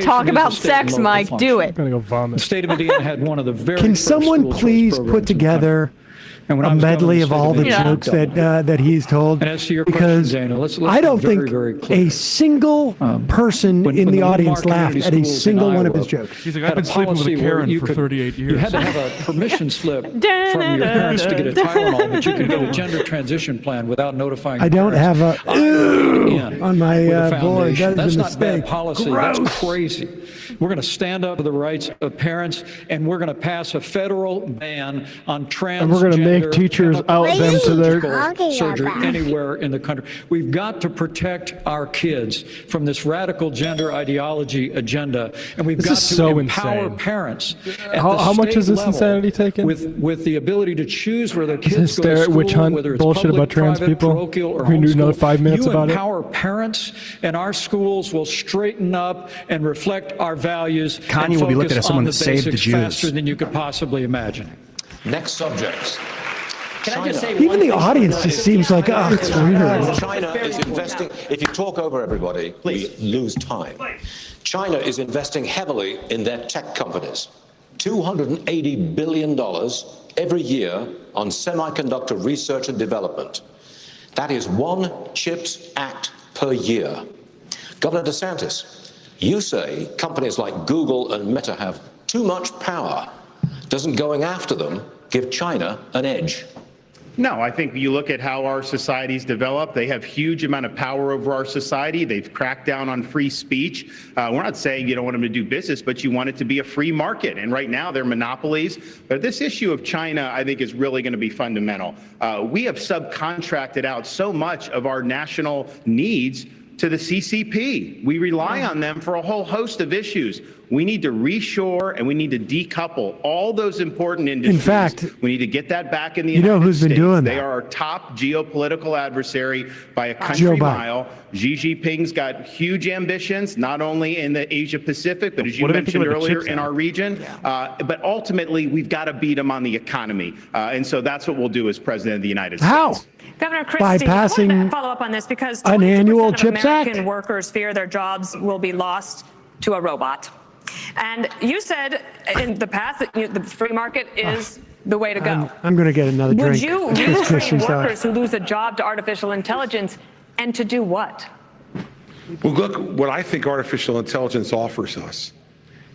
Talk about sex, Mike. Do it. I'm going to go vomit. The state of Indiana had one of the very Can first someone school choice please programs put in the together And when a I was medley of governor all of the the state of jokes Indiana, that he's told? And as to your Because question, Dana, let's I don't be very, think very clear. a single person When in the the audience Lamar laughed Community at a Schools in single one of Iowa his jokes. He's like, had I've been a sleeping with a policy where Karen you for could- 38 years. You had to have a permission slip from your parents to get a Tylenol, but you could get a gender transition plan without notifying. I don't have a on my board. That That's is a not mistake. bad policy. Gross. That's crazy. We're going to stand up for the rights of parents, and we're going to pass a federal ban on transgender. And we're going to make teachers out them to their surgery anywhere in the country. We've got to protect our kids from this radical gender ideology agenda, and we've This got is to so empower insane. parents. At How the much is state this level insanity taken? With the ability to choose where their kids go to Hysteria, school, witch hunt whether it's bullshit public, about trans private, people. parochial, or We can do another homeschool. 5 minutes you about it. empower parents, and our schools will straighten up and reflect our values. Kanye and will be looking focus at someone on that the saved the basics Jews. faster than you could possibly imagine. Next subject. Can I just say Even one the thing? audience just seems like, oh, it's weird. China is investing, if you talk over everybody, we lose time. China is investing heavily in their tech companies. $280 billion every year on semiconductor research and development. That is 1 CHIPS Act per year. Governor DeSantis, you say companies like Google and Meta have too much power. Doesn't going after them give China an edge? No, I think you look at how our society's developed. They have huge amount of power over our society. They've cracked down on free speech. We're not saying you don't want them to do business, but you want it to be a free market. And right now they're monopolies. But this issue of China, I think, is really going to be fundamental. We have subcontracted out so much of our national needs to the CCP. We rely on them for a whole host of issues. We need to reshore and we need to decouple all those important industries. In fact, we need to get that back in the United States. Who's been doing that? They are our top geopolitical adversary by a country mile. Xi Jinping's got huge ambitions, not only in the Asia Pacific, but as you mentioned earlier, in our region. But ultimately, we've got to beat him on the economy. And so that's what we'll do as president of the United States. How? Governor Christie, By I passing wanted to follow up on this because an annual of CHIPS American Act? workers fear their jobs will be lost to a robot. And you said in the past that the free market is the way to go. I'm going to get another drink. Would you retrain workers who lose a job to artificial intelligence, and to do what? Well, look, what I think artificial intelligence offers us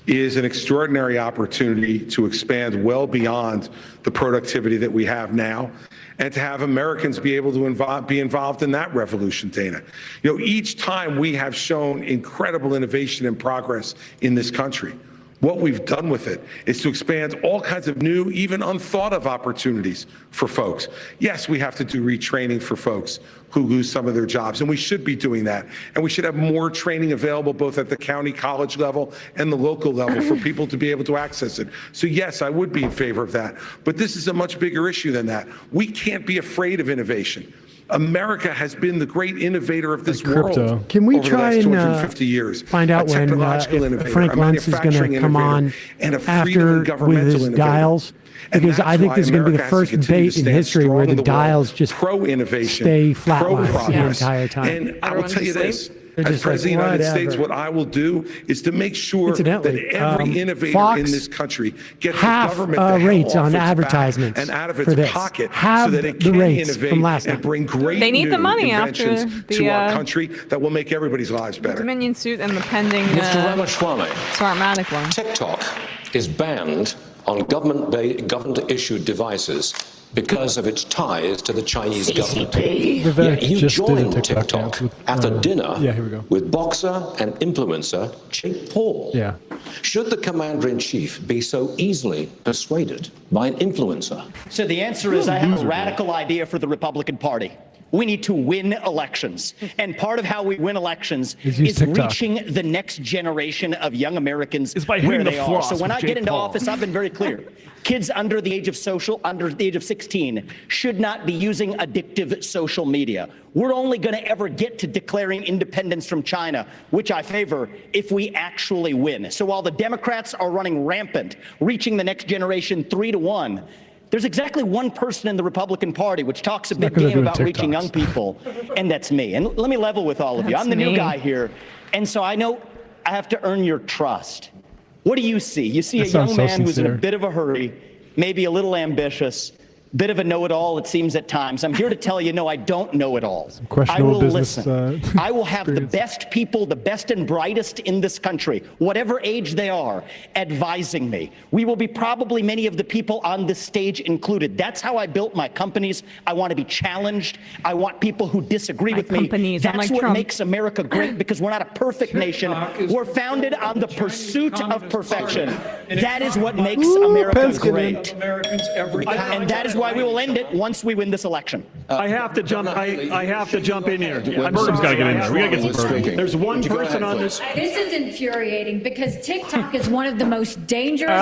is an extraordinary opportunity to expand well beyond the productivity that we have now, and to have Americans be able to be involved in that revolution, Dana. You know, each time we have shown incredible innovation and progress in this country. What we've done with it is to expand all kinds of new, even unthought of opportunities for folks. Yes, we have to do retraining for folks who lose some of their jobs, and we should be doing that. And we should have more training available both at the county college level and the local level for people to be able to access it. So yes, I would be in favor of that. But this is a much bigger issue than that. We can't be afraid of innovation. America has been the great innovator of this world. Can we over try the last and 250 years. find out when Technological Frank Luntz is going to come on after with his dials? Because I think this is going to be the first debate in history where the dials just stay flatlined the entire time. And I will tell you this. As President of the United States, what I will do is to make sure that every innovator Fox in this country gets half the government the rates hell on off its advertisements back and out of for its this. pocket Half so that it the can rates innovate from last and time. bring great They need new the money after inventions the, to our country that will make everybody's lives better. Dominion suit and the pending Mr. Ramaswamy, Smartmatic one. TikTok is banned on government-issued devices because of its ties to the Chinese government. Yet you joined TikTok at a dinner with boxer and influencer Jake Paul. Should the commander-in-chief be so easily persuaded by an influencer? So the answer is I have a radical idea for the Republican Party. We need to win elections. And part of how we win elections is reaching the next generation of young Americans where they are. So when I get into office, I've been very clear. Kids under the age of 16 should not be using addictive social media. We're only going to ever get to declaring independence from China, which I favor, if we actually win. So while the Democrats are running rampant, reaching the next generation 3-1, there's exactly one person in the Republican Party which talks a big game about reaching young people, and that's me. And let me level with all of you. I'm the new guy here, and so I know I have to earn your trust. What do you see? You see a young man who's in a bit of a hurry, maybe a little ambitious, bit of a know-it-all, it seems at times. I'm here to tell you, no, I don't know it all. I will listen. I will have the best people, the best and brightest in this country, whatever age they are, advising me. We will be probably many of the people on this stage included. That's how I built my companies. I want to be challenged. I want people who disagree with me. That's what makes America great, because we're not a perfect nation. We're founded on the pursuit of perfection. That is what makes America great. And that is why we will end it once we win this election. I have to jump. I have to jump in here. Bergham's got to get in there. We got to get some Bergham. There's one person on this. This is infuriating because TikTok is one of the most dangerous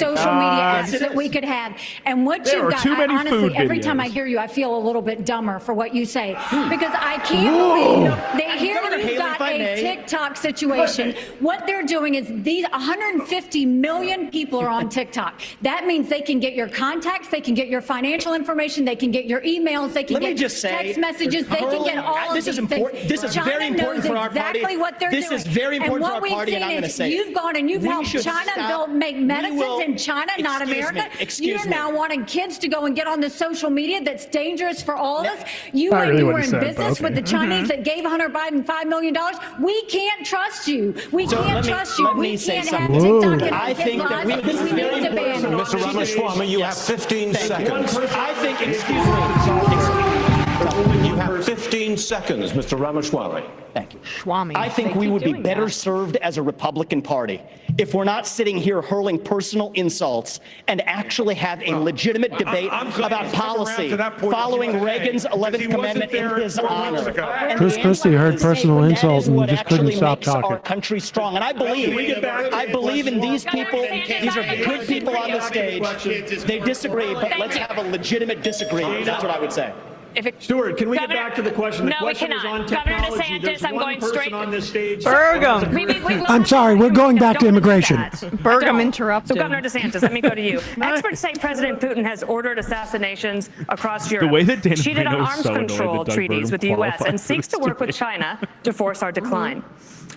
social media apps that we could have. And what you've got, honestly, every time I hear you, I feel a little bit dumber for what you say, because I can't believe they hear you've got a TikTok situation. What they're doing is these 150 million people are on TikTok. That means they can get your contacts, they can get your financial information, they can get your emails, they can get text messages, they can get all of these things. This is very important for our party. Exactly what they're doing. This is very important for our party, and I'm going to say you've gone and you've helped China make medicines in China, not America. You're now wanting kids to go and get on the social media that's dangerous for all of us. You were in business with the Chinese that gave Hunter Biden $5 million. We can't trust you. We can't trust you. We can't have TikTok. I think that this is very important. Mr. Ramaswamy, you have 15 seconds. I think, excuse me. You have 15 seconds, Mr. Ramaswamy. Thank you. Schwami. I think we would be better served as a Republican Party if we're not sitting here hurling personal insults and actually have a legitimate debate about policy following Reagan's 11th Commandment in his honor. Chris Christie heard personal insult and just couldn't stop talking. Our country strong, and I believe in these people. These are good people on the stage. They disagree, but let's have a legitimate disagreement. That's what I would say. Stuart, can we get back to the question? The No, we question is cannot. on Governor technology. DeSantis, There's I'm one going person straight- on this stage. Burgum. I'm sorry, we're going back to immigration. Burgum interrupted. So Governor DeSantis, let me go to you. Experts say President Putin has ordered assassinations across Europe, way that Dana cheated on Marino is arms so annoyed control that Doug treaties Burgum with the U.S., qualified and seeks for to work with China to force our decline.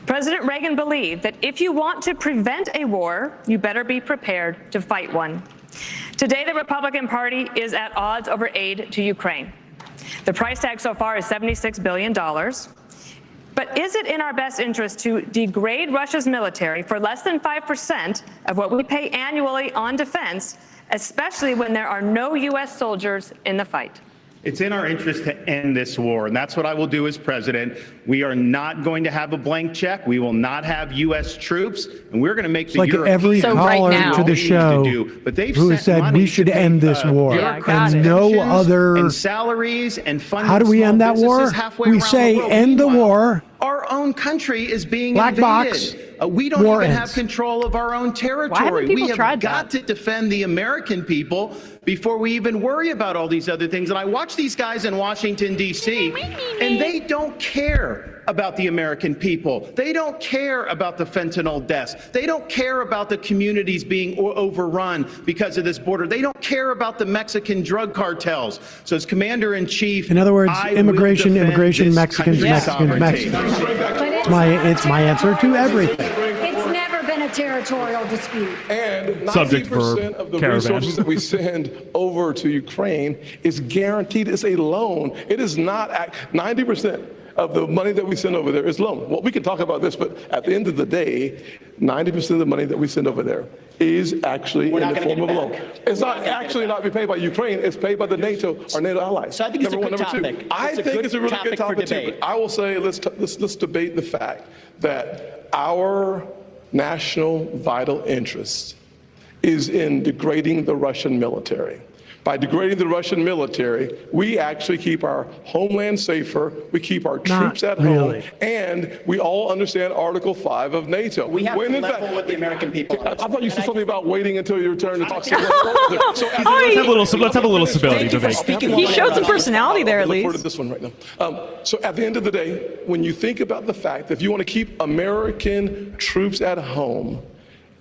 President Reagan believed that if you want to prevent a war, you better be prepared to fight one. Today, the Republican Party is at odds over aid to Ukraine. The price tag so far is $76 billion. But is it in our best interest to degrade Russia's military for less than 5% of what we pay annually on defense, especially when there are no U.S. soldiers in the fight? It's in our interest to end this war, and that's what I will do as president. We are not going to have a blank check. We will not have U.S. troops, and we're going to make It's the like every caller to the show who has said we should end this war, and no other. And salaries and funding. How do we end that war? We say end the war. Our own country is being Black invaded. box. We don't War even ends. have control of our own territory. Why haven't people We have tried got that? to defend the American people before we even worry about all these other things. And I watch these guys in Washington, D.C., and they don't care about the American people. They don't care about the fentanyl deaths. They don't care about the communities being overrun because of this border. They don't care about the Mexican drug cartels. So as Commander-in-Chief, In other words, I will immigration, defend Mexicans, this country's sovereignty. It's my answer to everything. It's never been a territorial dispute. And Subject 90% of the caravan. resources that we send over to Ukraine is guaranteed. It's a loan. It is not 90% of the money that we send over there is loan. Well, we can talk about this, but at the end of the day, 90% of the money that we send over there is actually in the form of a loan. It's not actually not be paid by Ukraine. It's paid by the NATO, our NATO allies. So I think it's a good topic. I think it's a really good topic too. But I will say let's debate the fact that our national vital interest is in degrading the Russian military. By degrading the Russian military, we actually keep our homeland safer, we keep our troops at home, and we all understand Article 5 of NATO. We have to level with the American people. I thought you said something about waiting until your turn to talk. Let's have a little civility debate. He showed some personality there, at Look forward least. to this one right now. So at the end of the day, when you think about the fact that if you want to keep American troops at home,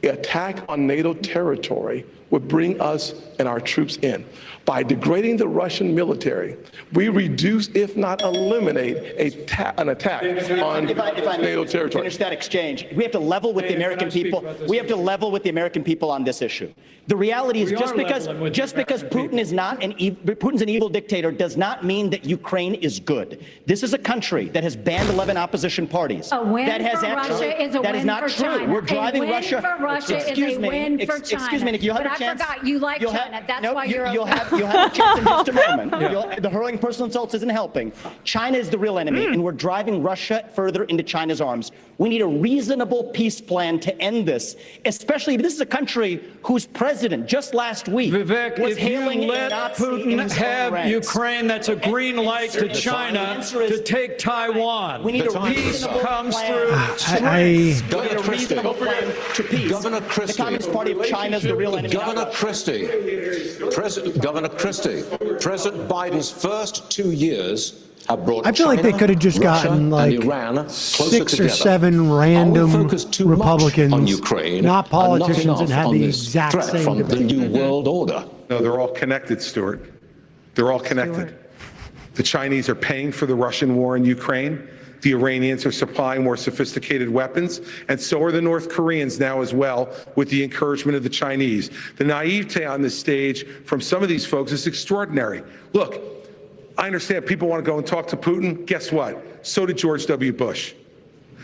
attack on NATO territory would bring us and our troops in. By degrading the Russian military, we reduce, if not eliminate, an attack on If I NATO territory. finish that exchange, we have to level with the American people. We have to level with the American people on this issue. The reality is just because Putin is Putin's an evil dictator does not mean that Ukraine is good. This is a country that has banned 11 opposition parties. A win that has for actually, Russia is a that win is not for true. China. We're driving a win Russia. for Russia Excuse is a me. win for China. Excuse me, Nick. You'll have but a chance. I forgot you like China. That's why you're. You'll have a chance in just a moment. The hurling personal insults isn't helping. China is the real enemy, and we're driving Russia further into China's arms. We need a reasonable peace plan to end this, especially this is a country whose president just last week was hailing let Nazi in Putin his own have ranks. Ukraine, that's a green light to China to take Taiwan. We need a reasonable comes plan through. We need a reasonable plan to peace. Governor Christie. The Communist Party of China is the real enemy. Governor Christie, President Biden's first 2 years have brought I feel like they China, could have just Russia, gotten and like Iran closer 6 or together. 7 random Are we focused too much Republicans, on Ukraine not politicians, enough and had on the this exact threat same from the debate. New World Order? No, they're all connected, Stuart. They're all connected. The Chinese are paying for the Russian war in Ukraine. The Iranians are supplying more sophisticated weapons, and so are the North Koreans now as well, with the encouragement of the Chinese. The naivete on this stage from some of these folks is extraordinary. Look, I understand people want to go and talk to Putin. Guess what? So did George W. Bush.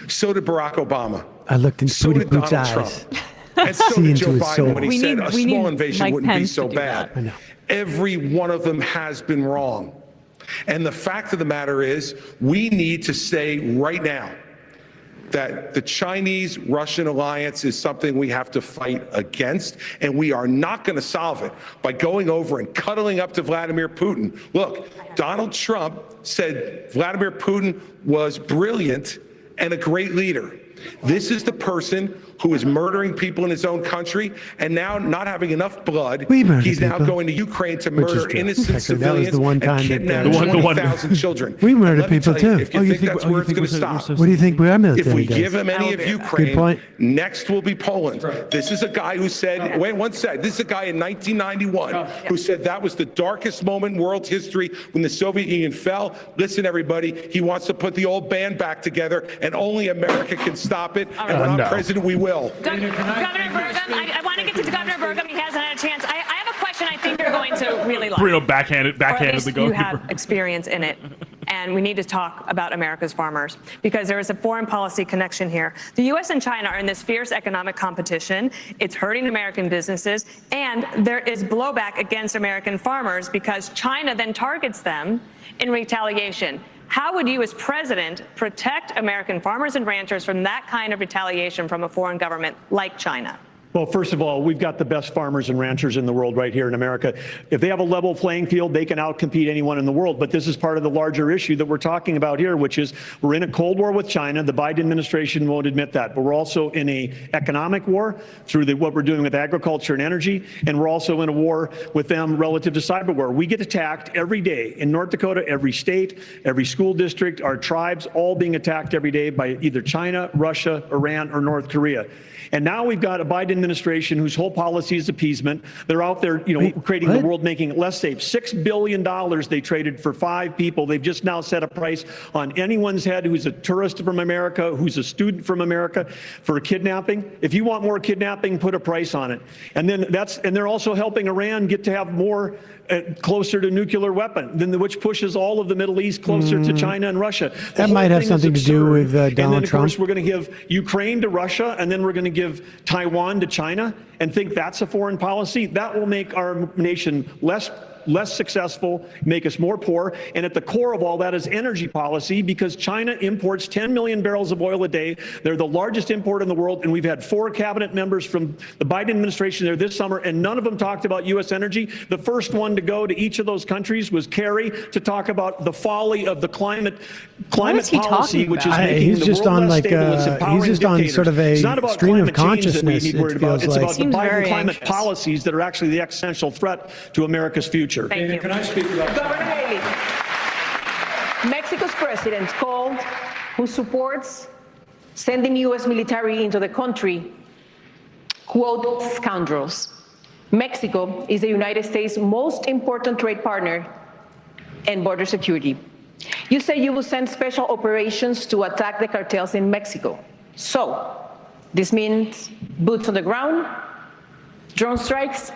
So did Barack Obama. I looked into So did Putin's Donald eyes. Trump. And so See did into Joe his Biden soul. when he We said need- a we small need invasion Mike wouldn't be Pence so to do bad. I know. Every one of them has been wrong. And the fact of the matter is, we need to say right now that the Chinese-Russian alliance is something we have to fight against, and we are not going to solve it by going over and cuddling up to Vladimir Putin. Look, Donald Trump said Vladimir Putin was brilliant and a great leader. This is the person who is murdering people in his own country, and now not having enough blood, he's now going to Ukraine to murder innocent civilians and kidnap 20,000 children. We murder people too. If you think that's where it's going to stop, what do you think our military if we does? give him any of Ukraine, next will be Poland. This is a guy who said, this is a guy in 1991 who said that was the darkest moment in world history when the Soviet Union fell. Listen, everybody, he wants to put the old band back together, and only America can stop it. And when I'm president, we will. Governor Burgum, I want to get to Governor Burgum. He hasn't had a chance. I have a question I think you're going to really like. Bruno backhanded the governor. You have experience in it. And we need to talk about America's farmers because there is a foreign policy connection here. The U.S. and China are in this fierce economic competition. It's hurting American businesses, and there is blowback against American farmers because China then targets them in retaliation. How would you, as president, protect American farmers and ranchers from that kind of retaliation from a foreign government like China? Well, first of all, we've got the best farmers and ranchers in the world right here in America. If they have a level playing field, they can outcompete anyone in the world. But this is part of the larger issue that we're talking about here, which is we're in a Cold War with China. The Biden administration won't admit that. But we're also in an economic war through what we're doing with agriculture and energy. And we're also in a war with them relative to cyber war. We get attacked every day in North Dakota, every state, every school district, our tribes, all being attacked every day by either China, Russia, Iran, or North Korea. And now we've got a Biden administration whose whole policy is appeasement. They're out there, creating the world, making it less safe. $6 billion they traded for 5 people. They've just now set a price on anyone's head who's a tourist from America, who's a student from America, for kidnapping. If you want more kidnapping, put a price on it. And then they're also helping Iran get to have more closer to nuclear weapon, which pushes all of the Middle East closer to China and Russia. That might have something to do with Donald Trump. And then, of course, we're going to give Ukraine to Russia, and then we're going to give Taiwan to China, and think that's a foreign policy. That will make our nation less successful, make us more poor. And at the core of all that is energy policy, because China imports 10 million barrels of oil a day. They're the largest importer in the world. And we've had 4 cabinet members from the Biden administration there this summer, and none of them talked about U.S. energy. The first one to go to each of those countries was Kerry to talk about the folly of the climate policy, which is making the world less stable. It's empowering he's just on dictators. sort of a It's not about stream of climate change that we consciousness. need worried about. It's about the Biden climate anxious. policies that are actually the existential threat to America's future. Thank you. Can I speak to that? Governor Haley, Mexico's president called who supports sending U.S. military into the country, quote, scoundrels. Mexico is the United States' most important trade partner and border security. You say you will send special operations to attack the cartels in Mexico. So, this means boots on the ground, drone strikes?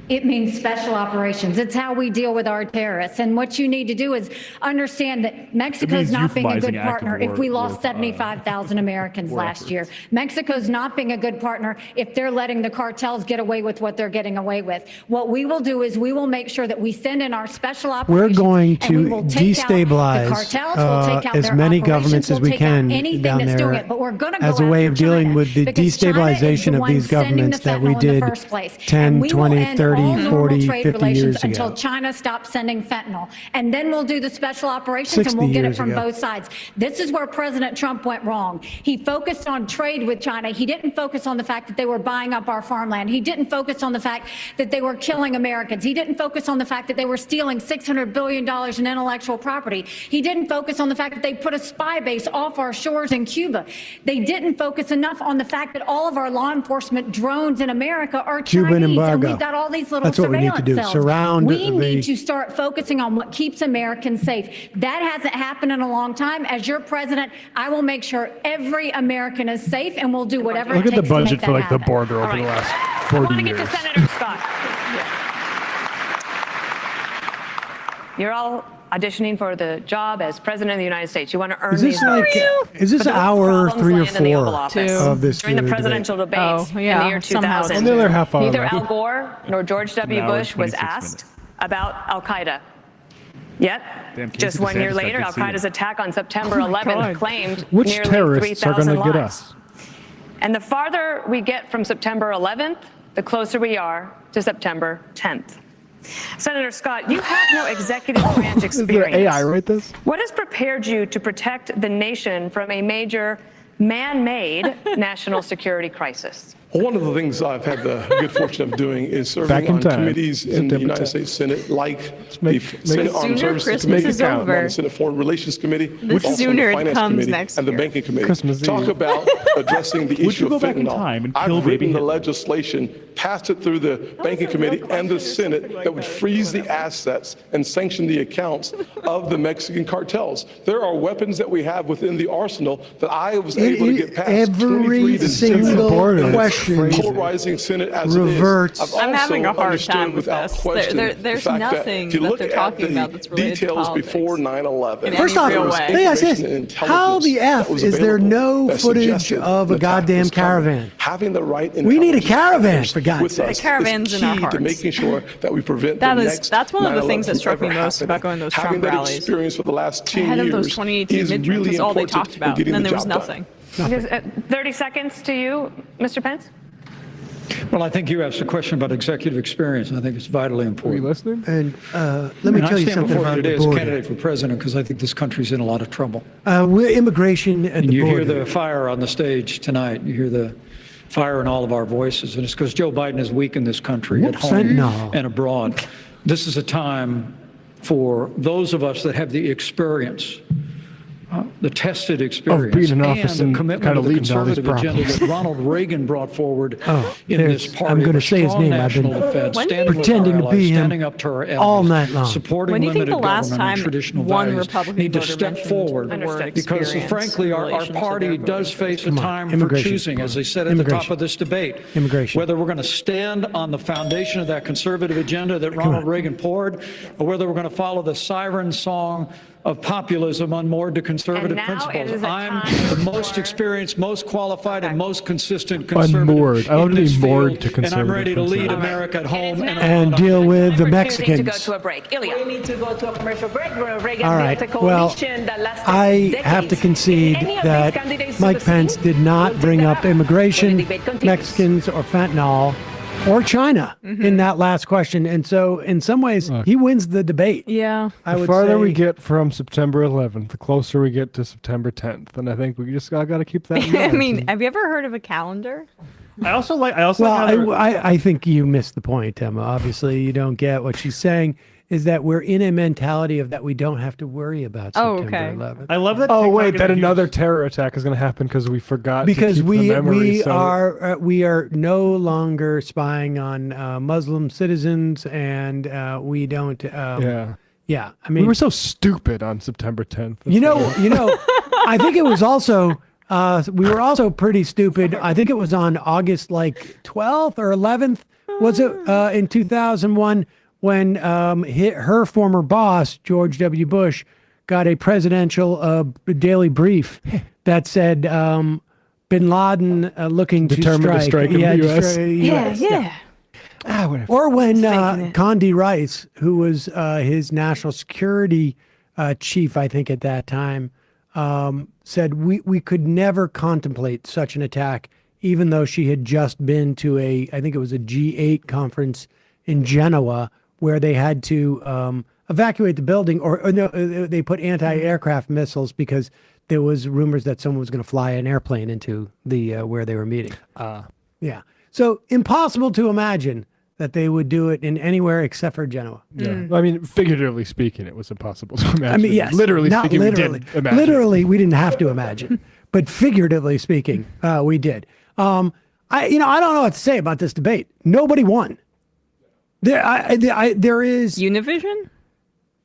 It means special operations. It's how we deal with our terrorists. And what you need to do is understand that Mexico's not being a good partner if we lost 75,000 Americans last year. Mexico's not being a good partner if they're letting the cartels get away with what they're getting away with. What we will do is we will make sure that we send in our special operations. We're going to and we will take destabilize out the cartels, we'll take out as their many operations, governments as we'll we take out can anything down that's doing there it. But we're going to go as a way of after dealing China, with the because China is the destabilization of one these sending governments the that we fentanyl in the did first place. 10, And we will 20, end 30, all normal 40, trade 50 relations years until ago. China stops sending fentanyl. And then we'll do the special operations 60 and we'll get it years from ago. both sides. This is where President Trump went wrong. He focused on trade with China. He didn't focus on the fact that they were buying up our farmland. He didn't focus on the fact that they were killing Americans. He didn't focus on the fact that they were stealing $600 billion in intellectual property. He didn't focus on the fact that they put a spy base off our shores in Cuba. They didn't focus enough on the fact that all of our law enforcement drones in America are Cuban Chinese. embargo. And we've got all these little That's what we need surveillance to do. cells. Surround we the- need to start focusing on what keeps Americans safe. That hasn't happened in a long time. As your president, I will make sure every American is safe, and we'll do whatever Look it at takes the to make budget that for like the happen. border over All the right. last I 40 want to years. get to Senator Scott. You're all auditioning for the job as president of the United States. You want to earn Is this these like, votes. is this But those hour problems 3 or land in the Oval 4 Office. of this During the debate? presidential debates in the year somehow 2000, Another half hour neither left. Al Gore nor George W. An hour and Bush was 26 asked about Al-Qaeda. Yet, Damn, Casey just 1 year DeSantis got later, good Al-Qaeda's seating. attack on September 11th claimed Which nearly terrorists are 3,000 going to get lives. us? And the farther we get from September 11th, the closer we are to September 10th. Senator Scott, you have no executive branch Is there experience. AI write this? What has prepared you to protect the nation from a major man-made national security crisis? One of the things I've had the good fortune of doing is Back serving in on time. committees in the September United 10th. States Senate, like the make Senate it Armed sooner. Services Christmas Committee, is I'm on over. the Senate Foreign Relations Committee, The also on sooner it Finance comes Committee next and the year. Banking Committee. Christmas Talk Eve. about addressing the Would issue you of go back in fentanyl. time and kill I've baby written the Hitler? legislation, passed it through the Banking Committee and the Senate that would freeze the assets and sanction the accounts of the Mexican cartels. There are weapons that we have within the arsenal that I was able to get past. Every 23 to single 0. question Polarizing Senate as reverts. it is. I'm having a hard understood time with without this. question There's the fact nothing if you that look they're at talking the about that's related to details politics. before 9/11. In First any off, real let way. me ask this: Information and how the intelligence f that was is there available no that footage suggested of a the attack goddamn was coming. caravan? Having the right We need a intelligence caravan, for with God's us sake. is Caravan's in our key hearts. to making sure that we prevent That the is- next that's one of the things that 9/11 struck me ever most happening. about going to those Having Trump that rallies. experience for the last 10 Ahead of years those 2018 is midterms, really that's all they important talked in about. getting And then the there was job done. nothing. Just, 30 seconds to you, Mr. Pence. Well, I think you asked a question about executive experience, and I think it's vitally Are you important. listening? And let me And tell I you stand something before you about today the as a border. candidate for president because I think this country's in a lot of trouble. Immigration at And the you hear border. the fire on the stage tonight. You hear the fire in all of our voices. And it's because Joe Biden has weakened this country at home Fentanyl. and abroad. This is a time for those of us that have the experience, the tested experience, being in office and and the commitment kinda of the leading to all these conservative agenda problems. that Ronald Reagan brought forward Oh, in there's- this party. I'm going to of say his strong name. I've been national defense, When do you standing with our pretending to allies, be him standing up to our enemies, all night long. supporting When do you think limited the last government and time traditional one values Republican need to voter step mentioned forward the word because, experience frankly, in our relation to party their does voters? face a Come on, time for immigration. choosing, as they said at the top Immigration. of this debate, Immigration. whether we're going to stand on the foundation of that conservative agenda that Ronald Reagan poured, or whether we're going to follow the siren song of populism unmoored to conservative And now it principles. is a I'm time the most experienced, most qualified, and most consistent Unmoored. conservative I love in to be this moored field, to and I'm ready to conservative lead principles. America at home And deal with the We're choosing to go Mexicans. to a break. Ilya. We need to go to a commercial break. Reagan All right. built a Well, coalition that lasted I have to decades. concede Any of these that candidates Mike to the Pence scene? did not bring up immigration, debate continues. Mexicans, or fentanyl, or China in that last question. And so, in some ways, he wins the debate. Yeah. I The would farther say, we get from September 11th, the closer we get to September 10th. And I think we just got to keep that in I mind. mean, have you ever heard of a calendar? I also like how well, they're- I think you missed the point, Emma. Obviously, you don't get what she's saying. Is that we're in a mentality of that we don't have to worry about Oh, September okay. 11th. I love that. Oh TikTok wait, is that a huge- another terror attack is going to happen because we forgot Because to keep the memory, we are no longer spying on Muslim citizens, and we don't. yeah. I mean, We were so stupid on September 10th. you know. I think it was also. We were also pretty stupid. I think it was on August 12th or 11th. Was it in 2001 when her former boss George W. Bush got a presidential daily brief that said Bin Laden looking Determined to strike in the US. Yeah. Or when Condi Rice, who was his national security chief, I think at that time, said we could never contemplate such an attack, even though she had just been to I think it was a G8 conference in Genoa, where they had to evacuate the building, or no, they put anti-aircraft missiles because there was rumors that someone was going to fly an airplane into the where they were meeting. Yeah. So impossible to imagine that they would do it in anywhere except for Genoa. Yeah. I mean, figuratively speaking, it was impossible to imagine. I mean, yes. Literally not speaking, literally. we did imagine. Literally, we didn't have to imagine, but figuratively speaking, we did. I don't know what to say about this debate. Nobody won. There is Univision?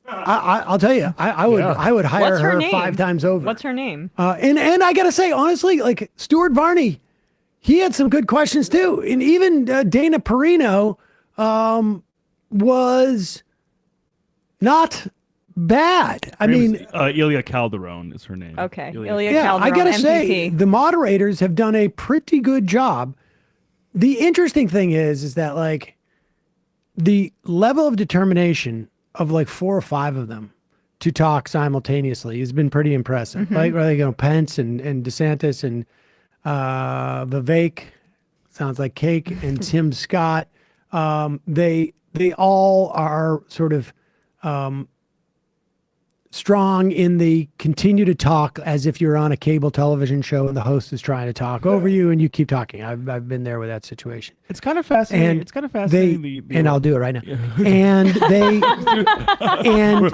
I'll tell you, I would hire What's her her name? 5 times over. What's her name? And I gotta say, honestly, like Stuart Varney, he had some good questions too, and even Dana Perino was not bad. I mean, Ilya Calderon is her name. Okay, Ilya Calderon, I gotta MPP. say, the moderators have done a pretty good job. The interesting thing is that like the level of determination of like 4 or 5 of them to talk simultaneously has been pretty impressive. Like, Pence and DeSantis and Vivek, sounds like cake, and Tim Scott. They all are sort of strong in the continue to talk as if you're on a cable television show and the host is trying to talk over you and you keep talking. I've been there with that situation. It's kind of fascinating. And it's kind of fascinating. and I'll do it right now. And they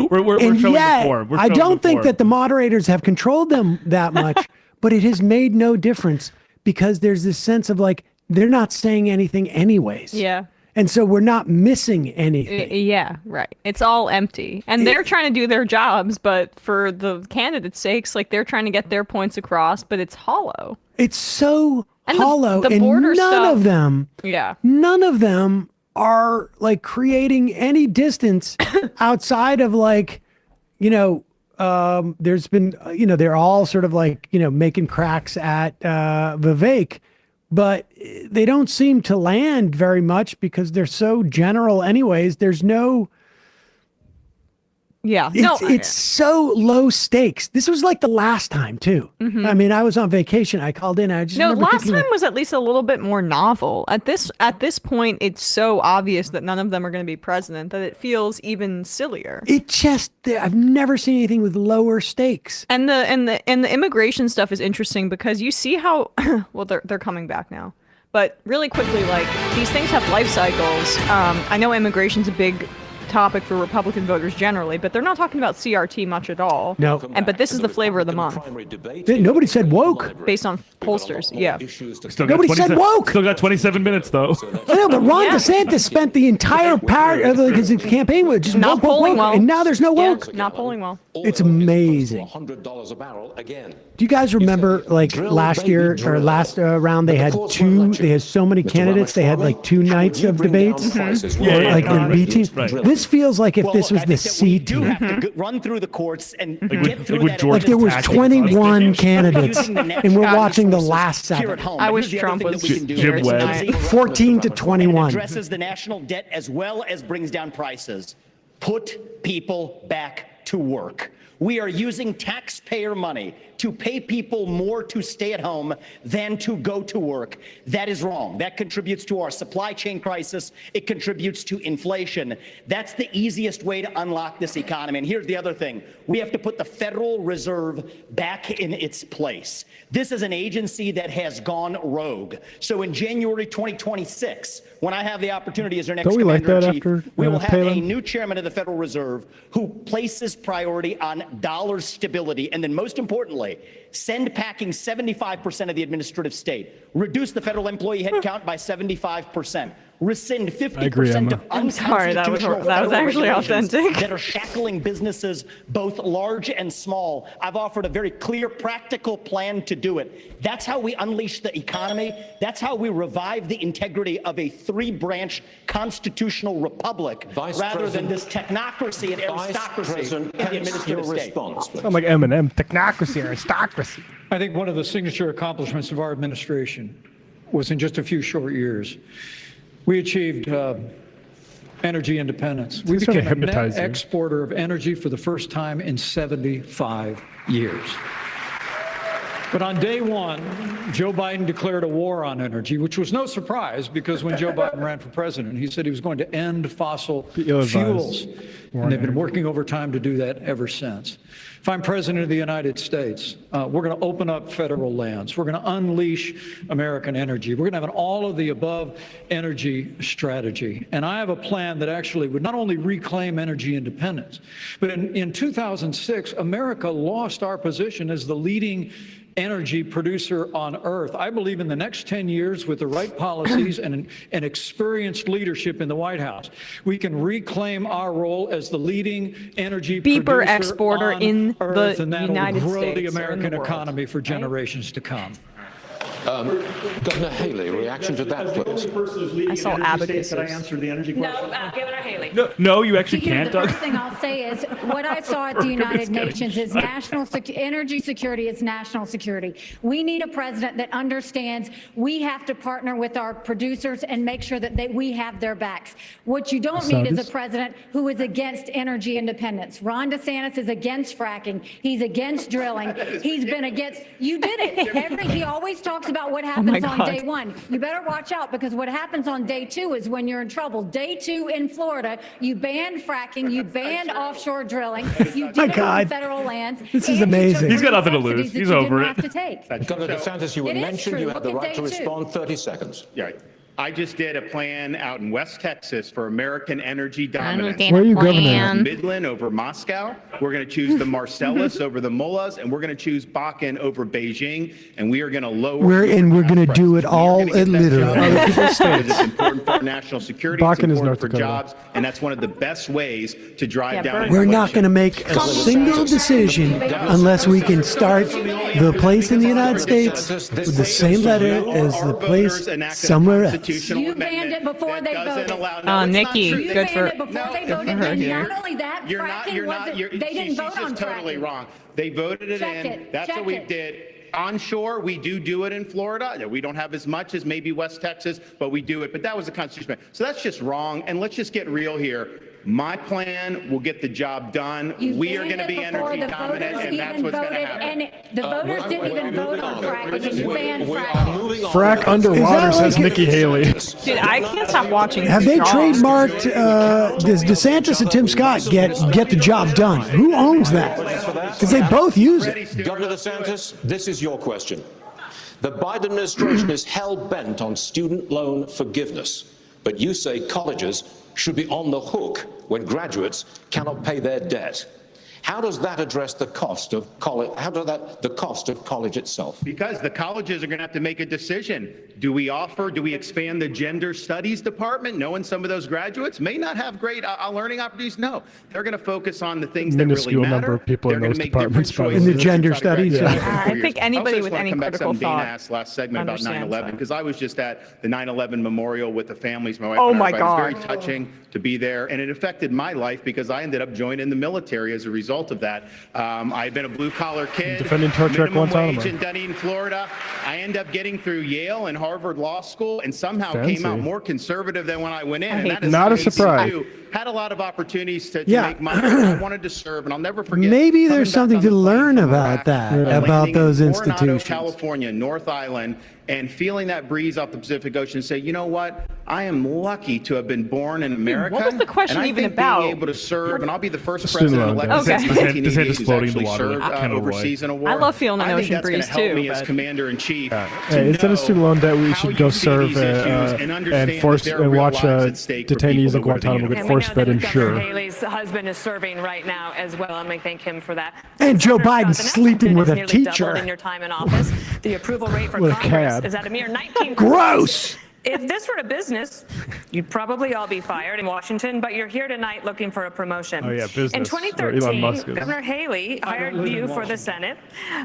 we're and showing yet, the form. We're I showing don't the think form. that the moderators have controlled them that much, but it has made no difference because there's this sense of like they're not saying anything anyways. Yeah. And so we're not missing anything. Yeah, right. It's all empty. And they're trying to do their jobs, but for the candidates' sakes, like they're trying to get their points across, but it's hollow. It's so And hollow. the and border none stuff, of them, yeah. none of them are like creating any distance outside of like, there's been, they're all sort of like, making cracks at Vivek, but they don't seem to land very much because they're so general anyways. There's no, Yeah. it's so low stakes. This was like the last time too. Mhm. I mean, I was on vacation. I called in. I just remember last thinking, time was at least a little bit more novel. At this point, it's so obvious that none of them are going to be president that it feels even sillier. it just, I've never seen anything with lower stakes. And the immigration stuff is interesting because you see how well they're coming back now. But really quickly, like these things have life cycles. I know immigration's a big topic for Republican voters generally, but they're not talking about CRT much at all. No. But this is the flavor of the month. Nobody said woke. Based on pollsters, yeah. Still got Nobody said 27 woke. Still got 27 minutes though. I know, but Ron DeSantis spent the entire part of his campaign with just Not woke, woke, polling woke, well. and now there's no woke. Not polling well. It's amazing. $100 a barrel again. Do you guys remember like last year or last round they had so many candidates, they had like 2 nights of debates, like in B team. This feels like if this was the C You team. have to run through the courts and get through that. Like there was 21 candidates Using the and natural we're watching the resources last here 7. at home. I But wish here's the other Trump thing was that we can do here here tonight. tonight. 14 to 21. It addresses the national debt as well as brings down prices. Put people back to work. We are using taxpayer money to pay people more to stay at home than to go to work. That is wrong. That contributes to our supply chain crisis. It contributes to inflation. That's the easiest way to unlock this economy. And here's the other thing. We have to put the Federal Reserve back in its place. This is an agency that has gone rogue. So in January 2026, when I have the opportunity as our next Don't we like that commander-in-chief, after, we will have a Palin? new chairman of the Federal Reserve who places priority on dollar stability, and then most importantly, send packing 75% of the administrative state, reduce the federal employee headcount by 75%, rescind 50% of I'm sorry, that was unconstitutional that was federal actually regulations authentic. that are shackling businesses, both large and small. I've offered a very clear, practical plan to do it. That's how we unleash the economy. That's how we revive the integrity of a 3-branch constitutional republic, rather than this technocracy and aristocracy in the administrative state. Sound like Eminem. Technocracy, aristocracy. I think one of the signature accomplishments of our administration was in just a few short years, we achieved energy independence. We He's trying to became a net hypnotize you. exporter of energy for the first time in 75 years. But on day one, Joe Biden declared a war on energy, which was no surprise because when Joe Biden ran for president, he said he was going to end fossil fuels. And they've been working overtime to do that ever since. If I'm president of the United States, we're going to open up federal lands. We're going to unleash American energy. We're going to have an all-of-the-above energy strategy. And I have a plan that actually would not only reclaim energy independence, but in 2006, America lost our position as the leading energy producer on Earth. I believe in the next 10 years, with the right policies and experienced leadership in the White House, we can reclaim our role as the leading energy Beeper producer exporter on in Earth, the and that'll United grow States the or in the American world, economy for generations to come. Governor Haley, reaction to that, please. I saw advocates. Could I answer the energy question? No, Governor Haley. No, you actually can't. The first thing I'll say is what I saw at the United Nations is energy security is national security. We need a president that understands we have to partner with our producers and make sure that we have their backs. What you don't need is a president who is against energy independence. Ron DeSantis is against fracking. He's against drilling. He's been against, you did it. He always talks about what happens on day one. You better watch out because what happens on day two is when you're in trouble. Day two in Florida, you banned fracking, you banned offshore drilling, you did it on federal lands. This is amazing. He's got nothing to lose. He's over it. Governor DeSantis, you were mentioned. You have the right to respond. 30 seconds. Yeah. I just did a plan out in West Texas for American energy dominance. Where are you going? Midland over Moscow. We're going to choose the Marcellus over the Mullahs, and we're going to choose Bakken over Beijing, and we are going to lower. We're going to do it all literally. It's important for our national security. Bakken it's is North important for Dakota. jobs, and that's one of the best ways to drive down. We're not going to make a single decision unless we can start the place in the United States with the same letter as the place somewhere else. You banned it before they voted. Nikki, good for Before they voted, and not only that, fracking wasn't, they didn't vote on fracking. Totally fracking. wrong. They voted it in. That's what we did. Onshore, we do it in Florida. We don't have as much as maybe West Texas, but we do it. But that was a constitutional. So that's just wrong. And let's just get real here. My plan will get the job done. We are going to be energy dominant, and that's what's going to happen. And the voters didn't even vote on fracking, and you banned fracking. Frack underwater, says Nikki Haley. Dude, I can't stop watching. Have they trademarked, does DeSantis and Tim Scott get the job done? Who owns that? Because they both use it. Governor DeSantis, this is your question. The Biden administration is hell-bent on student loan forgiveness, but you say colleges should be on the hook when graduates cannot pay their debt. How does that address the cost of college? The cost of college itself? Because the colleges are going to have to make a decision. Do we expand the gender studies department, knowing some of those graduates may not have great learning opportunities? No, they're going to focus on the things that really matter. Minuscule number of people in those departments. In the gender studies. I think anybody with any critical thought. Dana asked last segment about 9/11 because I was just at the 9/11 memorial with the families. My wife. Oh and my I. God. It was very touching to be there, and it affected my life because I ended up joining the military as a result of that. I had been a blue-collar kid, defending torture at Guantanamo wage in Dunedin, Florida. I ended up getting through Yale and Harvard Law School, and somehow came out more conservative than when I went in. And that is not a surprise. Had a lot of opportunities to make money. I wanted to serve, and I'll never forget. Maybe there's something to learn about that, about those institutions. California, North Island, and feeling that breeze off the Pacific Ocean and say, you know what? I am lucky to have been born in America. What was the question and I even think about? being able to serve, and I'll be the first president elected since Okay. 1988 who's floating the actually water served overseas in a war. I love feeling an ocean breeze I think that's going to help me too. as commander-in-chief. Hey, instead of student loan debt, we should go serve and watch detainees in Guantanamo get force-fed and sure. Haley's husband is serving right now as well. I'm going to thank him for that. And Joe Biden's sleeping with a nearly teacher. doubled in your time in office. The approval rate for With a Congress cab. is at a mere 19%. Gross. If this were a business, you'd probably all be fired in Washington, but you're here tonight looking for a promotion. Oh, yeah, business. In Or Elon 2013, Musk is. Governor Haley hired you for the Senate.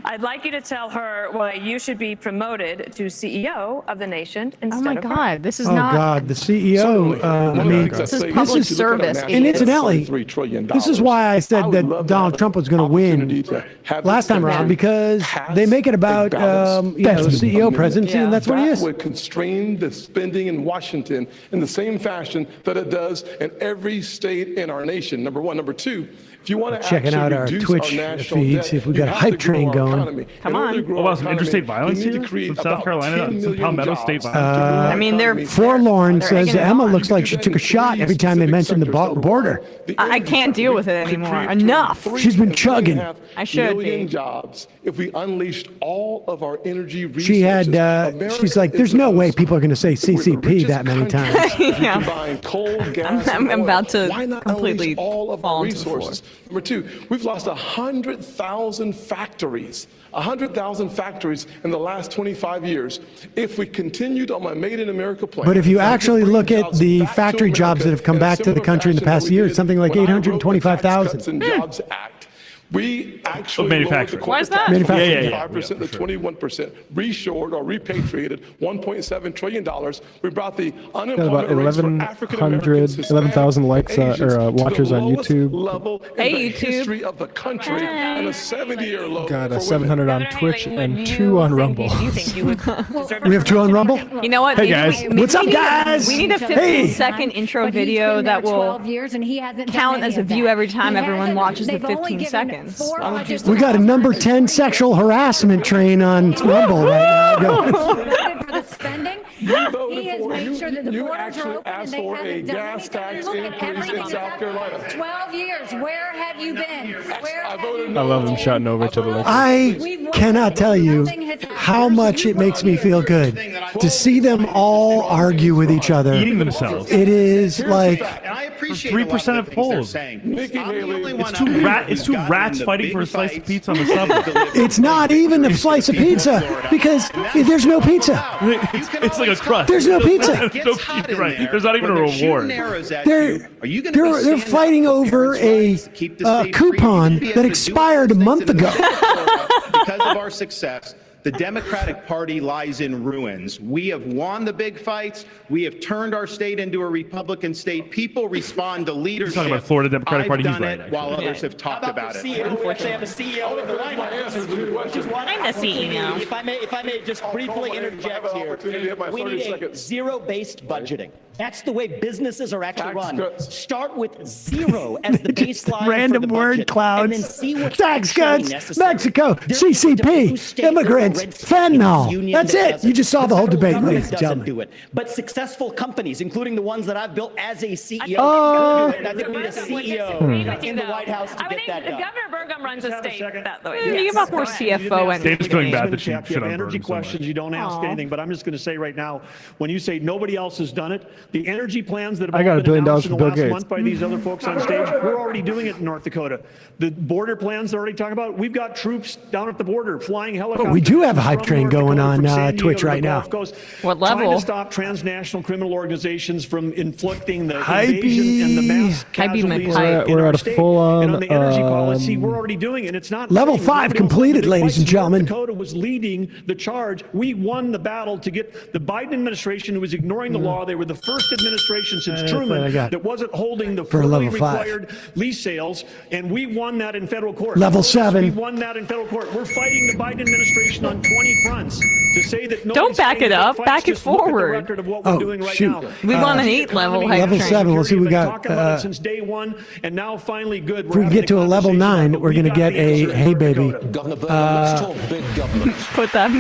I'd like you to tell her why you should be promoted to CEO of the nation instead Oh my of her. God, this is Oh not. God, the CEO. I mean, This is public service. and incidentally, this is why I said that Donald Trump was going to win last time around because they make it about the CEO presidency, and that's what he is. Would constrain the spending in Washington in the same fashion that it does in every state in our nation. Number one. Number two, if you want to Checking out our Twitch feed, see if we got a hype train going. Come on. Oh, wow, some interstate violence here? Some South Carolina, some Palmetto State violence. I mean, they're Forlorn says egging it Emma on. looks like she took a shot every time they mentioned the border. I can't deal with it anymore. Enough. She's been chugging. I should million be. jobs if we unleashed all of our energy resources. She had. She's like, there's no way people are going to say CCP that many times. Yeah. Buying coal, gas, I'm and oil. about to Why not completely unleash all of fall our onto the floor. resources? Number two, we've lost 100,000 factories. 100,000 factories in the last 25 years. If we continued on my Made in America plan. But if you actually look at the factory jobs that have come back to the country in the past year, it's something like 825,000. Jobs Act. We actually lowered the manufacturing. corporate Why is that? tax from Manufacturing. 5% to 21%, reshored or repatriated $1.7 trillion. We brought the Got unemployment about rates for 11,000 African Americans, 11,000 likes or watchers on YouTube. level in Hey, the YouTube. history of the country and a 70-year low. Got for 700 on Governor Twitch Haley, and would 2 you on think- Rumble. Do you think you would deserve We have 2 on Rumble? You know what? Hey, Maybe guys. maybe What's up, we need- guys? We need a Hey. 15-second intro But he's video been that there will 12 years and he hasn't count done any as a of view that. every time He everyone hasn't. watches the They've only 15 given seconds. 4 budgets We got a number 10 sexual harassment train on Rumble right now. Go. for the spending. voted He has for- made you- sure that the you borders actually are open and asked they for a haven't done gas anything. tax Look at increase in everything South that's Carolina. happened. 12 years. Where have you been? Where I have voted you no. I love them shouting over each other like that. I cannot tell you how much it makes me feel good to see them all argue with each other. Eating themselves. It is like And I appreciate 3% a lot of the things they're polls. saying. Nikki I'm the Haley, only it's one It's two, up here rat, who's it's two gotten rats the fighting big for a slice of fights pizza on the subway. it's not even a slice of pizza because there's no pizza. It's like a crust. There's no pizza. You're right. There's not even a reward. They're fighting over a coupon that expired a month ago. Because of our success, the Democratic Party lies in ruins. We have won the big fights. We have turned our state into a Republican state. People respond to leadership. talking about Florida Democratic Party, I've he's done right, it while others have talked about it. We actually have a CEO of the White House. Which is what I'm the CEO. If I may just briefly interject here, we need a zero-based budgeting. That's the way businesses are actually run. Start with zero as the baseline Random for the word budget, clouds, and then see what's tax actually cuts, necessary. Mexico, There's a CCP, blue state, there's a immigrants, red state, and fentanyl. it's union That's that it. doesn't. You just saw the whole federal debate, government ladies and doesn't gentlemen. do it. But successful companies, including the ones that I've built as a CEO, Oh. do it. And I think we need a CEO in the White House to I would get think that done. Governor Burgum runs a state that way. You give us more CFO and Dave's feeling bad that You you have shit on energy Burgum so much. questions, you don't ask anything, but I'm just going to say right now, when you say nobody else has done it, the energy plans that have I got all $1 billion been announced in for the Bill last Gates. month by these other folks on stage, we're already doing it in North Dakota. The border plans they're already talking about, we've got troops down at the border flying helicopters. we do have a hype from train North going Dakota, on, from San Diego Twitch to the right now. Gulf Coast, What trying level? to stop transnational criminal organizations from inflicting the Hypey. invasion and the mass Hypey casualties McHype. in We're our at a state. full-on, And on the energy policy, we're already doing it. It's not Level saying 5 nobody else completed, did it. ladies and North gentlemen. Dakota was leading the charge. We won the battle to get the Biden administration, who was ignoring the law. They were the first administration since That's what I Truman got. that wasn't holding the For federally level 5. required lease sales, and we won that in federal court. Level 7. We won that in federal court. We're fighting the Biden administration on 20 fronts to say that Don't back it up. Back it Just look at the forward. record of what we're doing right shoot. now. We want an 8-level hype Level train. 7. We'll see. We We've been got. talking about it since day one, and now finally good. If we can get to a level 9, we're going to get a hey baby. Governor Burgum, let's talk big government. Put them.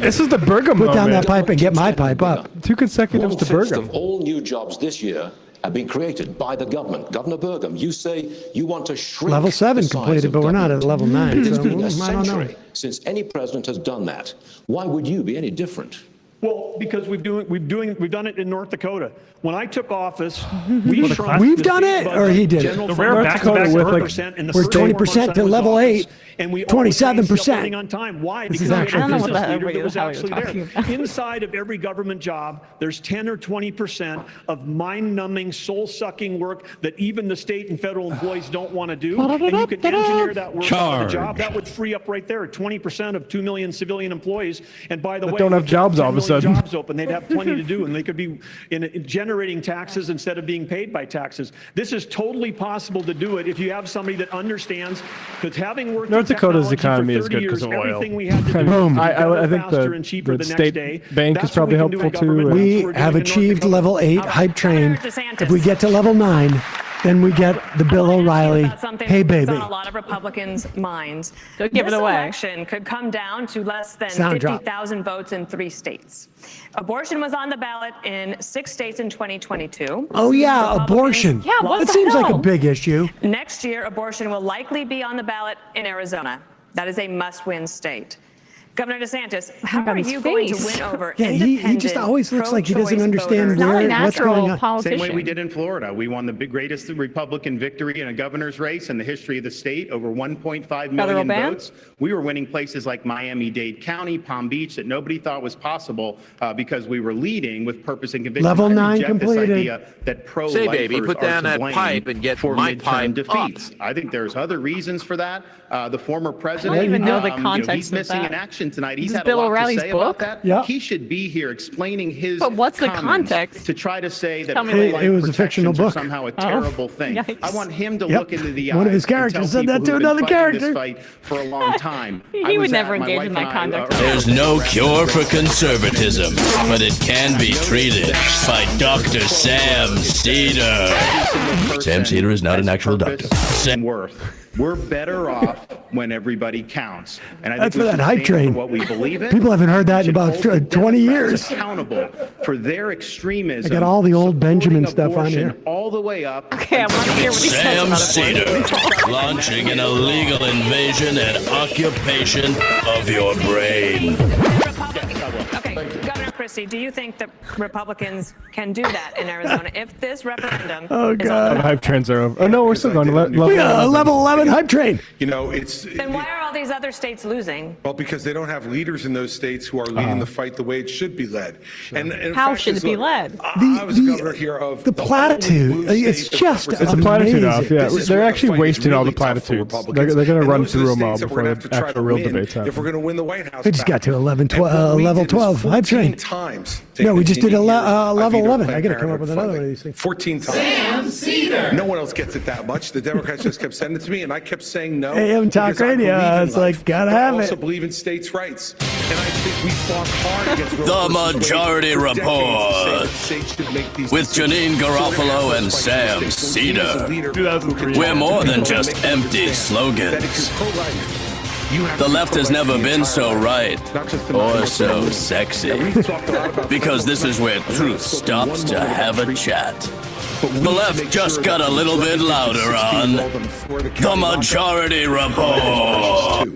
This is the Burgum Put down moment. that pipe and get my pipe up. 2 consecutives to 1/5 Burgum. of all new jobs this year have been created by the government. Governor Burgum, you say you want to shrink Level 7 the size completed, of but we're not at government. level 9. It's So been a I don't know. century since any president has done that. Why would you be any different? Well, because we've done it in North Dakota. When I took office, we shrunk We've the done state it, budget or he did it? general The fund rare by back-to-back 20% in the we're first 4 months 20% to I was level in 8, office, and we always raised 27%. funding on time. Why? This Because is we had actually a I don't know what business the leader hell that was you're actually talking there. about. Inside of every government job, there's 10 or 20% of mind-numbing, soul-sucking work that even the state and federal employees don't want to do, and you can engineer that work out of the job. That would free up right there 20% of 2 million civilian employees. And by the way, don't have with jobs 10 all of a million sudden. jobs open, they'd have plenty to do, and they could be in generating taxes instead of being paid by taxes. This is totally possible to do it if you have somebody that understands, because having worked North in Dakota's technology economy for is 30 good 'cause years, of oil. everything we had to do Boom. was I better, think faster, and cheaper the the next state day. bank That's is probably what we can do in helpful too. government. We That's what we're have doing in North achieved Dakota. level 8 hype train. DeSantis. If we get to level 9, then we get the Bill O'Reilly About something hey that's baby. on a lot of Republicans' minds. Don't give it This away. election could come down to less than Sound drop. 50,000 votes in 3 states. Abortion was on the ballot in 6 states in 2022. Oh yeah, abortion. Yeah, what That the seems like a hell? big issue. Next year, abortion will likely be on the ballot in Arizona. That is a must-win state. Governor DeSantis, how are you going to win over Yeah, he just always looks like he doesn't understand what's going on. Same way we did in Florida. We won the greatest Republican victory in a governor's race in the history of the state, over 1.5 million votes. We were winning places like Miami-Dade County, Palm Beach, that nobody thought was possible because we were leading with purpose and conviction. Level 9 This completed. idea that pro-lifers baby, put down are to that blame pipe and get for my midterm pipe defeats. up. I think there's other reasons for that. The former president, I don't even know the he's context of missing that. in action tonight. He's This is had Bill a lot O'Reilly's to say book? about that. Yeah. He should be here explaining his But what's the comments context? to try to say that Tell me pro-life later. It was a fictional protections are book. somehow a terrible thing. Yikes. I want him to Yep. look into the One of eyes his and tell characters said people that to who've been another fighting character. this fight for a long time. He I would was never at- my engage wife in and that I conduct. are- There's no cure for conservatism, but it can be treated by Dr. Sam Seder. Sam Seder is not an actual doctor. And worth. We're better off when everybody counts. And I That's think for we that should hype stand for train. what we believe in. People haven't heard that in Should about hold the 20 Democrats years. accountable for their extremism. I got all the old Benjamin supporting stuff on abortion here. all the way up. Okay, I want to hear what he says Sam about Seder, abortion. launching an illegal invasion and occupation of your brain. Okay, Governor Christie, do you think that Republicans can do that in Arizona if this referendum Oh, is on God. The hype trains are over. Oh no, we're still going to level. We got a level 11 hype train. You know, it's then why are all these other states losing? well because they don't have leaders in those states who are leading the fight the way it should be led. And How fact should is, it be look, led? I was the governor here of The platitude, it's just It's a platitude off, yeah. This is They're where the actually fight is wasting all the really tough for platitudes. Republicans. They're going to And run those are the through them states all that we're before gonna the have to try to actual real win debates happen. if we're going to win the White House We just back. got to 11, And what we level did was 12 hype 14 train. times. No, we just did a level vetoed 11. Planned I got to come up Parenthood with another one funding. of these things. 14 times. No one else gets it that much. The Democrats just kept sending it to me, and I kept saying no. AM talk because I radio, believe in it's life, like, gotta but I have also it. believe in states' rights. And I think we fought hard against Roe The versus Wade Majority for decades to say Report that states should make these with decisions. Janine Garofalo and Sam Seder. We're more than just empty slogans. The left has never been so right or so sexy, because this is where truth stops to have a chat. The left just got a little bit louder on The Majority Report.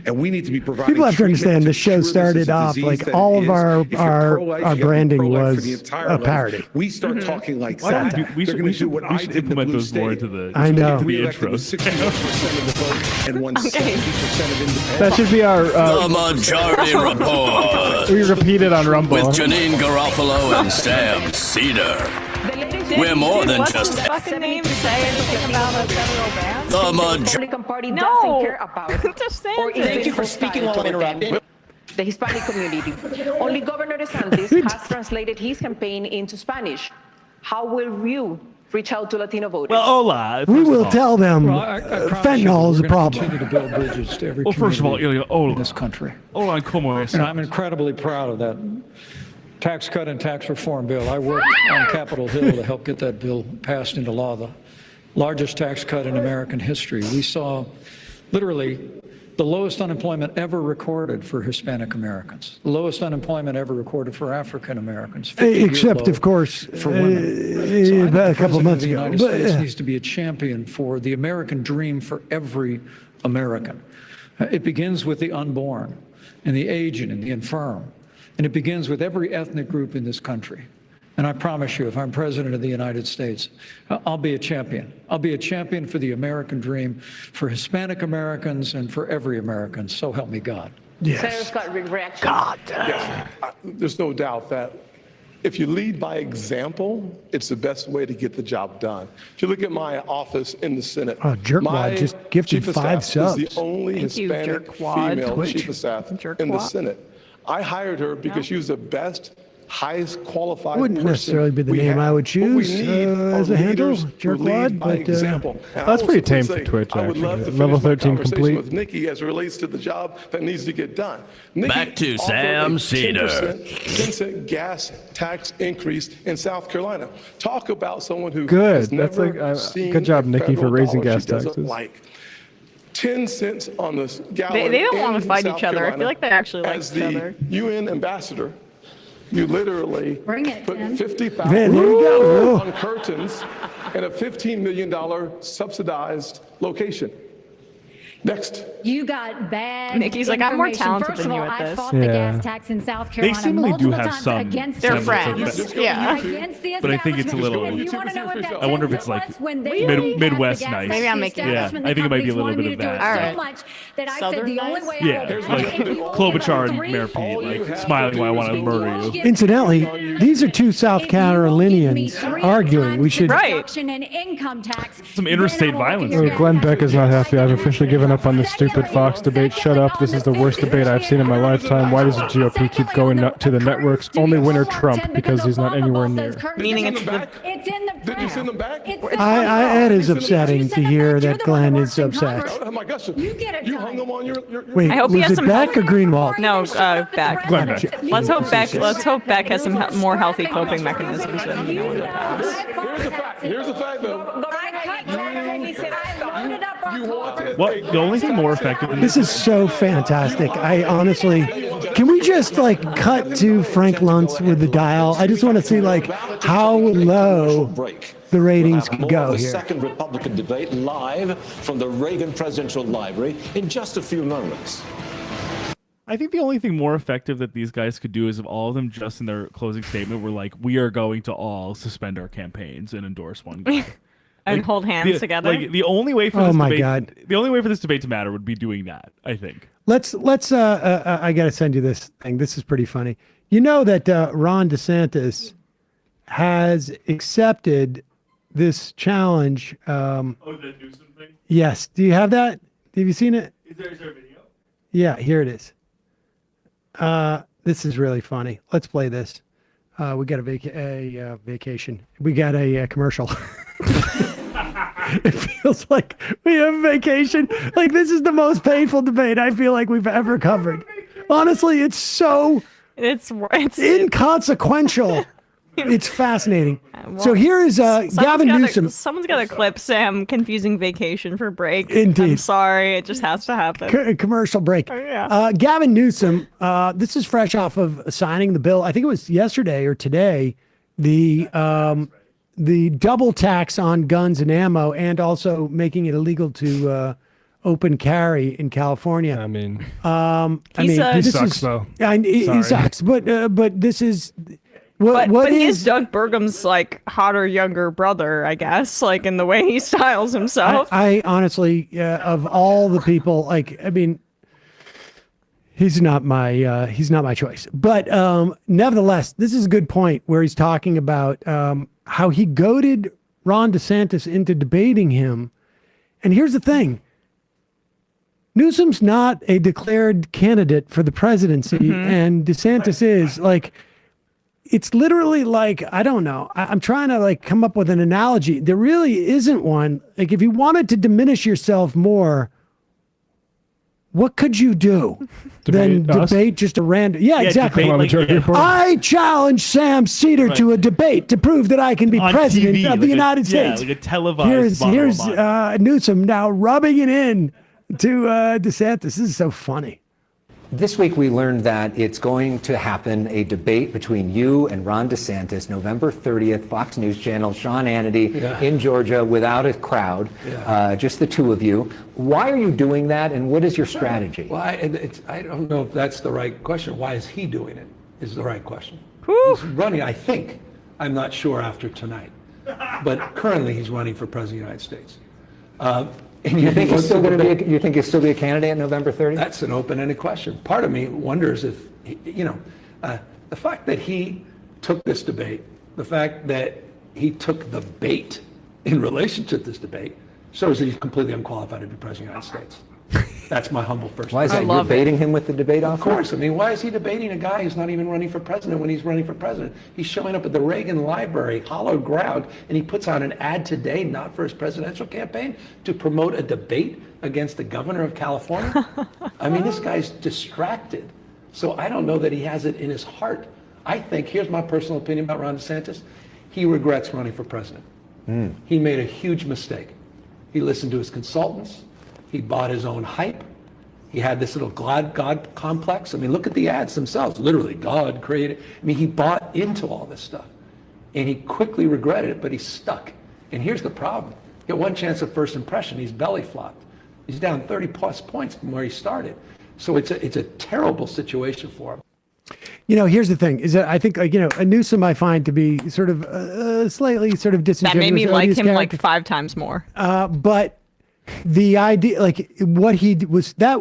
And we need to be providing People have to understand treatment the show cure this started off disease like that all it of is. If you're our pro-life, you have to be branding pro-life for the was entire a life. parody. We start talking like Why that. don't we They're going to do what I did in the implement blue those more state. into the I know. the We elected with intros. 61% of the vote and won 70% of independents. That should be our. The Majority Report We repeat it on Rumble. with Janine Garofalo and Sam Seder. We're more than What's just his fucking name say anything about a federal ban? The Majority. Republican Party No. doesn't care about. DeSantis. Or is Thank you for it speaking while I'm interrupting. The Hispanic community. Only Governor DeSantis has translated his campaign into Spanish. How will you reach out to Latino voters? Well, hola. We will tell them I promise you fentanyl is a we're gonna problem. Continue to build bridges to every Well, first of all, community hola. in this country. Hola, ¿cómo es? And I'm incredibly proud of that tax cut and tax reform bill. I worked on Capitol Hill to help get that bill passed into law, the largest tax cut in American history. We saw literally the lowest unemployment ever recorded for Hispanic Americans, the lowest unemployment ever recorded for African Americans. 50-year Except, low of course, for women. about a couple of months The ago. United But, States yeah. needs to be a champion for the American dream for every American. It begins with the unborn and the aged and the infirm. And it begins with every ethnic group in this country. And I promise you, if I'm president of the United States, I'll be a champion. I'll be a champion for the American dream, for Hispanic Americans and for every American. So help me God. Senator Scott, reaction. Yes, there's no doubt that if you lead by example, it's the best way to get the job done. If you look at my office in the Senate, Jerkwad my just gifted chief of 5 staff is subs. the only Thank you, Hispanic Jerkwad. female Twitch. chief of staff in the Jerkwad. Senate. I hired her because she was the best, highest qualified Wouldn't person necessarily be the we name have. I would What we choose, need are as a handle, leaders who Jerkwad, lead by but, example. And That's I pretty also tame would for Twitch, I would love actually. to Level finish my 13 conversation complete. with Nikki as it relates to the job that needs to get done. Nikki Back to offered Sam a Seder. 10% gas tax increase in South Carolina. Talk about someone who Good. has That's never like, seen good job, a Nikki, for federal raising dollar gas she doesn't taxes. like. 10 cents on the gallon. They don't want in to fight South each other. I Carolina. feel like they actually like As each the other. UN ambassador, you literally Bring it, put Tim. Man, there $50,000 you go. on curtains and a $15 million subsidized location. Next. You got bad Nikki's like, I'm more talented First than of you all, at I this. fought the gas tax in South Carolina seemingly do multiple have times some against They're semblance friends. of that. Yeah. against the But I think it's a little. And you want to know what that I wonder if tells it's like us when they really had Midwest the gas nice. tax, Maybe I'm the making Yeah, establishment, I think it might be a the little companies bit of wanted me to do it that. so much that I said Southern the only nice? way I Yeah, will like pay you Klobuchar and three- Mayor Pete, like smiling while I want to murder you. Incidentally, these are two South Carolinians arguing. We should. reduction in income tax. Some interstate violence. Glenn Beck is not happy. I've officially given up on this stupid Fox debate. Shut up. This is the worst debate I've seen in my lifetime. Why does the GOP keep going to the networks? Only winner Trump because he's not anywhere near. Meaning it's the. It's in the Did you send them back? It is upsetting to hear that Glenn is upset. Oh my gosh. You hung them on your Wait, I hope he was has it some Beck or Greenwald? No, Beck. Glenn Beck. Let's hope Beck has some more healthy coping mechanisms than you know in the past. Here's the fact, though. Well, the only thing more effective than This is so fantastic. I honestly, can we just like cut to Frank Luntz with the dial? I just want to see like how low the ratings could go the here. second Republican debate live from the Reagan Presidential Library in just a few moments. I think the only thing more effective that these guys could do is if all of them just in their closing statement were like, we are going to all suspend our campaigns and endorse one guy. And hold hands together. Like the only way for Oh this my debate, God. the only way for this debate to matter would be doing that, I think. Let's I got to send you this thing. This is pretty funny. You know that Ron DeSantis has accepted this challenge. The Newsom thing? Yes. Do you have that? Have you seen it? Is there a video? Yeah, here it is. This is really funny. Let's play this. We got a vacation. We got a commercial. It feels like we have a vacation. Like this is the most painful debate I feel like we've ever covered. Honestly, it's so it's inconsequential. It's fascinating. So here is Gavin Newsom. Someone's got to clip Sam confusing vacation for break. Indeed. I'm sorry. It just has to happen. Commercial break. Oh, yeah. Gavin Newsom, this is fresh off of signing the bill. I think it was yesterday or today. The double tax on guns and ammo, and also making it illegal to open carry in California. I mean, he sucks though. He sucks, but this is. But he is Doug Burgum's like hotter younger brother, I guess, like in the way he styles himself. I honestly, of all the people, he's not my choice. But nevertheless, this is a good point where he's talking about how he goaded Ron DeSantis into debating him. And here's the thing. Newsom's not a declared candidate for the presidency, and DeSantis is. It's literally like, I don't know. I'm trying to come up with an analogy. There really isn't one. Like if you wanted to diminish yourself more, what could you do? Debate just a random. Yeah, exactly. I challenge Sam Seder to a debate to prove that I can be president TV, of the United States. Yeah, like a televised Here's Newsom now rubbing it in to DeSantis. This is so funny. This week we learned that it's going to happen, a debate between you and Ron DeSantis, November 30th, Fox News Channel, Sean Hannity in Georgia without a crowd, just the two of you. Why are you doing that, and what is your strategy? Well, I don't know if that's the right question. Why is he doing it is the right question. Whew. He's running, I think. I'm not sure after tonight. But currently he's running for President of the United States. And you think he's still going to be? You think he'll still be a candidate on November 30th? That's an open-ended question. Part of me wonders if, the fact that he took this debate, the fact that he took the bait in relation to this debate, shows that he's completely unqualified to be president of the United States. That's my humble first. Why is that? You're baiting him with the debate offer? Of course. I mean, why is he debating a guy who's not even running for president when he's running for president? He's showing up at the Reagan Library, hallowed ground, and he puts out an ad today, not for his presidential campaign, to promote a debate against the governor of California. I mean, this guy's distracted. So I don't know that he has it in his heart. I think, here's my personal opinion about Ron DeSantis, he regrets running for president. He made a huge mistake. He listened to his consultants. He bought his own hype. He had this little God complex. I mean, look at the ads themselves. Literally, God created. I mean, he bought into all this stuff. And he quickly regretted it, but he's stuck. And here's the problem. He got one chance at first impression. He's belly flopped. He's down 30-plus points from where he started. So it's a terrible situation for him. Here's the thing: is that I think a Newsom I find to be sort of slightly sort of disingenuous. That made me like him character. like 5 times more. But the idea, like what he was, that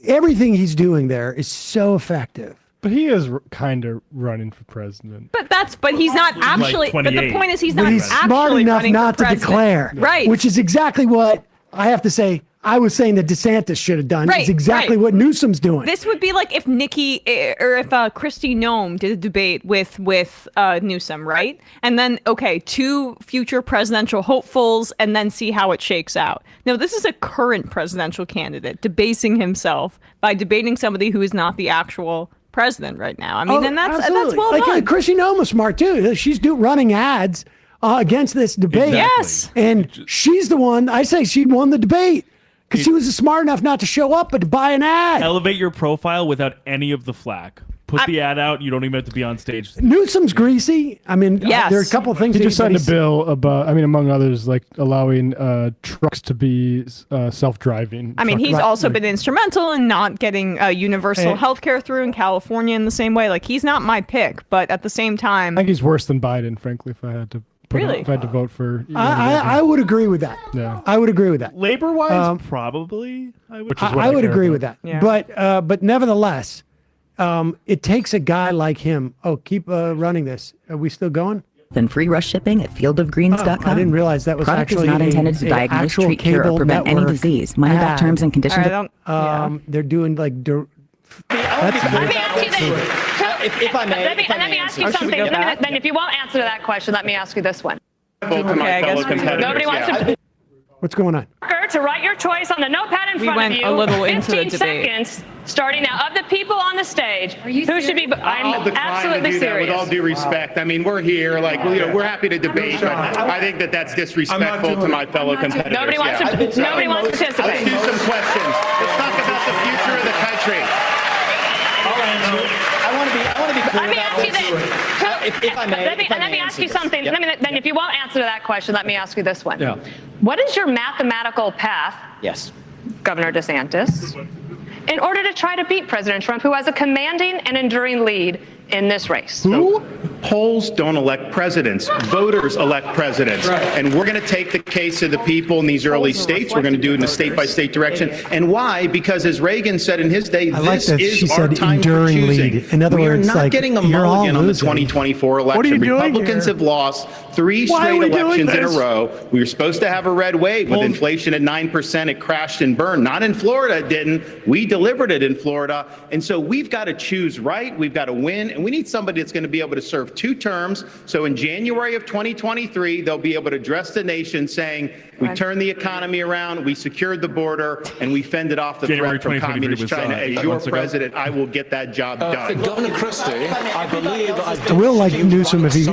everything he's doing there is so effective. But he is kind of running for president. But he's not actually. But the point is, he's not He's actually smart enough running not for to president. declare, Right. Which is exactly what I have to say. I was saying that DeSantis should have done. Right, It's exactly right. what Newsom's doing. This would be like if Nikki or if Kristi Noem did a debate with Newsom, right? And then, 2 future presidential hopefuls, and then see how it shakes out. No, this is a current presidential candidate debasing himself by debating somebody who is not the actual president right now. I mean, and that's well done. Kristi Noem was smart too. She's running ads against this debate. Exactly. Yes. And she's the one, I say she won the debate. Because she was smart enough not to show up, but to buy an ad. Elevate your profile without any of the flack. Put the ad out. You don't even have to be on stage. Newsom's greasy. I mean, Yes. there are a couple of things. He just signed a bill about, among others, like allowing trucks to be self-driving. I mean, he's also been instrumental in not getting universal And- health care through in California in the same way. Like, he's not my pick, but at the same time, I think he's worse than Biden, frankly, if I had to Really? if I had to vote for. I would agree with that. Yeah. I would agree with that. Labor-wise, probably. I would. I would agree with that. Yeah. But nevertheless, it takes a guy like him. Oh, keep running this. Are we still going? Then free rush shipping at fieldofgreens.com. I didn't realize that was Product actually is not intended to a diagnose, actual treat, cure, or cable prevent any network disease. Money back ad. terms and conditions. They're doing like. That's Let me ask you this. If I may. Let me ask you something. Then if you won't answer to that question, let me ask you this one. My fellow competitors. Nobody wants to What's going on? to write your choice on the notepad in We front went of you. a little into the 15 debate. seconds, starting now. Of the people on the stage, who should be? I'll I'm decline absolutely to do that serious. with all due respect. I mean, we're here, we're happy to debate, but I think that's disrespectful to my fellow competitors. Nobody wants to. Nobody wants to Let's participate. do some questions. Let's talk about the future of the country. I want to be clear Let me about ask you this. this. If I may. Let me ask you something. Yep. Then if you won't answer to that question, let me ask you this one. Yeah. What is your mathematical path, Yes. Governor DeSantis, in order to try to beat President Trump, who has a commanding and enduring lead in this race? So, polls don't elect presidents. Voters elect presidents. And we're going to take the case of the people in these early states. We're going to do it in a state-by-state direction. And why? Because as Reagan said in his day, I like this that she is our said time for enduring choosing. lead. In other we words, are not like, getting a you're all mulligan on the losing. 2024 What are you election. doing Republicans here? have lost 3 Why are straight we doing elections in a this? row. We were supposed to have a red wave with inflation at 9%. It crashed and burned. Not in Florida, it didn't. We delivered it in Florida. And so we've got to choose right. We've got to win. And we need somebody that's going to be able to serve 2 terms. So in January of 2023, they'll be able to address the nation saying, we turned the economy around, we secured the border, and we fended off the January threat from 2023 communist was, China. 8 As your months ago. president, I will get that job done. Governor Christie, I believe I will like Newsom if he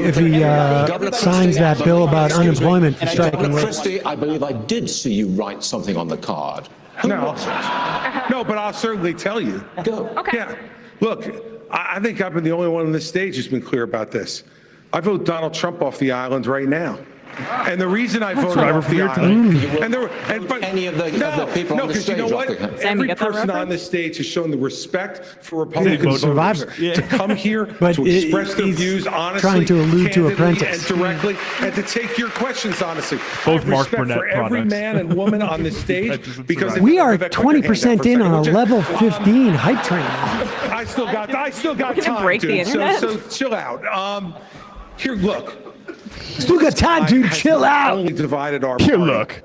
signs that bill about unemployment for striking Governor workers. Christie, I believe I did see you write something on the card. Who was it? No, but I'll certainly tell you. Go. Okay. Yeah. Look, I think I've been the only one on this stage who's been clear about this. I vote Donald Trump off the island right now. And the reason I voted off the island, Any of the people on the because you stage know what? off the Sam, you Every get that person on reference? this stage has shown the respect for Republican voters Survivor. to come here But to express their he's views honestly, trying to allude to candidly, Apprentice. and directly, and to take your questions honestly. Both I have Mark respect Burnett for every products. man and woman on this stage because We are Vivek, put your hand 20% up for in second, on a would you? level 15 hype train. I still got We're gonna time, break the dude. internet. So chill out. Here, look. Still got time, dude. Chill Not out. Only divided our Here, party. look.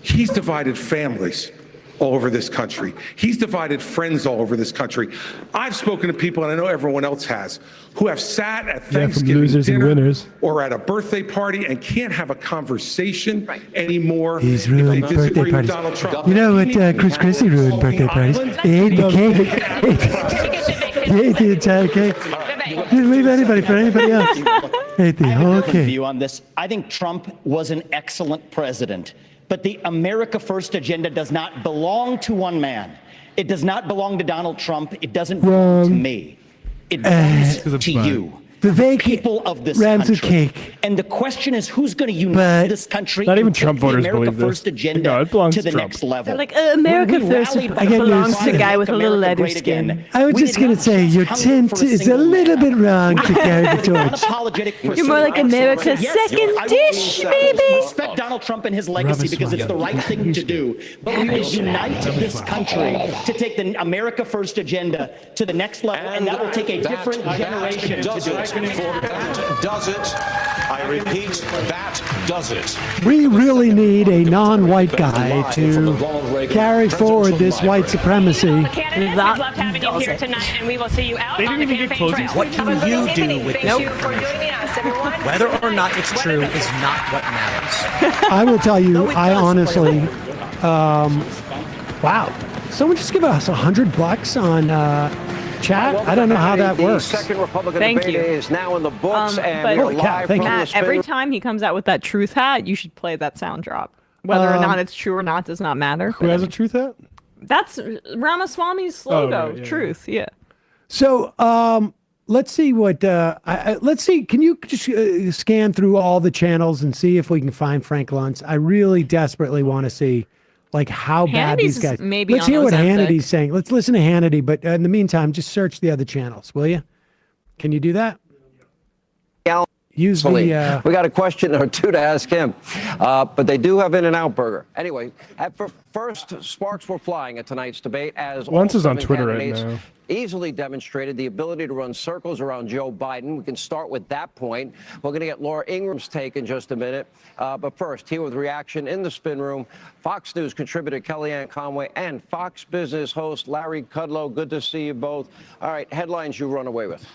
He's divided families all over this country. He's divided friends all over this country. I've spoken to people, and I know everyone else has, who have sat at from Thanksgiving losers and dinner winners. or at a birthday party and can't have a conversation anymore. He's if they ruined disagree birthday with parties. Donald Trump. You know what Chris Christie ruined birthday parties? He ate the cake. He ate the entire cake. Didn't leave anybody for anybody else. Ate the whole cake. View on this. I think Trump was an excellent president, but the America First agenda does not belong to one man. It does not belong to Donald Trump. It doesn't belong to me. It belongs to you. Vivek people of this rams country. a cake. And the question is, who's going to unite this country? Not even and Trump take the voters America believe this. First agenda No, it belongs to to the Trump. next level. They're like, America When we First rallied I get belongs news to the to guy with a little America lighter great skin. again. I was We just did going to not say, just your hunger tint for a is a single little bit wrong to carry the torch. unapologetic You're more like pursuit of America's excellence. second I will dish, baby. respect Donald Trump and his legacy because it's the right thing to do. But we will unite this country to take the America First agenda to the next level, and that will take a different generation to do it. That does it. I repeat, that does it. We really need a non-white guy to carry forward this white supremacy. Candidates, we'd love having you here tonight, and we will see you out on the campaign trail. What can you do with this? Thank you for joining us, everyone. Whether or not it's true is not what matters. I will tell you, I honestly, wow. Someone just give us $100 on chat. I don't know how that works. Second Republican Thank debate you. is now in the books, and but we're live from the Matt, spin every time he comes out with that truth hat, you should play that sound drop. Whether or not it's true or not does not matter. Who has a truth hat? That's Ramaswamy's logo. right, yeah, Truth, yeah. So let's see what. Let's see. Can you just scan through all the channels and see if we can find Frank Luntz? I really desperately want to see, like, how bad these Hannity's guys. maybe Let's on hear what Ozempic. Hannity's saying. Let's listen to Hannity. But in the meantime, just search the other channels, will you? Can you do that? Use the. We got a question or two to ask him, but they do have In-N-Out Burger. Anyway, first, sparks were flying at tonight's debate as all Luntz is on 7 Twitter right candidates now. easily demonstrated the ability to run circles around Joe Biden. We can start with that point. We're going to get Laura Ingram's take in just a minute. But first, here with reaction in the spin room, Fox News contributor Kellyanne Conway and Fox Business host Larry Kudlow. Good to see you both. All right, headlines you run away with.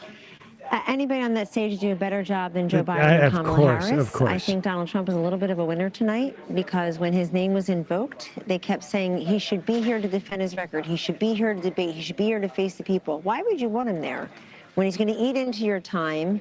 Anybody on that stage do a better job than Joe Biden Of and Kamala course, Harris? of course. I think Donald Trump is a little bit of a winner tonight because when his name was invoked, they kept saying he should be here to defend his record. He should be here to debate. He should be here to face the people. Why would you want him there when he's going to eat into your time?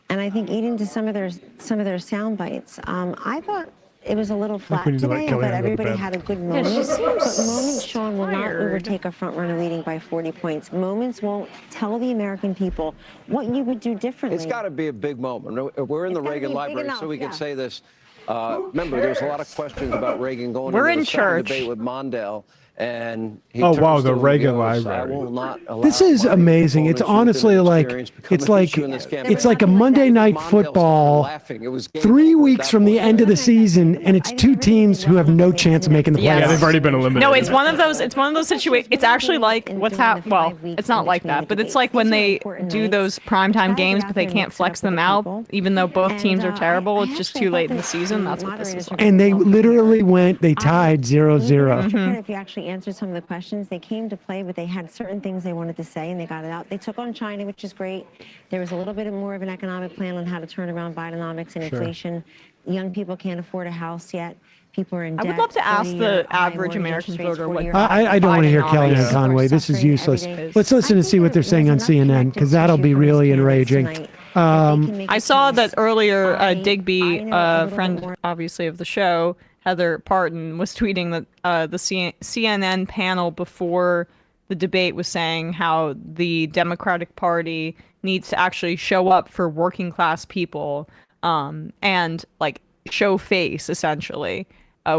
And I think eat into some of their sound bites. I thought it was a little flat we need to let today, Kellyanne but go to everybody bed. had a good Yeah, moment. she seems But moments, Sean, will not tired. overtake a front-runner leading by 40 points. Moments won't tell the American people what you would do differently. It's got to be a big moment. We're in the It's gotta Reagan be big Library, enough, so we can yeah. say this. Remember, there's a lot of questions about Reagan going We're into in the second church. debate with Mondale. And he Oh, turns wow, to the him and Reagan goes, Library. I will not allow This is my amazing. It's opponent's youth and honestly like experience become it's an like issue in this campaign. it's like a Monday Night Mondale Football. started laughing. It was game 3 over at weeks that from the point. end of the season, and it's two teams who have no chance of making the Yes. playoffs. Yeah, they've already been eliminated. No, it's one of those. It's one of those situations. It's actually like what's happening. Well, it's not like that, but it's like when they do those primetime games, but they can't flex them out, even though both teams are terrible. It's just too late in the season. That's what this is. And they literally they tied 0-0. If you actually answered some of the questions, they came to play, but they had certain things they wanted to say, and they got it out. They took on China, which is great. There was a little bit more of an economic plan on how to turn around Bidenomics and Sure. inflation. Young people can't afford a house yet. People are in debt. I would love to ask 40-year the high average mortgage American interest rates, voter what 40-year I don't want to hear Bidenomics Kellyanne Conway. This is useless. Let's listen and see what they're saying on CNN, because that'll be really enraging. I saw that earlier. Digby, friend obviously of the show, Heather Parton, was tweeting that the CNN panel before the debate was saying how the Democratic Party needs to actually show up for working class people, and like show face essentially.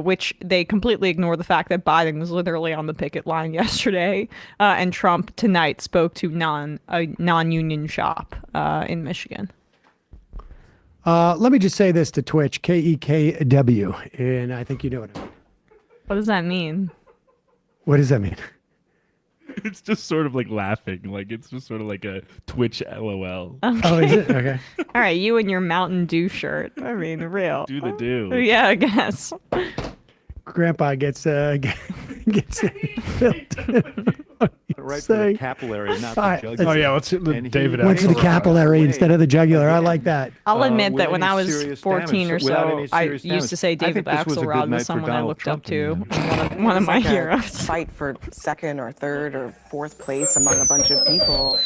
Which they completely ignore the fact that Biden was literally on the picket line yesterday, and Trump tonight spoke to a non-union shop in Michigan. Let me just say this to Twitch, KEKW, and I think you know what I mean. What does that mean? What does that mean? It's just sort of like laughing. Like it's just sort of like a Twitch LOL. Okay. Oh, is it? Okay. All right, you and your Mountain Dew shirt. I mean, real. Do the do. Yeah, I guess. Grandpa gets filled. Right for the capillary, not the jugular. Oh yeah, let's David. Went to the capillary instead of the jugular. I like that. I'll admit that when I was serious 14 or damage, without so, any I serious used damage. to say I David think this was a good Axelrod was night for someone I Donald looked Trump up to, in one of my It's like a heroes. fight for second or third or fourth place among a bunch of people.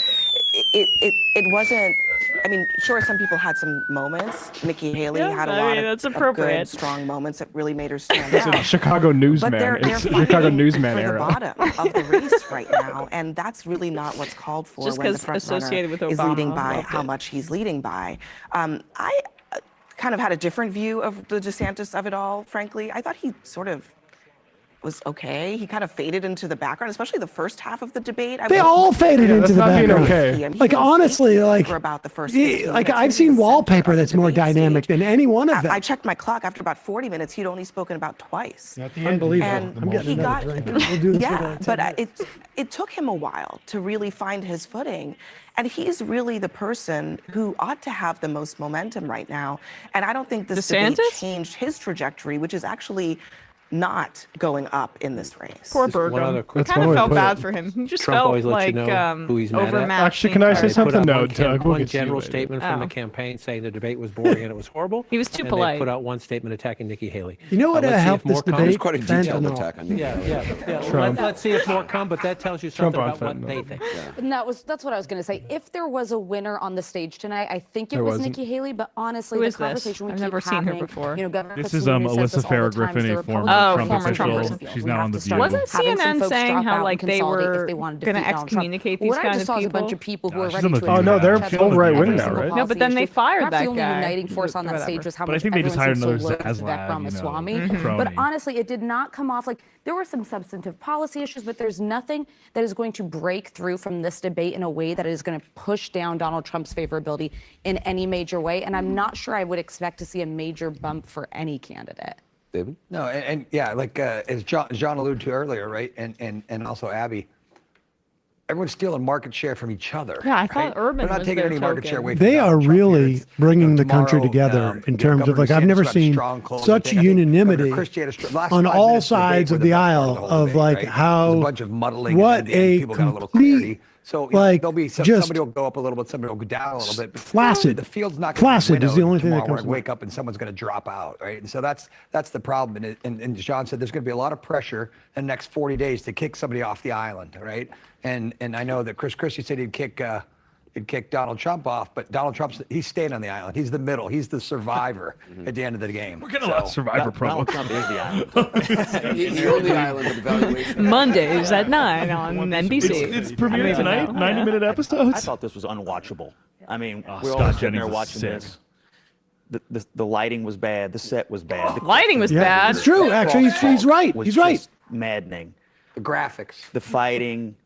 it wasn't. I mean, sure, some people had some moments. Nikki Haley had a lot of good, strong moments that really made her stand It's out. a Chicago newsman. But they're It's fighting Chicago newsman for era. the bottom of the race right now, and that's really not what's called for Just when the 'cause front associated runner with is Obama, leading by loved how it. much he's leading by. I kind of had a different view of the DeSantis of it all, frankly. I thought he sort of was okay. He kind of faded into the background, especially the first half of the debate. They all faded into the background. Okay. Like honestly, like for about the first like I've seen wallpaper that's more dynamic than any one of them. I checked my clock. After about 40 minutes, he'd only spoken about twice. Unbelievable. And I'm getting he another got, drink. We'll do this yeah, for 10 but minutes. it took him a while to really find his footing. And he's really the person who ought to have the most momentum right now. And I don't think this debate changed his trajectory, which is actually not going up in this race. Poor Burgum. I kind of felt bad for him. He just felt like overmatched. Actually, can I say something? No, Doug. We'll One get to you general later. statement from the campaign saying the debate was boring and it was horrible. He was too and polite. They put out one statement attacking Nikki Haley. You know what Let's see helped if more this come. debate? Quite a detailed Fentanyl. attack on Nikki Yeah. Trump. Let's see if more come, but that tells you Trump something on about what they think. And that's what I was going to say. If there was a winner on the stage tonight, I think it There was wasn't. Nikki Haley. But honestly, Who the is this? conversation we I've keep never seen her having, before. You know, Governor This is Sununu says Alyssa this all the Farrah time, Griffin, the a former Republicans Trump are official. field. She's We now have on to The start View. Wasn't having some CNN folks saying drop how, out like, and they consolidate were if they wanted to gonna defeat Donald Trump. excommunicate these What I kind just of saw is a bunch people? of people who No, are she's ready on The to View attack now. their They're chest full on right every wing now, single right? No, but then they policy fired issue. that Perhaps the only guy. uniting force on that Whatever. stage was how But I much think they just hired everyone another seems so loath to Zaslav, Vivek Ramaswamy. you know, But crony. honestly, it did not come off like there were some substantive policy issues, but there's nothing that is going to break through from this debate in a way that is going to push down Donald Trump's favorability in any major way. And I'm not sure I would expect to see a major bump for any candidate. David? No, and yeah, like as John alluded to earlier, right, and also Abby, everyone's stealing market share from each other. Yeah, I thought right? Urban They're not was taking their any market token. share away from They Donald are Trump here. really bringing the country tomorrow, together in terms of Governor like I've DeSantis never got a seen strong closing such thing. I think unanimity Governor Christie had a last on 5 all minutes debate sides were of the best part aisle whole of debate, like right? There's how a bunch of muddling what and at the end, a people got a little complete clarity. So you know, like there'll be just somebody will go up a little bit, somebody will go down a little bit. flaccid. The field's not going to Flaccid is the only thing that tomorrow comes where to I wake up and someone's going to drop out, right? And so that's the problem. And John said there's going to be a lot of pressure in the next 40 days to kick somebody off the island, right? And I know that Chris Christie said he'd kick Donald Trump off, but Donald he's staying on the island. He's the middle. He's the survivor at the end of the game. We're getting a lot of Survivor Donald problems. Trump is the island. He owned the island of evaluation. Mondays at 9 on NBC. It's premiering tonight, 90-minute episodes. I thought this was unwatchable. I mean, Oh, we're Scott all sitting Jennings there is watching sick. this. The lighting was bad. The set was bad. The Lighting was Yeah, bad. it's true. Actually, he's right. was He's right. just maddening. The graphics. The fighting,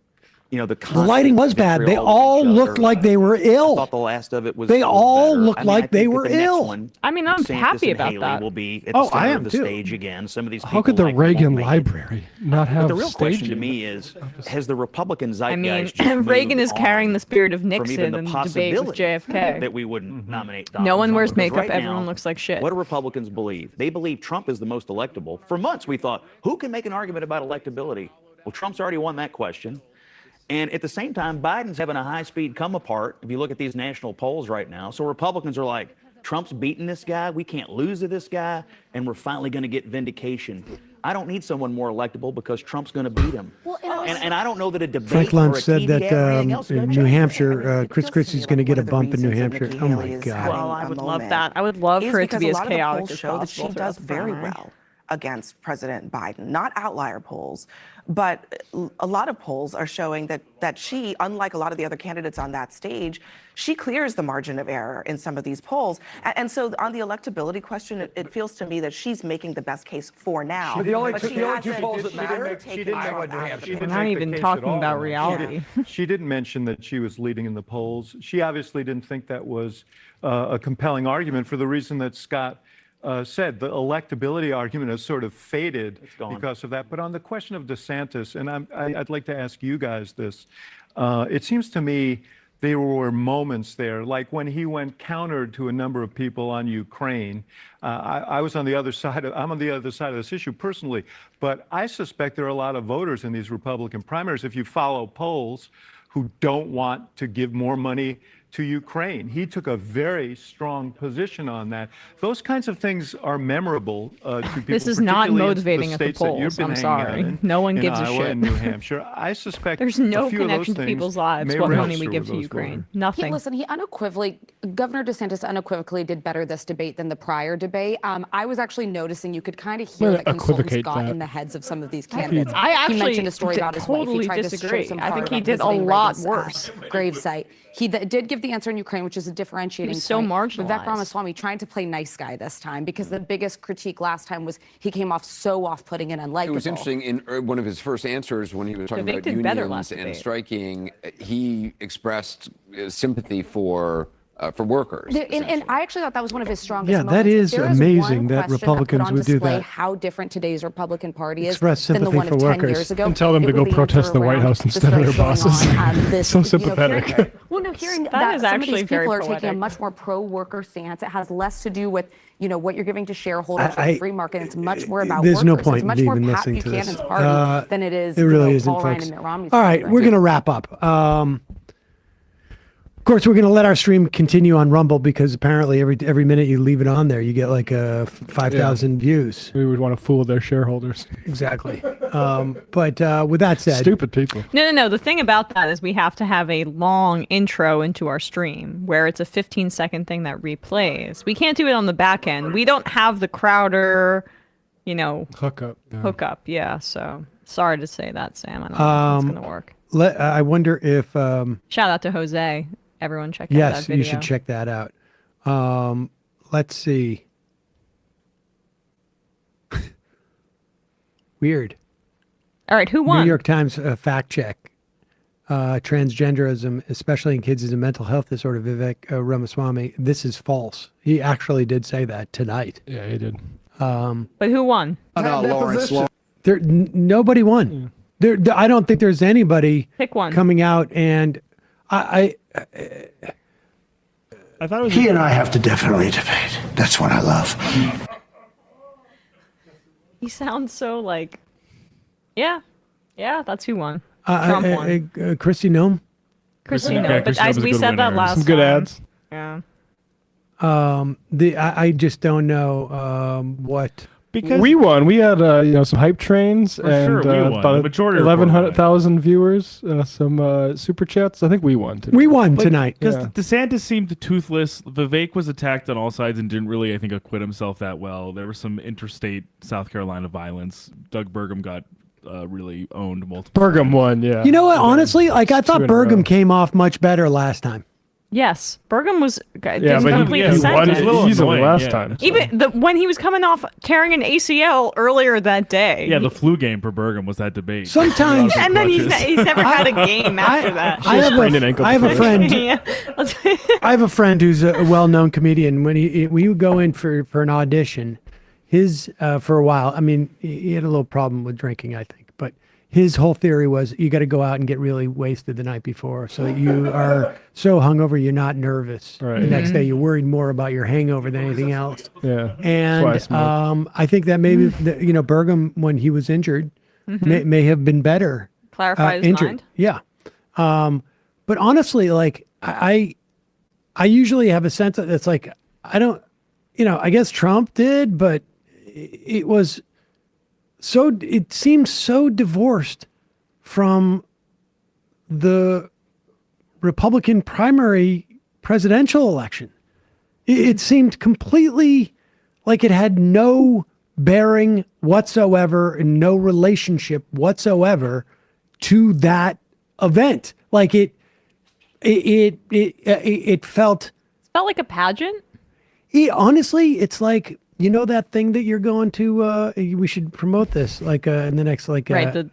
you know, the lighting was bad. They all looked like they were I ill. thought the last of it was. They was all better. looked I mean, like I they think that were the next ill. one, I mean, I'm DeSantis happy and about Haley that. will be at Oh, the I center am of the too. stage again. Some of these people. How could the like, won't Reagan make it. Library not have But the real question to staging? me is, has the Republican I mean, zeitgeist just Reagan moved is carrying on the spirit of from even Nixon the in the debate with possibility JFK. that we wouldn't nominate Donald No one Trump? wears Because makeup. right Everyone now, looks like shit. What do Republicans believe? They believe Trump is the most electable. For months, we thought, who can make an argument about electability? Well, Trump's already won that question. And at the same time, Biden's having a high-speed come apart, if you look at these national polls right now. So Republicans are like, Trump's beating this guy, we can't lose to this guy, and we're finally going to get vindication. I don't need someone more electable because Trump's going to beat him. Well, And I don't know that a debate Frank or Luntz a said TV that ad or anything else is in gonna New change Hampshire, Chris Christie's going to get a bump in New Hampshire. Oh my Haley is God. Well, I would love moment that. I would love is for it to because be a as lot of the chaotic polls as show that she possible does throughout the very primary. well against President Biden, not outlier polls, but a lot of polls are showing that she, unlike a lot of the other candidates on that stage, she clears the margin of error in some of these polls. And so on the electability question, it feels to me that she's making the best case for now. The only But two she polls that hasn't matter, taken Iowa, Trump New out of Hampshire. it. We're not even talking about reality. She didn't mention that she was leading in the polls. She obviously didn't think that was a compelling argument for the reason that Scott said. The electability argument has sort of faded because of that. But on the question of DeSantis, and I'd like to ask you guys this, it seems to me there were moments there, like when he went counter to a number of people on Ukraine. I was on the other side. I'm on the other side of this issue personally, but I suspect there are a lot of voters in these Republican primaries, if you follow polls, who don't want to give more money to Ukraine. He took a very strong position on that. Those kinds of things are memorable to people. This is not particularly in motivating at the states that you've polls. been I'm hanging out sorry. in, No one in gives a Iowa shit. and New Hampshire. I suspect There's no a few of those connection to things people's lives may what money register we give with to those Ukraine. voters. Nothing. He unequivocally, Governor DeSantis unequivocally did better this debate than the prior debate. I was actually noticing you could kind of hear that consultants Equivocate got that. in the heads of some of these candidates. I actually he mentioned a story about his wife. totally He tried disagree. to show some I think card he about did a visiting lot Reagan's, worse. gravesite. He did give the answer in Ukraine, which is a differentiating He was so point. marginalized. Vivek Ramaswamy trying to play nice guy this time because the biggest critique last time was he came off so off-putting and unlikable. It was interesting in one of his first answers when he was talking Vivek about did better last unions and debate. striking. He expressed sympathy for workers. And I actually thought that was one of his strongest Yeah, moments. that is If there amazing one that question Republicans put on would do display that. How different today's Republican Party is Express than the sympathy one for of 10 workers. years ago. And tell them it to was go the answer protest the White around House the instead of their strikes going bosses. on, this, So you know, sympathetic. hearing- well, no, hearing That that is some of actually these very people are taking a poetic. much more pro-worker stance. It has less to do with, you know, what you're giving to shareholders or I- the free market. It's much more about There's no workers. point It's in much more even Pat listening to this. Buchanan's party than it is, It you really know, isn't, Paul Ryan folks. and Mitt Romney's All right, party. we're going to wrap up. Of course, we're going to let our stream continue on Rumble because apparently every minute you leave it on there, you get like 5,000 views. We would want to fool their shareholders. Exactly. But with that said, Stupid people. No. The thing about that is we have to have a long intro into our stream where it's a 15-second thing that replays. We can't do it on the back end. We don't have the Crowder, hookup. Yeah. So sorry to say that, Sam. I don't know if it's gonna work. I wonder if. Shout out to Jose. Everyone check out that Yes, video. you should check that out. Let's see. Weird. All right, who won? New York Times fact check. Transgenderism, especially in kids, is a mental health disorder. Vivek Ramaswamy. This is false. He actually did say that tonight. Yeah, he did. But who won? Nobody won. I don't think there's anybody Pick one. coming out, and I thought it was He and I have to definitely debate. That's what I love. He sounds so like, yeah, that's who won. Trump won. Kristi Noem. Kristi Noem. But as we said that last Some good time. ads. Yeah. I just don't know what. Because we won. We had some hype trains For and sure, we won. about The majority of 1,100,000 viewers, some super chats. I think we won today. We won tonight. Because DeSantis seemed toothless. Vivek was attacked on all sides and didn't really, I think, acquit himself that well. There was some interstate South Carolina violence. Doug Burgum got really owned multiple Burgum times. won, yeah. You know what? Honestly, I thought in a row. Burgum came off much better last time. Yes, Burgum was Yeah, but complete he won sentence. easily last time. Even when he was coming off tearing an ACL earlier that day. Yeah, the flu game for Burgum was that debate. Sometimes, and then he's never had a game after that. I have a friend. Yeah. I have a friend who's a well-known comedian. When we would go in for an audition, his for a while. I mean, he had a little problem with drinking, I think, but his whole theory was you got to go out and get really wasted the night before, so that you are so hungover you're not nervous. Right. The next day you're worried more about your hangover than anything else. Yeah. And That's why I smoke. I think that maybe Burgum, when he was injured, may have been better. Clarify his injured. mind. Yeah. But honestly, like I usually have a sense that it's like I don't, I guess Trump did, but it was. So it seems so divorced from the Republican primary presidential election. It seemed completely like it had no bearing whatsoever and no relationship whatsoever to that event. Like it felt. It felt like a pageant. Honestly, it's like. You know that thing that you're going to? We should promote this, like in the next, like Right. The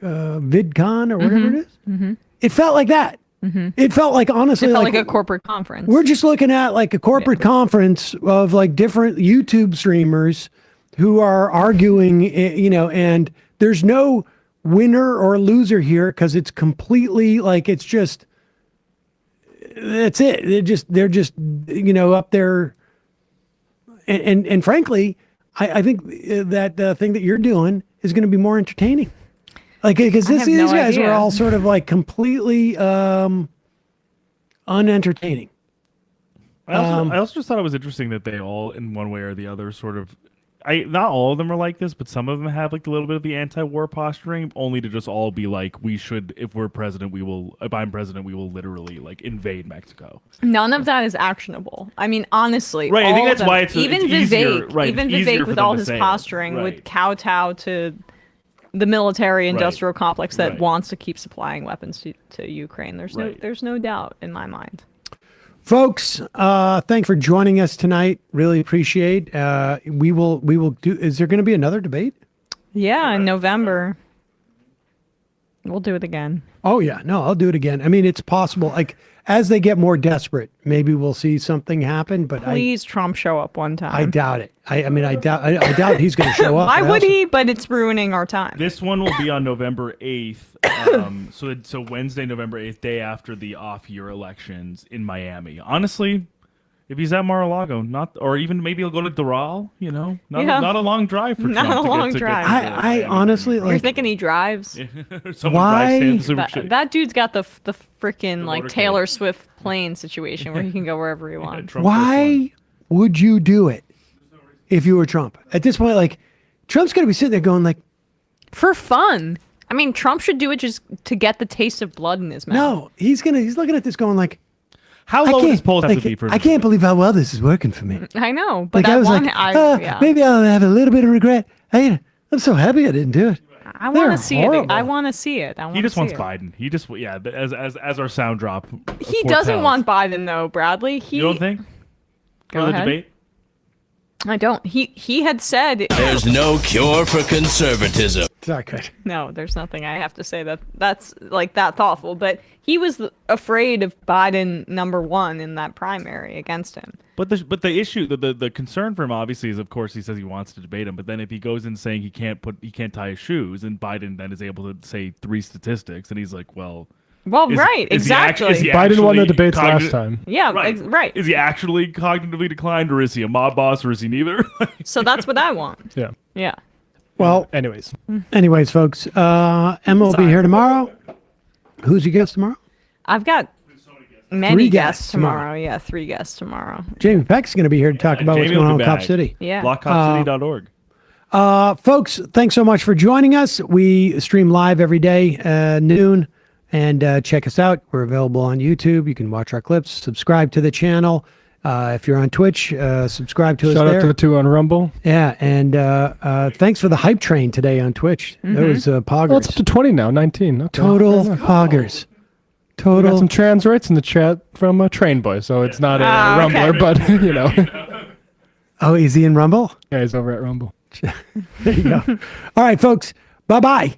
VidCon or whatever it is. Mm-hmm. It felt like that. Mm-hmm. It felt like honestly, It felt like a corporate conference. We're just looking at like a corporate conference of like different YouTube streamers who are arguing, and there's no winner or loser here because it's completely like it's just. That's it. They're just up there. And frankly, I think that thing that you're doing is going to be more entertaining. Like, because these guys were all sort of like completely unentertaining. I also just thought it was interesting that they all, in one way or the other, sort of. Not all of them are like this, but some of them have like a little bit of the anti-war posturing, only to just all be like, we should, if we're president, if I'm president, we will literally like invade Mexico. None of that is actionable. I mean, honestly, right? I think that's why even it's easier, Vivek, even Vivek with all his posturing would kowtow to the military-industrial complex that wants to keep supplying weapons to Ukraine. There's no doubt in my mind. Folks, thanks for joining us tonight. Really appreciate. We will do. Is there going to be another debate? Yeah, in November. We'll do it again. Oh yeah, no, I'll do it again. I mean, it's possible. Like as they get more desperate, maybe we'll see something happen. But please, Trump show up one time. I doubt it. I doubt he's going to show up. Why would he? But it's ruining our time. This one will be on November 8th. So Wednesday, November 8th, day after the off-year elections in Miami. Honestly, if he's at Mar-a-Lago, or even maybe he'll go to Doral. Not a long drive for Trump. Not a long drive. I honestly You're thinking he drives? Why? That dude's got the freaking like Taylor Swift plane situation where he can go wherever he wants. Why would you do it if you were Trump? At this point, like Trump's going to be sitting there going like, for fun. I mean, Trump should do it just to get the taste of blood in his mouth. No, he's looking at this going like, how low does polls have to be for? I can't believe how well this is working for me. I know, but like, that I was one, like, maybe I'll have a little bit of regret. Hey, I'm so happy I didn't do it. I want to see it. I want to see it. He just wants Biden. He just as our sound drop. He doesn't want Biden though, Bradley. You don't think? Go ahead. Debate? I don't. He had said there's no cure for conservatism. It's not good. No, there's nothing I have to say that's like that thoughtful. But he was afraid of Biden #1 in that primary against him. But the issue, the concern for him obviously is, of course, he says he wants to debate him. But then if he goes in saying he can't tie his shoes, and Biden then is able to say 3 statistics, and he's like, well, exactly. Biden won the debates last time. Yeah, right. Is he actually cognitively declined, or is he a mob boss, or is he neither? So that's what I want. Yeah. Yeah. Well, anyways, folks, Emma will be here tomorrow. Who's your guest tomorrow? I've got many 3 guests tomorrow. Yeah, 3 guests tomorrow. Jamie Peck's going to be here to talk about what's going on in Cop City. Yeah. BlockCopCity.org. Folks, thanks so much for joining us. We stream live every day, noon, and check us out. We're available on YouTube. You can watch our clips, subscribe to the channel. If you're on Twitch, subscribe to us there. Shout out to the 2 on Rumble. Yeah, and thanks for the hype train today on Twitch. That was poggers. Well, it's up to 20 now, 19. Okay. Total poggers. We got some trans rights in the chat from Train Boy, so it's not a Rumbler, but you know. Oh, is he in Rumble? Yeah, he's over at Rumble. There you go. All right, folks. Bye-bye.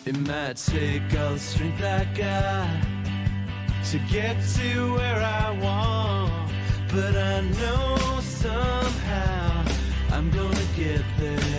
It might take all the strength I got to get to where I want, but I know somehow I'm gonna get there.